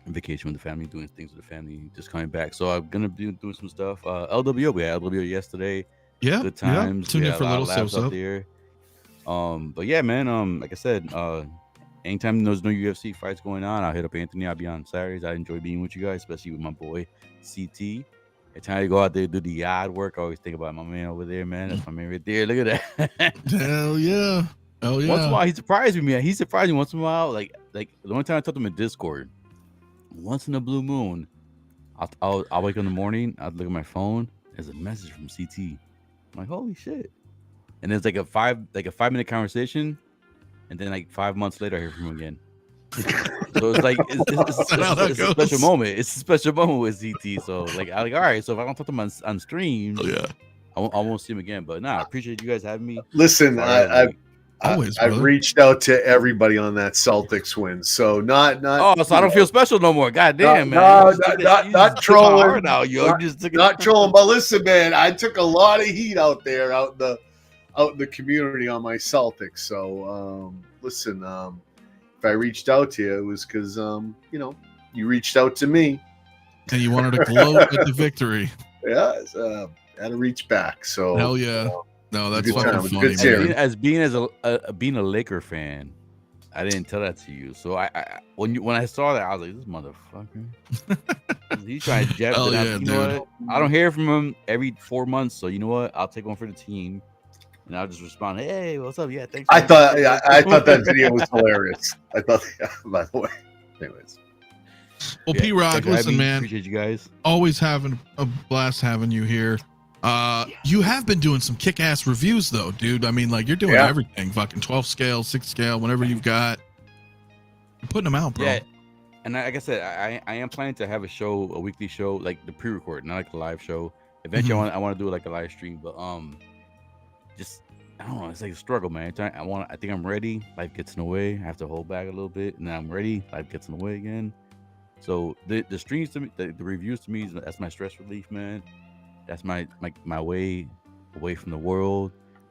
on vacation with the family, doing things with the family, just coming back. So I'm gonna be doing some stuff. LWO, we had LWO yesterday. yeah, Good times. Tuned We in had for a little laughs so out there. But yeah, man. Like I said, anytime there's no UFC fights going on, I'll hit up Anthony. I'll be on Saturdays. I enjoy being with you guys, especially with my boy CT. Every time I go out there do the yard work, I always think about my man over there, man. That's my man right there. Look at that. Hell yeah. Oh yeah. Once in a while, he surprised me, man. He surprised me once in a while. Like the only time I talked to him in Discord, once in a blue moon, I'll wake up in the morning, I'll look at my phone, there's a message from CT. I'm like, holy shit. And there's like a 5-minute conversation, and then like 5 months later I hear from him again. So it's like it's a special moment. It's a special moment with CT. So like all right, so if I don't talk to him on stream, yeah. I won't see him again. But I appreciate you guys having me. Listen, Always, I've brother. reached out to everybody on that Celtics win, so not. Oh, so I don't feel special no more. God damn, man. No, You just not took my trolling. heart out, yo. You just took it- Not trolling, but listen, man, I took a lot of heat out there, out in the community on my Celtics. So listen, if I reached out to you, it was because you reached out to me. And you wanted to gloat at the victory. Yeah, had to reach back. So Hell yeah. No, that's Good fucking time. funny. Good series. man. being a Laker fan, I didn't tell that to you. So when I saw that, I was like, this motherfucker. He's trying to jet. Hell yeah, You know what? I don't hear from him every 4 months, so you know what? I'll take one for the team, and I'll just respond, "Hey, what's up? Yeah, thanks." I thought that video was hilarious. I thought, by the way, anyways. Well, Yeah, P Rock, thanks for having listen, me. man. Appreciate you guys. Always having a blast having you here. You have been doing some kick-ass reviews though, dude. I mean, like you're doing Yeah. everything, fucking 12 scale, 6 scale, whenever you've got. You're putting them out, bro. Yeah, and like I said, I am planning to have a weekly show, like the pre-record, not like a live show. Eventually, I want to do like a live stream, but just I don't know. It's like a struggle, man. I think I'm ready. Life gets in the way. I have to hold back a little bit, and then I'm ready. Life gets in the way again. So the streams to me, the reviews to me, that's my stress relief, man. That's my way away from the world,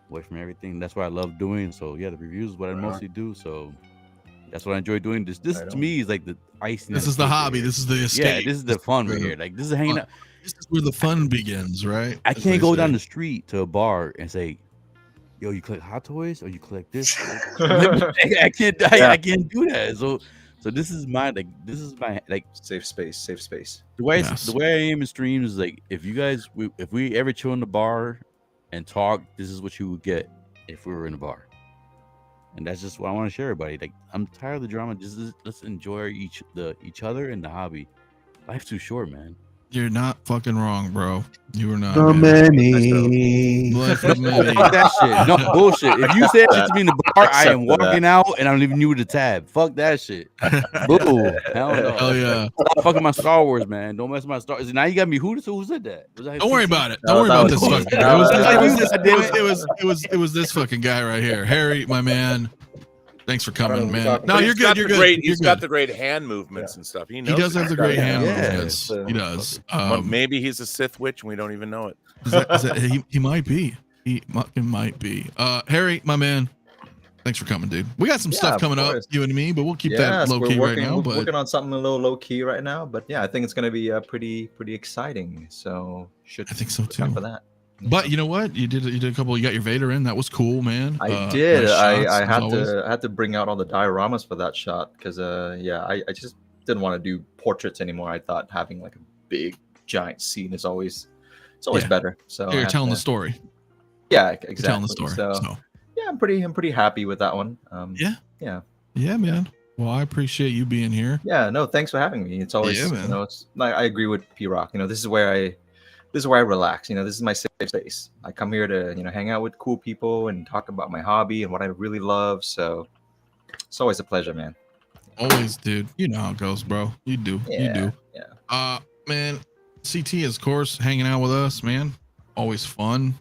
away from everything. That's what I love doing. So yeah, the reviews is what I mostly do. So That's what I enjoy doing. This to me is like the icing. This is the hobby. This is the escape. Yeah, this is the fun right here. Like this is hanging out. This is where the fun begins, right? I can't go down the street to a bar and say, "Yo, you collect hot toys or you collect this?" I can't. I can't do that. So this is my safe space. The way I am in streams is like if we ever chill in the bar and talk, this is what you would get if we were in a bar. And that's just what I want to share everybody. Like I'm tired of the drama. Let's enjoy each other and the hobby. Life's too short, man. You're not fucking wrong, bro. You are not. So many. Fuck that shit. No bullshit. If you said shit to me in the bar, I am walking out and I'm leaving you with a tab. Fuck that shit. Boo. Hell no. Hell yeah. Stop fucking my Star Wars, man. Don't mess with my Star Wars. Now you got me. Who said that? Don't worry about it. Don't worry about this fucking guy. It was this fucking guy right here. Harry, my man. Thanks for coming, man. No, you're good. You're good. He's got the great hand movements and stuff. He does have the great hand movements. He does. Maybe he's a Sith witch and we don't even know it. He might be. He might be. Harry, my man. Thanks for coming, dude. We got some stuff coming up, you and me, but we'll keep that low key right now. We're working on something a little low key right now, but yeah, I think it's going to be pretty exciting. So I think so too. For that. But you know what? You did a couple. You got your Vader in. That was cool, man. I did. Nice I had to bring out all the dioramas for that shot because I just didn't want to do portraits anymore. I thought having like a big giant scene is always better. So you're telling the story. Yeah, exactly. You're telling the story. So yeah, I'm pretty happy with that one. Yeah, man. Well, I appreciate you being here. Yeah, no, thanks for having me. It's always it's like I agree with P-Rock. This is where I relax. This is my safe space. I come here to, hang out with cool people and talk about my hobby and what I really love. So it's always a pleasure, man. Always, dude. You know how it goes, bro. You do. Yeah. Man, CT is, of course, hanging out with us, man. Always fun.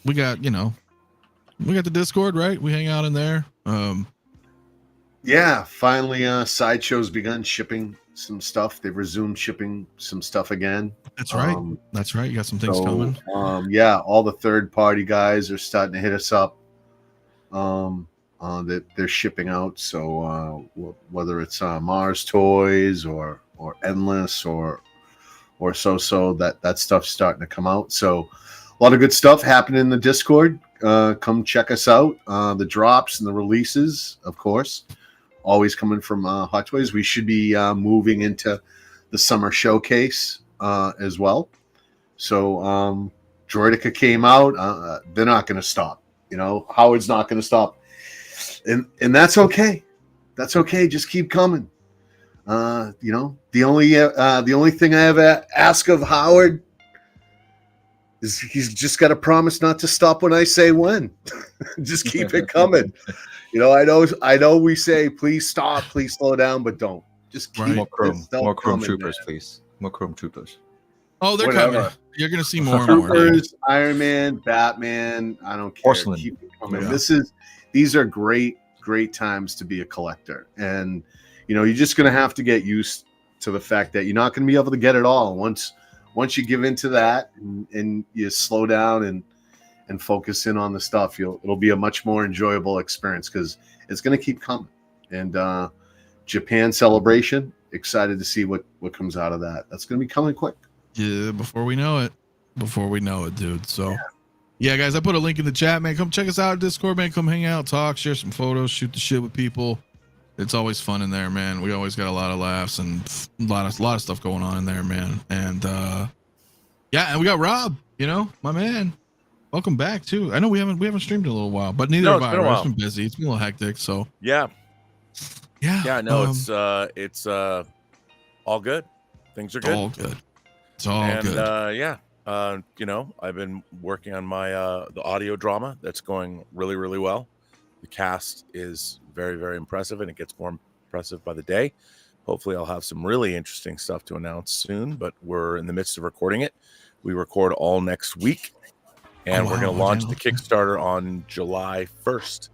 We got the Discord, right? We hang out in there. Yeah, finally, Sideshow's begun shipping some stuff. They've resumed shipping some stuff again. That's right. That's right. You got some things coming. Yeah, all the third-party guys are starting to hit us up. That they're shipping out. So whether it's Mars Toys or Endless or so that stuff's starting to come out. So a lot of good stuff happening in the Discord. Come check us out. The drops and the releases, of course, always coming from Hot Toys. We should be moving into the summer showcase as well. So Droideka came out. They're not going to stop. Howard's not going to stop, and that's okay. That's okay. Just keep coming. The only thing I ever ask of Howard is he's just got to promise not to stop when I say when. Just keep it coming. I know we say please stop, please slow down, but don't. Just keep more Chrome Troopers, please. More Chrome Troopers. Oh, they're coming. You're gonna see more and more. Troopers, Iron Man, Batman. I don't care. Porcelain. Keep it coming. Yeah. These are great times to be a collector, and you're just gonna have to get used to the fact that you're not gonna be able to get it all once you give into that and you slow down and focus in on the stuff. It'll be a much more enjoyable experience because it's going to keep coming. And Japan Celebration, excited to see what comes out of that. That's going to be coming quick. Yeah, before we know it, dude. So yeah, guys, I put a link in the chat, man. Come check us out at Discord, man. Come hang out, talk, share some photos, shoot the shit with people. It's always fun in there, man. We always got a lot of laughs and a lot of stuff going on in there, man. And and we got Rob, my man. Welcome back too. I know we haven't streamed in a little while, but neither have I. It's been busy. It's been a little hectic. So yeah. No, it's all good. Things are good. All good. It's all good. I've been working on my the audio drama that's going really, really well. The cast is very, very impressive, and it gets more impressive by the day. Hopefully, I'll have some really interesting stuff to announce soon, but we're in the midst of recording it. We record all next week, and we're going to launch the Kickstarter on July 1st.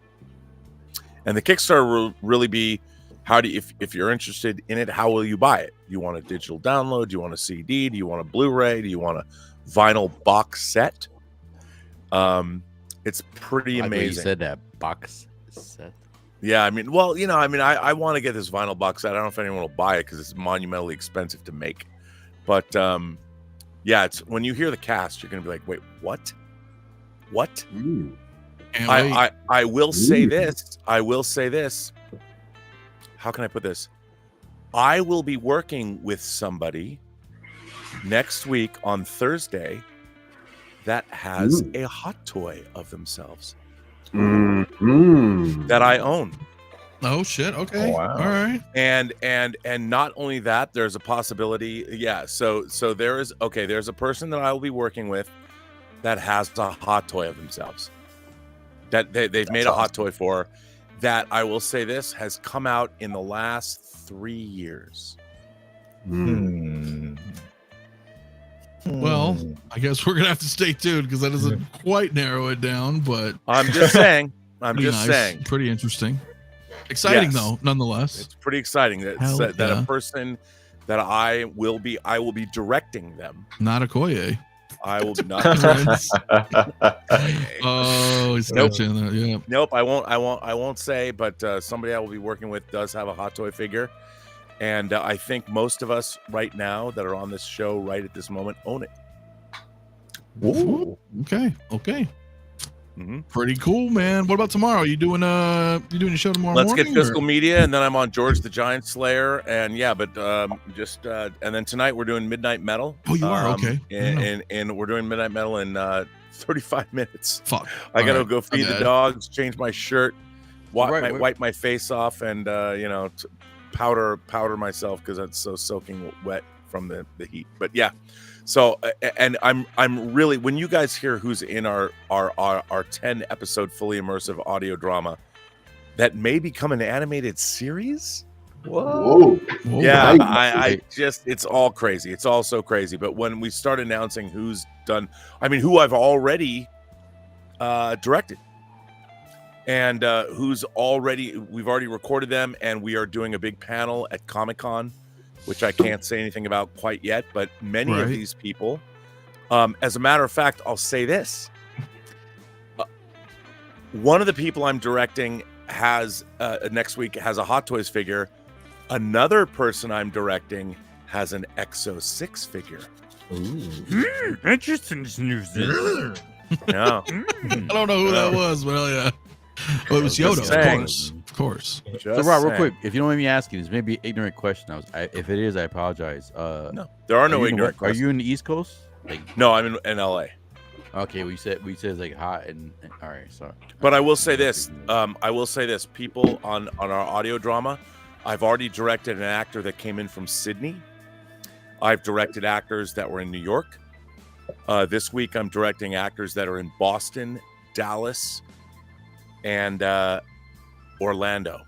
And the Kickstarter will really be, if you're interested in it, how will you buy it? Do you want a digital download? Do you want a CD? Do you want a Blu-ray? Do you want a vinyl box set? It's pretty amazing. You said that box set. Yeah, I mean, well, I want to get this vinyl box set. I don't know if anyone will buy it because it's monumentally expensive to make. But yeah, it's when you hear the cast, you're gonna be like, wait, what? What? I will say this. I will say this. How can I put this? I will be working with somebody next week on Thursday that has a hot toy of themselves that I own. Oh shit! Okay, wow. All right. And not only that, there's a possibility. Yeah. So there's a person that I will be working with that has a hot toy of themselves that they've made a hot toy for. That I will say this has come out in the last 3 years. Well, I guess we're gonna have to stay tuned because that doesn't quite narrow it down. But I'm just saying. I'm pretty just nice. saying. Pretty interesting. Exciting Yes. though, nonetheless. It's pretty exciting that Yeah. a person that I will be directing them. Not a Koye. I will not. Oh, he's got you in there. Yeah. Nope, I won't say, but somebody I will be working with does have a hot toy figure, and I think most of us right now that are on this show right at this moment own it. Ooh. Okay. Pretty cool, man. What about tomorrow? You doing a show tomorrow Let's morning? get physical media, and then I'm on George the Giant Slayer, and yeah, but and then tonight we're doing Midnight Metal. Oh, you are? Okay. And we're doing Midnight Metal in 35 minutes. Fuck. I gotta All go right. feed the dogs, change my shirt, wipe my face off, and powder myself because it's so soaking wet from the heat. But yeah. So, and I'm really, when you guys hear who's in our 10 episode fully immersive audio drama that may become an animated series. Whoa. Yeah, Nice. I just, it's all crazy. It's all so crazy. But when we start announcing who's done, who I've already directed and we've already recorded them, and we are doing a big panel at Comic-Con, which I can't say anything about quite yet, but many of these people, as a matter of fact, I'll say this. One of the people I'm directing has, next week, has a Hot Toys figure. Another person I'm directing has an X06 figure. Interesting news. Yeah. I don't know who that was, but hell yeah. Well, it was Yoda, of course. So, Rob, real quick, if you don't mind me asking, this may be an ignorant question. If it is, I apologize. No, there are no ignorant questions. Are you in the East Coast? No, I'm in LA. Okay, we said it's like hot and all right, sorry. But I will say this. People on our audio drama, I've already directed an actor that came in from Sydney. I've directed actors that were in New York. This week, I'm directing actors that are in Boston, Dallas, and Orlando.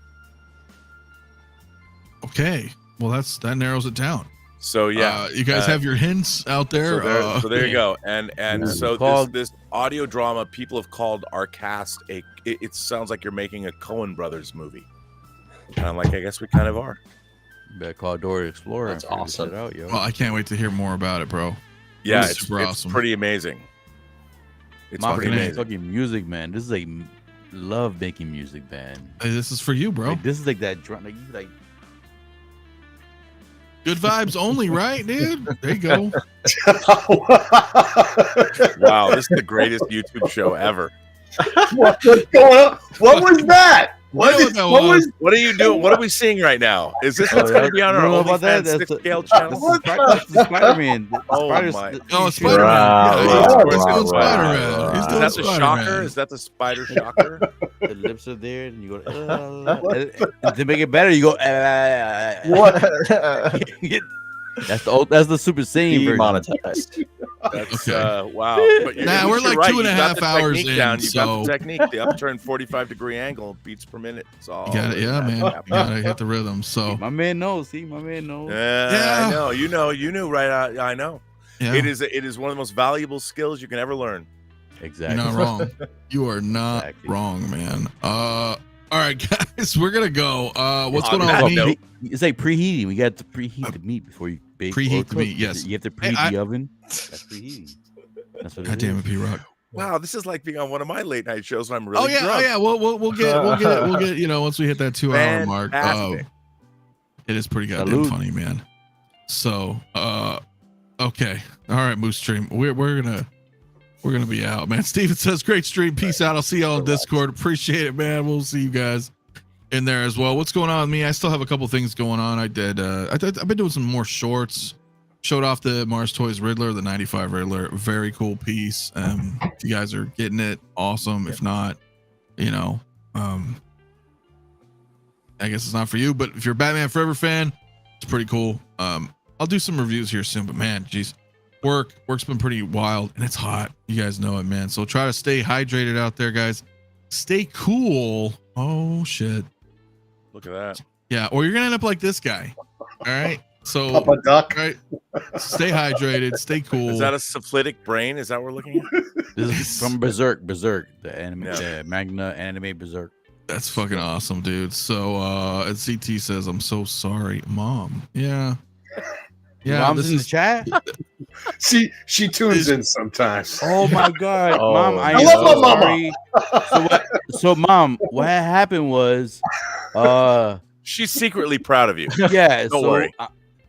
Okay, well that narrows it down. So yeah, you guys have your hints out there. So there you go. And so this audio drama, people have called our cast it sounds like you're making a Coen Brothers movie. And I'm like, I guess we kind of are. Better call Dora Explorer. That's awesome. Out, yo. Well, I can't wait to hear more about it, bro. Yeah, it's super awesome. Pretty amazing. It's pretty amazing. Talking music, man. This is like love making music, man. Hey, this is for you, bro. Like, this is like that drum. Like good vibes only, right, dude? There you go. Wow, this is the greatest YouTube show ever. What's going on? What was that? What are you doing? What are we seeing right now? Is this what's going to be on our OnlyFans 6-scale channel? That's the Spider-Man. Oh my! Oh, Spider-Man. Wow, He's doing wow, Spider-Man. wow. He's Is doing that the Spider-Man. shocker? Is that the spider shocker? The lips are there, and you go. And to make it better, you go. What? That's the Super Saiyan version. Demonetized. That's Okay. wow. But Nah, we're like right. 2.5 hours in, You got so- the technique, the upturn 45-degree angle, beats per minute. It's all. You got it, yeah, man. You gotta hit the rhythm. So My man knows. See, my man knows. Yeah, I know. You knew right. I know. yeah, It is one of the most valuable skills you can ever learn. Exactly. you're not wrong. You are not Exactly. wrong, man. All right, guys, we're gonna go. What's going On on that with me? note- It's like preheating. We got to preheat the meat before you bake. Preheat or the meat, cook. yes. You have to Hey, preheat the oven. That's preheating. That's what God it damn is. it, P-Rock. wow, this is like being on one of my late night shows. And I'm really drunk. Oh yeah. We'll get. You know, once we hit that 2-hour mark, it is pretty goddamn funny, man. So, okay, all right, Moose Stream, we're gonna be out, man. Steven says, great stream, peace out. I'll see y'all on Discord. Appreciate it, man. We'll see you guys in there as well. What's going on with me? I still have a couple things going on. I've been doing some more shorts. Showed off the Mars Toys Riddler, the 95 Riddler. Very cool piece. If you guys are getting it, awesome. If not, you know, I guess it's not for you, but if you're a Batman Forever fan, it's pretty cool. I'll do some reviews here soon, but man, geez, work's been pretty wild and it's hot. You guys know it, man. So try to stay hydrated out there, guys. Stay cool. Oh shit. Look at that. Yeah, or you're gonna end up like this guy. All right. So Papa Duck. right, stay hydrated, stay cool. Is that a syphilitic brain? Is that what we're looking at? This is from Berserk, the anime, the manga anime Berserk. That's fucking awesome, dude. So and CT says, I'm so sorry, Mom. Yeah. Yeah, Mom's in the chat. She tunes in sometimes. Oh my god, Oh, Mom! I I am love so my sorry. So Mom, what happened was, She's secretly proud of you. yeah. Don't so worry.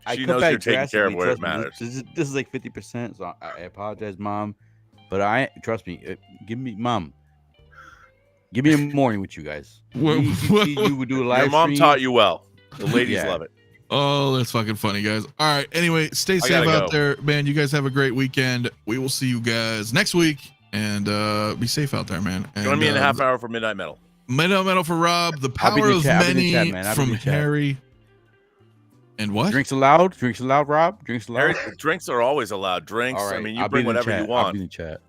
I She cut knows back you're taking care of drastically, what trust me. matters. This is like 50%. So I apologize, Mom, but trust me. Give me a morning with you guys. You would do a live Your mom stream. taught you well. The ladies Yeah. love it. Oh, that's fucking funny, guys. All right. Anyway, stay safe gotta out go. there, man. You guys have a great weekend. We will see you guys next week, and be safe out there, man. And, Join me in a half hour for Midnight Metal. Midnight Metal for Rob. The I'll be in power the of chat, I'll be in the many chat, man. I'll be in from the chat. Harry. And what? Drinks allowed, Rob. Drinks allowed. Harry, drinks are always allowed. Drinks. All right, I mean, you I'll be bring in the whatever you chat. I'll want. be in the chat.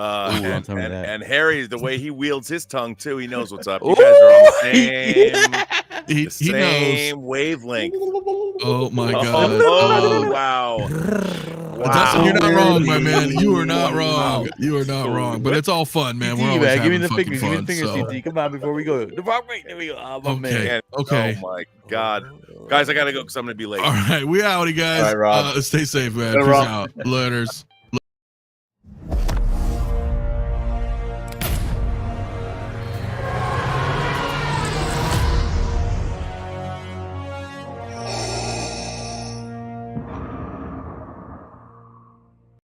And, tell me and, that. and Harry, the way he wields his tongue too, he knows what's up. You guys are on the He knows. same wavelength. Oh my god. Oh, wow. Dustin, you're not man. wrong, my man. You are not wrong. You are not wrong. But it's all fun, man. We're always Give me having the fucking fingers. Give me fun. the fingers, So. CT. Come on, before we go. The rock rate. There we go. Oh, my Okay. man. Okay. Oh my God, guys, I gotta go because I'm gonna be late. All right. We outie, guys. All right, Rob. Stay safe, man. Later, Peace Rob. out. Laters.